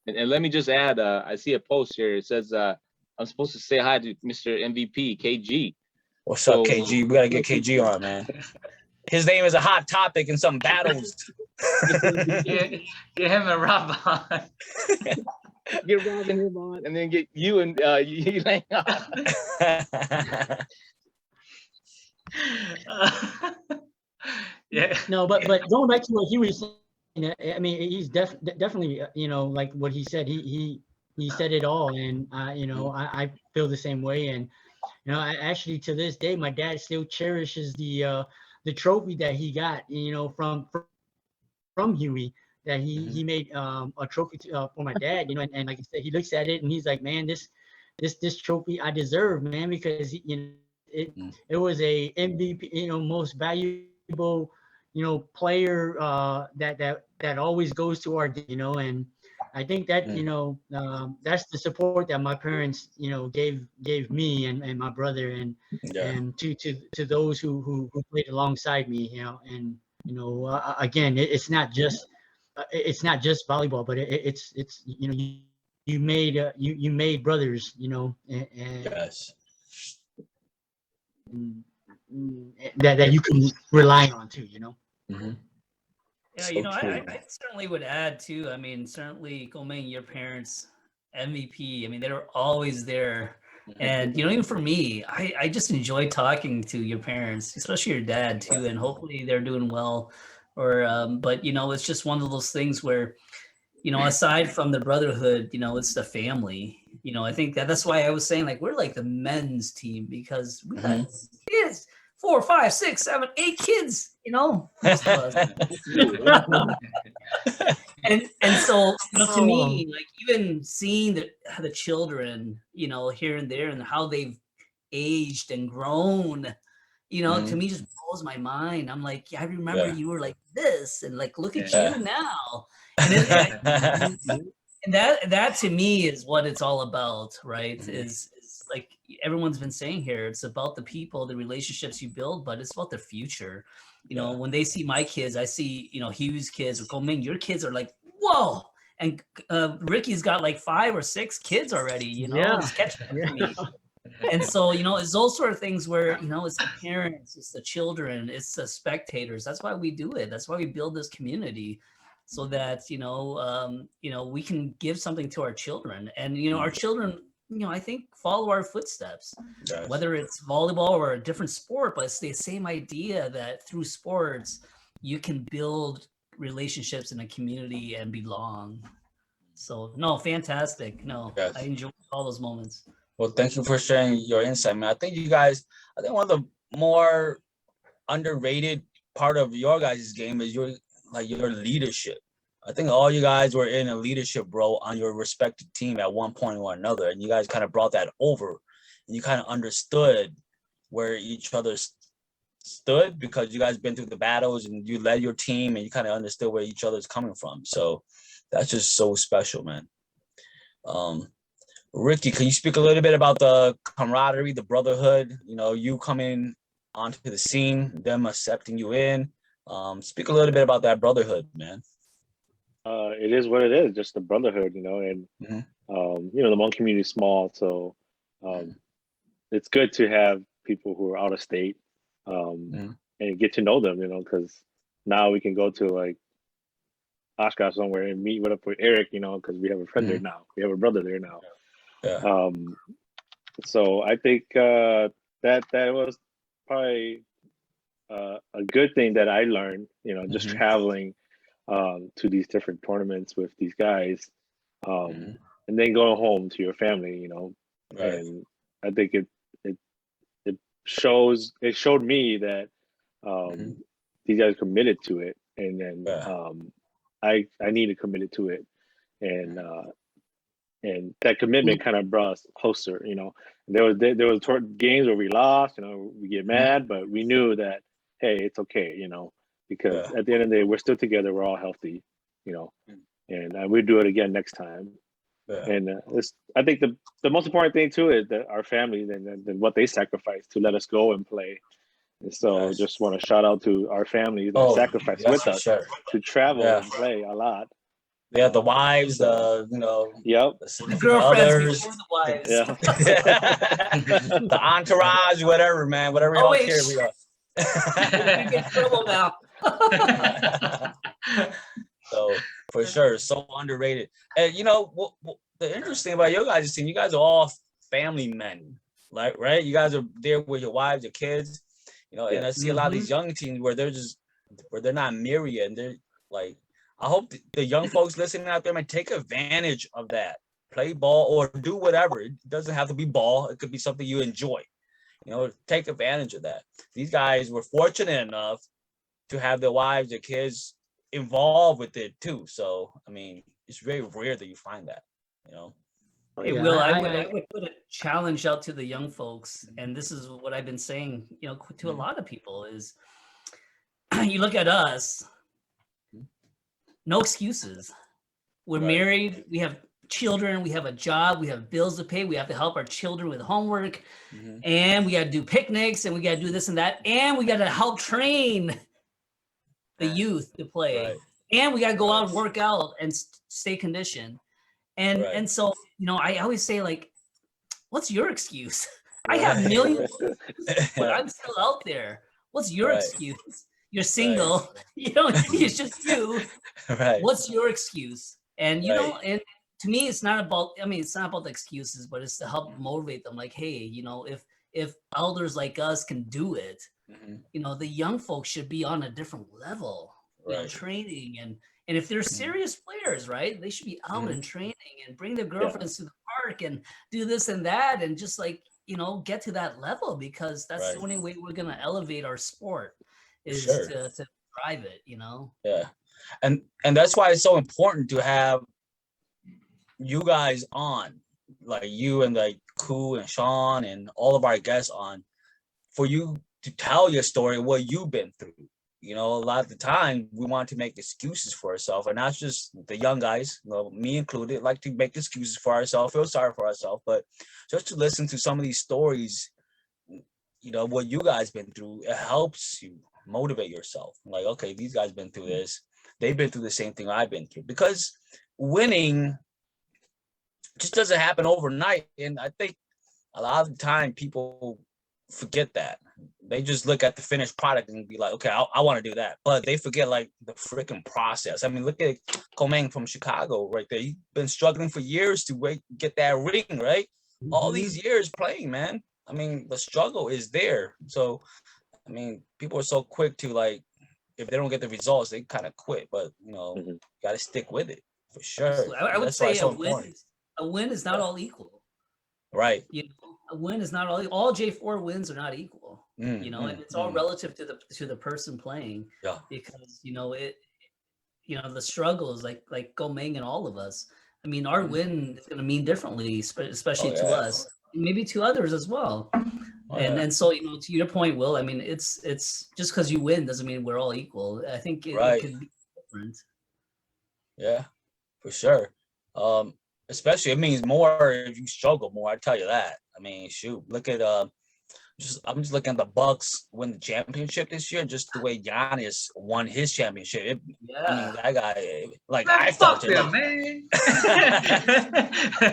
and let me just add, I see a post here. It says I'm supposed to say hi to Mr. MVP KG. What's up, KG? We gotta get KG on, man. His name is a hot topic in some battles. Get him a Rob on. Get Rob and him on, and then get you and you laying on. Yeah. No, but going back to what he was saying, I mean, he's definitely, like what he said, he said it all. And, I feel the same way. And, I actually, to this day, my dad still cherishes the trophy that he got, from Huey, that he made a trophy for my dad, and like I said, he looks at it and he's like, man, this trophy I deserve, man, because it was a MVP, most valuable, player that always goes to our, and I think that that's the support that my parents gave me and my brother, and to those who played alongside me, and again, it's not just volleyball, but it's you made brothers, and Yes. that you can rely on too, Mm-hmm. Yeah, So I certainly would add too. I mean, certainly, Meng, your parents, MVP. I mean, they were always there. And even for me, I just enjoy talking to your parents, especially your dad too. And hopefully they're doing well. Or, but it's just one of those things where, aside from the brotherhood, it's the family. I think that's why I was saying like we're like the men's team, because we got kids, 4, 5, 6, 7, 8 kids, most of us. and so to me, like even seeing the children, here and there, and how they've aged and grown, to me just blows my mind. I'm like, yeah, I remember you were like this, and like look at you now. And that to me is what it's all about, right? Is like everyone's been saying here, it's about the people, the relationships you build, but it's about the future. When they see my kids, I see Hugh's kids, or Meng, your kids are like, whoa. And Ricky's got like 5 or 6 kids already, he's catching up to me. And so it's those sort of things where it's the parents, it's the children, it's the spectators. That's why we do it. That's why we build this community, so that we can give something to our children. And our children, I think, follow our footsteps. Yes. Whether it's volleyball or a different sport, but it's the same idea that through sports you can build relationships in a community and belong. So no, fantastic. No, yes. I enjoyed all those moments. Well, thank you for sharing your insight, man. I think one of the more underrated part of your guys' game is your leadership. I think all you guys were in a leadership role on your respective team at one point or another, and you guys kind of brought that over, and you kind of understood where each other stood, because you guys been through the battles and you led your team, and you kind of understood where each other's coming from. So that's just so special, man. Ricky, can you speak a little bit about the camaraderie, the brotherhood, you coming onto the scene, them accepting you in? Speak a little bit about that brotherhood, man. It is what it is, just the brotherhood, and the Hmong community is small, so it's good to have people who are out of state and get to know them, because now we can go to like Oshkosh somewhere and meet up with Eric, because we have a friend there now. We have a brother there now. Yeah. So I think that was probably a good thing that I learned, just traveling to these different tournaments with these guys, and then going home to your family, right. And I think it showed me that these guys committed to it, and then I needed committed to it, and that commitment kind of brought us closer. There was games where we lost, we get mad, but we knew that, hey, it's okay, because at the end of the day, we're still together, we're all healthy, and we'll do it again next time. And I think the most important thing too is that our families and what they sacrificed to let us go and play. And so just want to shout out to our families that sacrificed with us to travel and play a lot. Yeah, the wives, yep, the girlfriends before the wives, the entourage, whatever, man, whatever y'all care. We are. You get trouble now. So for sure, so underrated. And the interesting about your guys' team, you guys are all family men, like, right? You guys are there with your wives, your kids, and I see a lot of these young teams where they're not married, and they're like, I hope the young folks listening out there, man, take advantage of that. Play ball or do whatever. It doesn't have to be ball. It could be something you enjoy. You know, take advantage of that. These guys were fortunate enough to have their wives, their kids involved with it too. So, I mean, it's very rare that you find that, you know. Hey, Will, I would put a challenge out to the young folks, and this is what I've been saying, you know, to a lot of people is, you look at us, no excuses. We're married, we have children, we have a job, we have bills to pay, we have to help our children with homework, and we got to do picnics, and we got to do this and that, and we got to help train the youth to play, and we got to go out and work out and stay conditioned. And so, you know, I always say, like, what's your excuse? I have millions, but I'm still out there. What's your excuse? You're single. You know, it's just you. What's your excuse? And you know, and to me, it's not about. I mean, it's not about the excuses, but it's to help motivate them. Like, hey, you know, if elders like us can do it, you know, the young folks should be on a different level, you know, training and if they're serious players, right, they should be out and training and bring their girlfriends to the park and do this and that and just, like, you know, get to that level, because that's the only way we're going to elevate our sport is to drive it, you know? Yeah. And that's why it's so important to have you guys on, like you and like Koo and Sean and all of our guests on, for you to tell your story, what you've been through. You know, a lot of the time we want to make excuses for ourselves, and that's just the young guys, well, me included, like to make excuses for ourselves, feel sorry for ourselves. But just to listen to some of these stories, you know, what you guys been through, it helps you motivate yourself. Like, okay, these guys been through this. They've been through the same thing I've been through. Because winning just doesn't happen overnight. And I think a lot of the time people forget that. They just look at the finished product and be like, okay, I want to do that. But they forget, like, the freaking process. I mean, look at Meng from Chicago right there. He's been struggling for years to get that ring, right? All these years playing, man. I mean, the struggle is there. So, I mean, people are so quick to, like, if they don't get the results, they kind of quit. But, you know, you got to stick with it for sure. I would say a win is not all equal. Right. You know, a win is not all J4 wins are not equal. You know, and it's all relative to the person playing. Yeah. Because, you know, the struggle is like Go Meng and all of us. I mean, our win is going to mean differently, especially to us, and maybe to others as well. And so, you know, to your point, Will, I mean, it's just because you win doesn't mean we're all equal. I think it could be different. Yeah, for sure. Especially it means more if you struggle more. I tell you that. I mean, shoot, look at I'm just looking at the Bucks win the championship this year, and just the way Giannis won his championship. I mean, that guy, like, man, I felt it, like, man.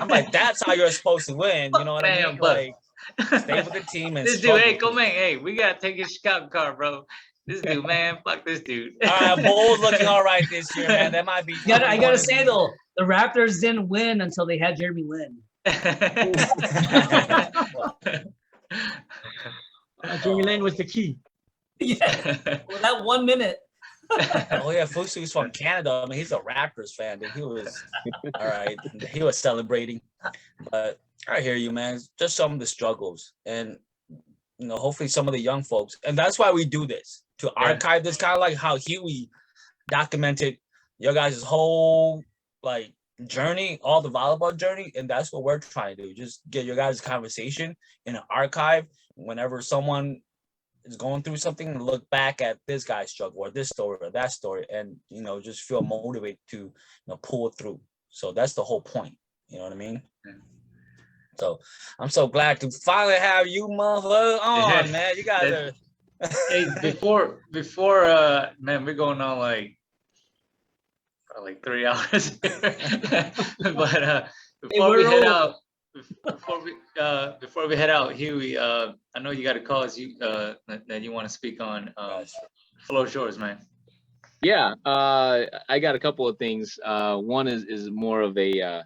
I'm like, that's how you're supposed to win. You know what I mean? Like, stay with the team and this dude, hey, Go Meng, hey, we gotta take his Chicago car, bro. This dude, man, fuck this dude. Bulls looking all right this year, man. That might be. I gotta say though, the Raptors didn't win until they had Jeremy Lin. Jeremy Lin was the key. Yeah, well, that 1 minute. Oh yeah, Fusu's from Canada. I mean, he's a Raptors fan. He was all right. He was celebrating, but I hear you, man. It's just some of the struggles, and you know, hopefully some of the young folks, and that's why we do this, to archive this, kind of like how Huey documented your guys' whole, like, journey, all the volleyball journey, and that's what we're trying to do. Just get your guys' conversation in an archive. Whenever someone is going through something, look back at this guy's struggle or this story or that story, and, you know, just feel motivated to, you know, pull it through. So that's the whole point. You know what I mean? So I'm so glad to finally have you motherfuckers on, man. You guys are. Hey, before, man, we're going on like 3 hours. But before we head out, Huey, I know you got a cause that you want to speak on. Floor's yours, man. Yeah, I got a couple of things. One is more of a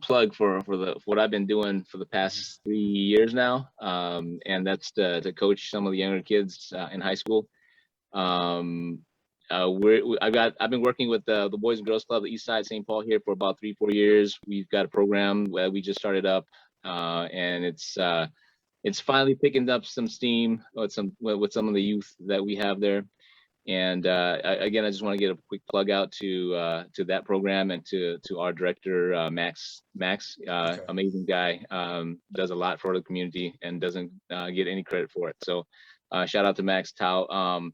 plug for what I've been doing for the past 3 years now, and that's to coach some of the younger kids in high school. I've been working with the Boys and Girls Club, the East Side St. Paul here for about 3-4 years. We've got a program where we just started up, and it's finally picking up some steam with some of the youth that we have there. And again, I just want to get a quick plug out to that program and to our director, Max. Okay. Amazing guy, does a lot for the community and doesn't get any credit for it. So shout out to Max Tao.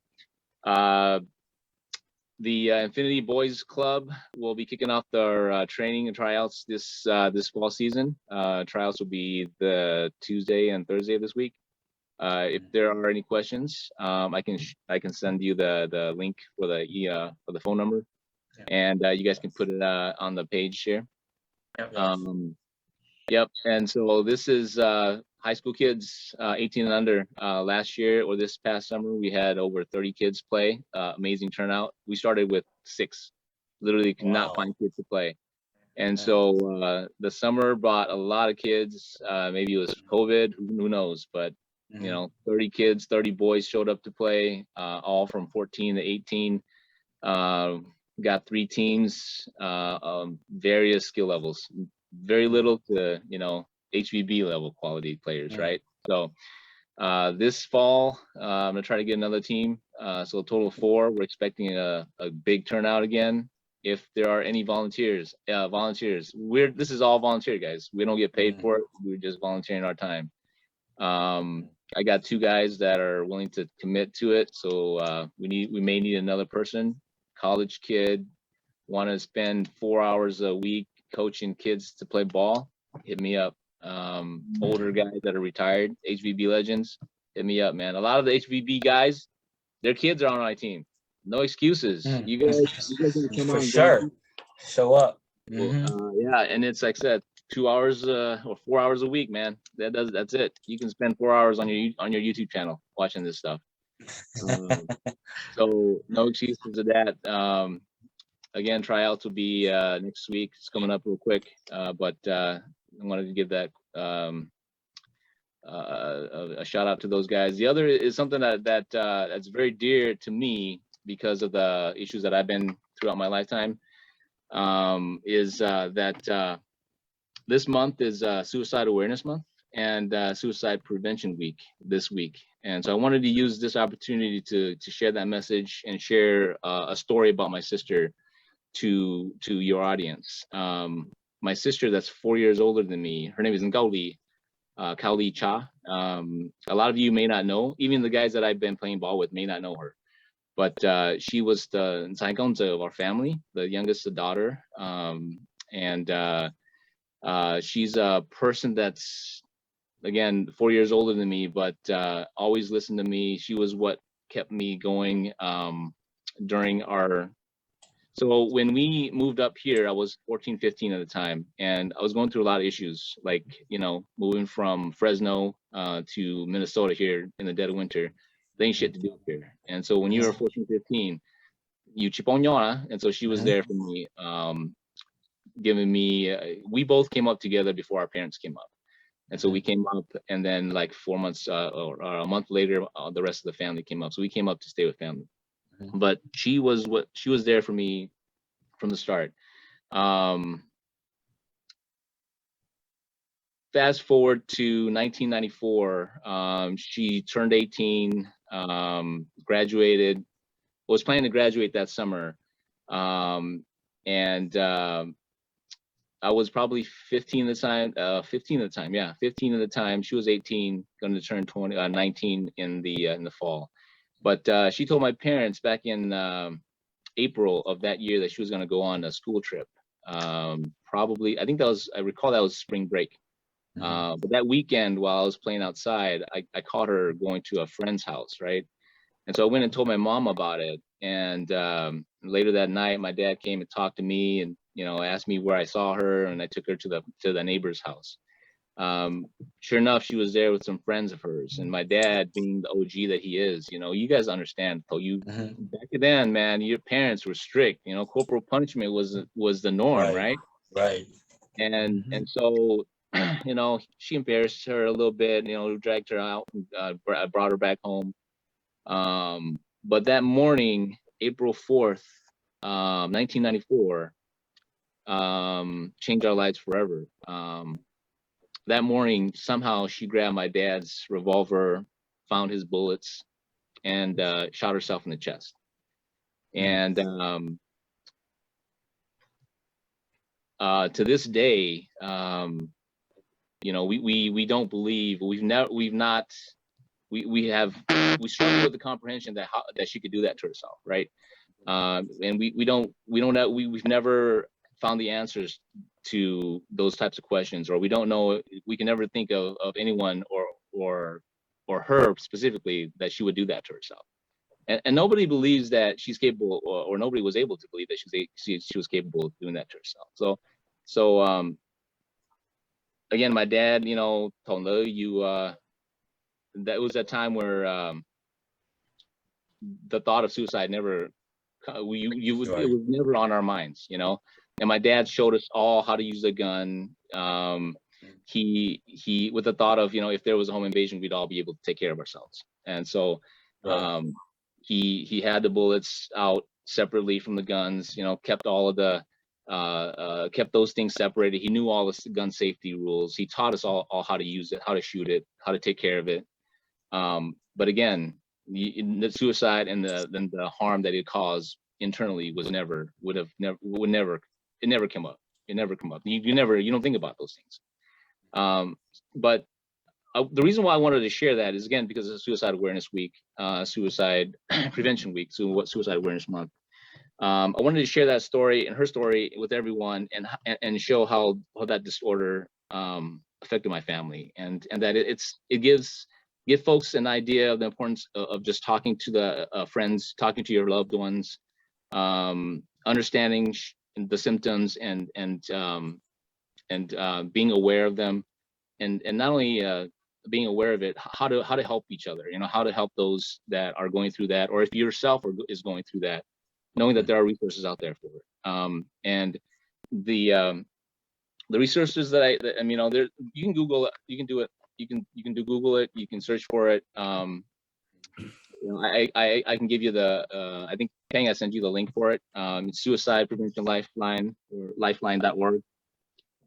The Infinity Boys Club will be kicking off their training and tryouts this fall season. Tryouts will be the Tuesday and Thursday of this week. If there are any questions, I can send you the link for the phone number, and you guys can put it on the page here. Yep. And so this is high school kids 18 and under. Last year or this past summer, we had over 30 kids play. Amazing turnout. We started with 6. Literally could not find kids to play. And so the summer brought a lot of kids. Maybe it was COVID, who knows? But you know, 30 kids, 30 boys showed up to play, all from 14 to 18. Got 3 teams, various skill levels, very little to, you know, HVB level quality players, right? So this fall, I'm gonna try to get another team. So a total of 4. We're expecting a big turnout again. If there are any volunteers, this is all volunteer, guys. We don't get paid for it. We're just volunteering our time. I got 2 guys that are willing to commit to it. So we may need another person. College kid, want to spend 4 hours a week coaching kids to play ball, hit me up. Older guys that are retired, HVB legends, hit me up, man. A lot of the HVB guys, their kids are on my team. No excuses. You guys come for on, sure. Show up. Yeah, and it's like I said, 2 hours or 4 hours a week, man. That's it. You can spend 4 hours on your YouTube channel watching this stuff. So no excuses to that. Again, tryouts will be next week. It's coming up real quick, but I wanted to give that a shout out to those guys. The other is something that's very dear to me because of the issues that I've been throughout my lifetime. Is that this month is Suicide Awareness Month and Suicide Prevention Week this week. And so I wanted to use this opportunity to share that message and share a story about my sister to your audience. My sister that's 4 years older than me, her name is Ngaoli, Kaoli Cha. A lot of you may not know, even the guys that I've been playing ball with may not know her. But she was the Nsaigonza of our family, the youngest daughter. And she's a person that's, again, 4 years older than me, but always listened to me. She was what kept me going during our... So when we moved up here, I was 14, 15 at the time, and I was going through a lot of issues, like, you know, moving from Fresno to Minnesota here in the dead of winter. There ain't shit to do up here. And so when you were 14, 15, you chip on yona, and so she was there for me, giving me, we both came up together before our parents came up. And so we came up, and then like 4 months or a month later, the rest of the family came up. So we came up to stay with family. But she was there for me from the start. Fast forward to 1994, she turned 18, graduated, was planning to graduate that summer. And I was probably 15 at the time, 15 at the time. She was 18, going to turn 19 in the fall. But she told my parents back in April of that year that she was going to go on a school trip. Probably, I recall that was spring break. But that weekend while I was playing outside, I caught her going to a friend's house, right? And so I went and told my mom about it. And later that night, my dad came and talked to me and, you know, asked me where I saw her, and I took her to the neighbor's house. Sure enough, she was there with some friends of hers, and my dad, being the OG that he is, you know, you guys understand. So back then, man, your parents were strict. You know, corporal punishment was the norm, right? Right. And so, you know, she embarrassed her a little bit. You know, dragged her out, brought her back home. But that morning, April 4th, 1994, changed our lives forever. That morning, somehow she grabbed my dad's revolver, found his bullets, and shot herself in the chest. And to this day, you know, we don't believe, we struggle with the comprehension that that she could do that to herself, right? And we've never found the answers to those types of questions, or we don't know, we can never think of anyone or her specifically that she would do that to herself. And nobody believes that she's capable, or nobody was able to believe that she was capable of doing that to herself. So again, my dad, you know, told her, that was a time where the thought of suicide never, it was never on our minds, you know. And my dad showed us all how to use a gun. He with the thought of, you know, if there was a home invasion, we'd all be able to take care of ourselves. And so he had the bullets out separately from the guns, you know, kept all of the kept those things separated. He knew all the gun safety rules. He taught us all how to use it, how to shoot it, how to take care of it. But again, the suicide and the harm that it caused internally would never come up. You don't think about those things. But the reason why I wanted to share that is, again, because of Suicide Awareness Week, Suicide Prevention Week, so Suicide Awareness Month. I wanted to share that story and her story with everyone, and show how that disorder affected my family, and that it give folks an idea of the importance of just talking to the friends, talking to your loved ones, understanding the symptoms, and being aware of them, and not only being aware of it, how to help each other, you know, how to help those that are going through that, or if yourself is going through that, knowing that there are resources out there for it. And the resources that you know, there, you can Google it, you can do it, you can Google it, you can search for it. You know, I can give you the I think Pheng, I sent you the link for it. It's Suicide Prevention Lifeline, or lifeline.org.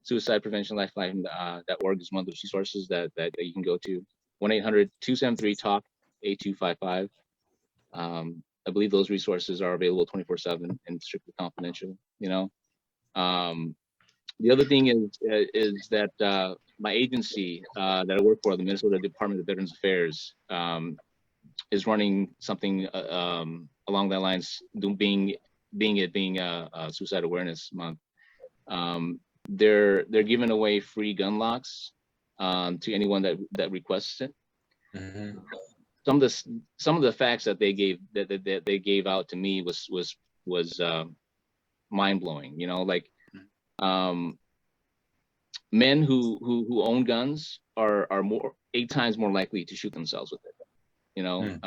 Suicide Prevention Lifeline.org is one of those resources that you can go to. 1-800-273-TALK-8255. I believe those resources are available 24/7 and strictly confidential, you know. The other thing is that my agency that I work for, the Minnesota Department of Veterans Affairs, is running something along that lines, being Suicide Awareness Month. They're giving away free gun locks to anyone that requests it. Mm-hmm. Some of the facts that they gave out to me was mind blowing. You know, like men who own guns are 8 times more likely to shoot themselves with it, you know,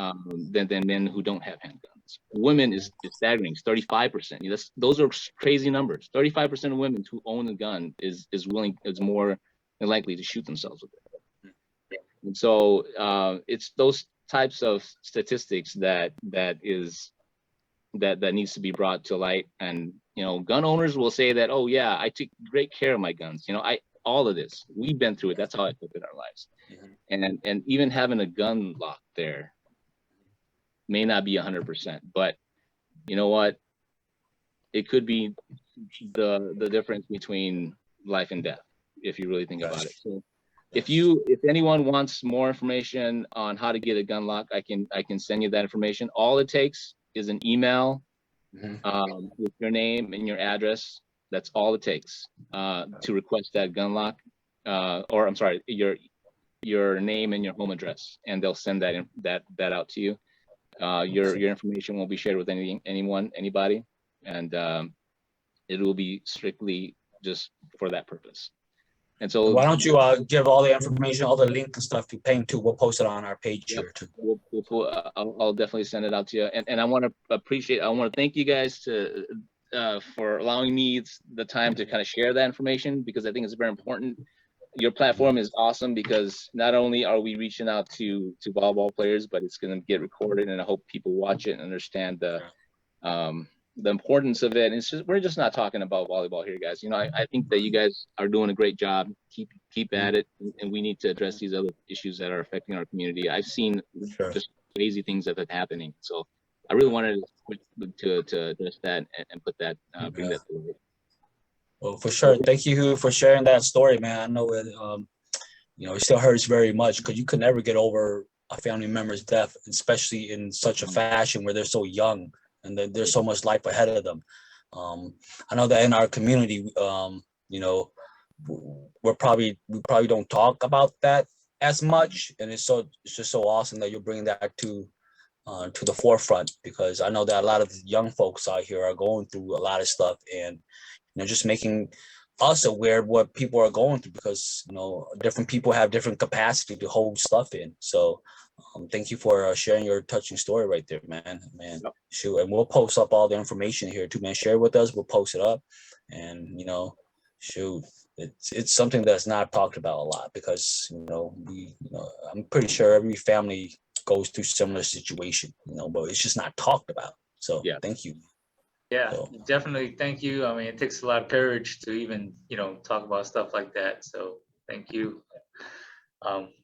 than men who don't have handguns. Women is staggering. It's 35%. You know, those are crazy numbers. 35% of women who own a gun is more than likely to shoot themselves with it. And so it's those types of statistics that needs to be brought to light. And you know, gun owners will say that, oh yeah, I take great care of my guns. You know, all of this, we've been through it. That's how I took it in our lives. And even having a gun lock there may not be 100%, but you know what? It could be the difference between life and death, if you really think about it. So if anyone wants more information on how to get a gun lock, I can send you that information. All it takes is an email with your name and your address. That's all it takes to request that gun lock, or I'm sorry, your name and your home address, and they'll send that out to you. Your information won't be shared with anybody, and it will be strictly just for that purpose. And so why don't you give all the information, all the link and stuff to Pheng too? We'll post it on our page here too. I'll definitely send it out to you. And I want to thank you guys for allowing me the time to kind of share that information, because I think it's very important. Your platform is awesome, because not only are we reaching out to volleyball players, but it's going to get recorded, and I hope people watch it and understand the importance of it. And it's just, we're just not talking about volleyball here, guys. You know, I think that you guys are doing a great job. Keep at it, and we need to address these other issues that are affecting our community. I've seen just crazy things that are happening. So I really wanted to address that and put that, bring that to light. Well, for sure. Thank you for sharing that story, man. I know it, you know, it still hurts very much because you could never get over a family member's death, especially in such a fashion where they're so young and there's so much life ahead of them. I know that in our community, you know, we probably don't talk about that as much, and it's just so awesome that you're bringing that to the forefront, because I know that a lot of young folks out here are going through a lot of stuff, and you know, just making us aware of what people are going through, because you know, different people have different capacity to hold stuff in. So thank you for sharing your touching story right there, man. Yep. Shoot, and we'll post up all the information here too, man. Share it with us, we'll post it up, and you know, shoot, it's something that's not talked about a lot, because you know, I'm pretty sure every family goes through similar situation, you know, but it's just not talked about. So yeah, thank you. Yeah, definitely. Thank you. I mean, it takes a lot of courage to even, you know, talk about stuff like that. So thank you.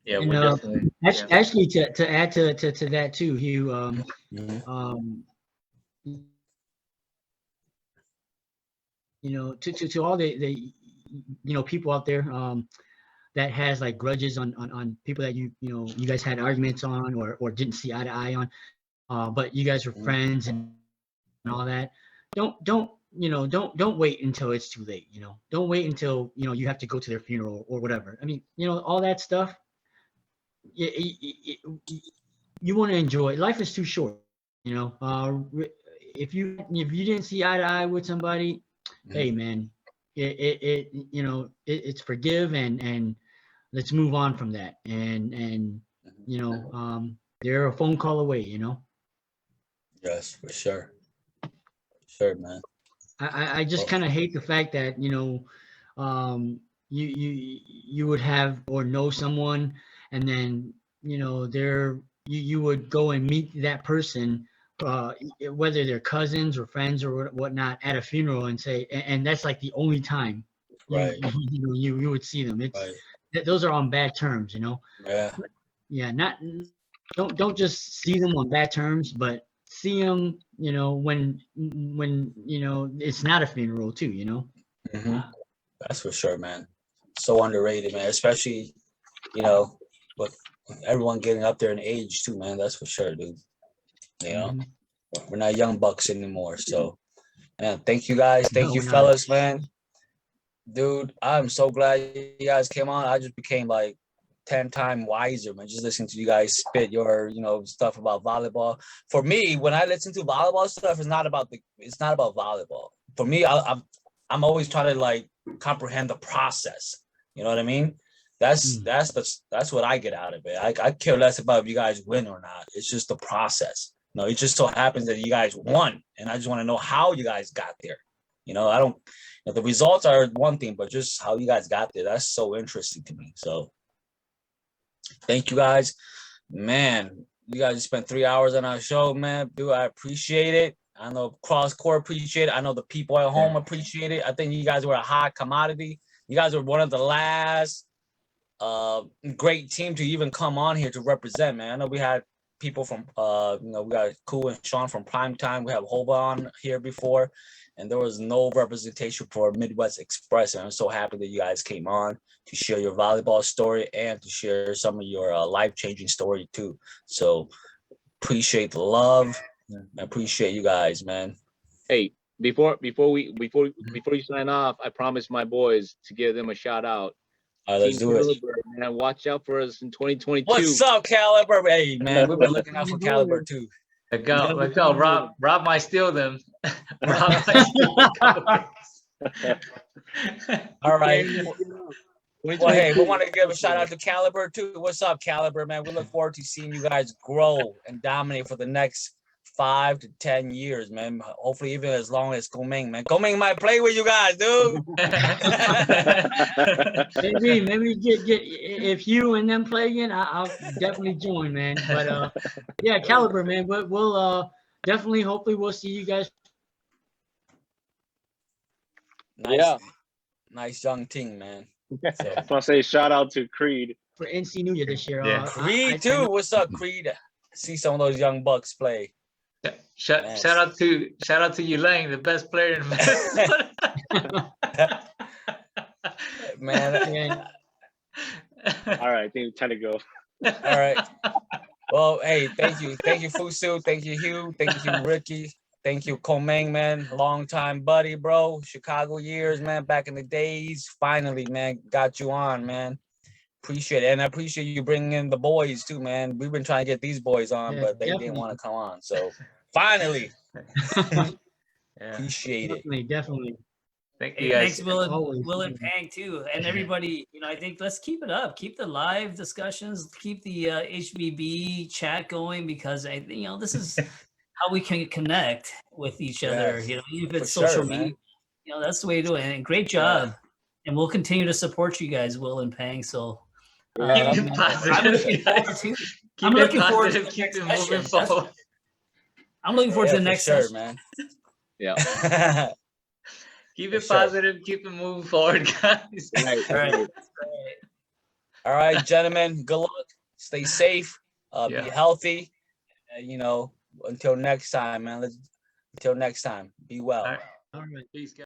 Yeah, and, we're definitely. Actually, to add to that too, Hugh. You know, to all the you know, people out there that has like grudges on people that you guys had arguments on or didn't see eye to eye on, but you guys were friends and all that. Don't wait until it's too late. You know, don't wait until you have to go to their funeral or whatever. I mean, you know, all that stuff. You want to enjoy. Life is too short. You know, if you didn't see eye to eye with somebody, hey man, it's forgive and let's move on from that. And you know, they're a phone call away. You know. Yes, for sure. Sure, man. I just kind of hate the fact that you would have or know someone, and then you would go and meet that person, whether they're cousins or friends or whatnot, at a funeral, and say, and that's like the only time you would see them. It's those are on bad terms, you know. Yeah, don't just see them on bad terms, but see them, you know, when it's not a funeral too, you know. That's for sure, man. So underrated, man, especially with everyone getting up there in age too, man. That's for sure, dude. You know, we're not young bucks anymore. So man, thank you guys. Thank you, fellas, man. Dude, I'm so glad you guys came on. I just became like 10 times wiser, man, just listening to you guys spit your stuff about volleyball. For me, when I listen to volleyball stuff, it's not about volleyball. For me, I'm always trying to like comprehend the process. You know what I mean? That's what I get out of it. I care less about if you guys win or not. It's just the process. You know, it just so happens that you guys won, and I just want to know how you guys got there. You know, I don't. The results are one thing, but just how you guys got there, that's so interesting to me. So thank you guys, man. You guys spent 3 hours on our show, man. Dude, I appreciate it. I know CrossCourt appreciate it. I know the people at home appreciate it. I think you guys were a hot commodity. You guys were one of the last great team to even come on here to represent, man. I know we had people from we got Cool and Sean from Primetime. We have Hoba on here before, and there was no representation for Midwest Express. And I'm so happy that you guys came on to share your volleyball story and to share some of your life-changing story too. So appreciate the love. I appreciate you guys, man. Hey, before you sign off, I promised my boys to give them a shout out. Let's do it. Man, watch out for us in 2022. What's up, Caliber? Hey, man, we've been looking out for Caliber too. Let go. Rob might steal them. Rob might steal them. All right. Well, hey, we want to give a shout out to Caliber too. What's up, Caliber, man? We look forward to seeing you guys grow and dominate for the next 5 to 10 years, man. Hopefully even as long as Meng, man. Meng might play with you guys, dude. maybe get if you and them play again, I'll definitely join, man. But yeah, Caliber, man. But we'll definitely, hopefully, we'll see you guys. Nice, nice young team, man. So. I want to say shout out to Creed For NC New Year this year. Yeah. Creed too. What's up, Creed? See some of those young bucks play. Shout out to Yulang, the best player in Minnesota. Man. All right, I think it's time to go. All right. Well, hey, thank you, Fusu, thank you, Hugh, thank you, Ricky, thank you, Meng, man, long time buddy, bro. Chicago years, man, back in the days. Finally, man, got you on, man. Appreciate it, and I appreciate you bringing in the boys too, man. We've been trying to get these boys on, but they didn't want to come on. So finally, appreciate it. Definitely. Thank you guys. Thanks, Will and Pheng too, and everybody. I think let's keep it up. Keep the live discussions. Keep the HVB chat going, because this is how we can connect with each other. Even if it's social media, that's the way to do it. And great job, and we'll continue to support you guys, Will and Pheng. So I'm looking forward to keep it moving forward. I'm looking forward to the next session, man. Yeah. Keep it positive. Keep it moving forward, guys. All right, gentlemen. Good luck. Stay safe. Be healthy. Until next time, man. Until next time. Be well. All right. Peace, guys.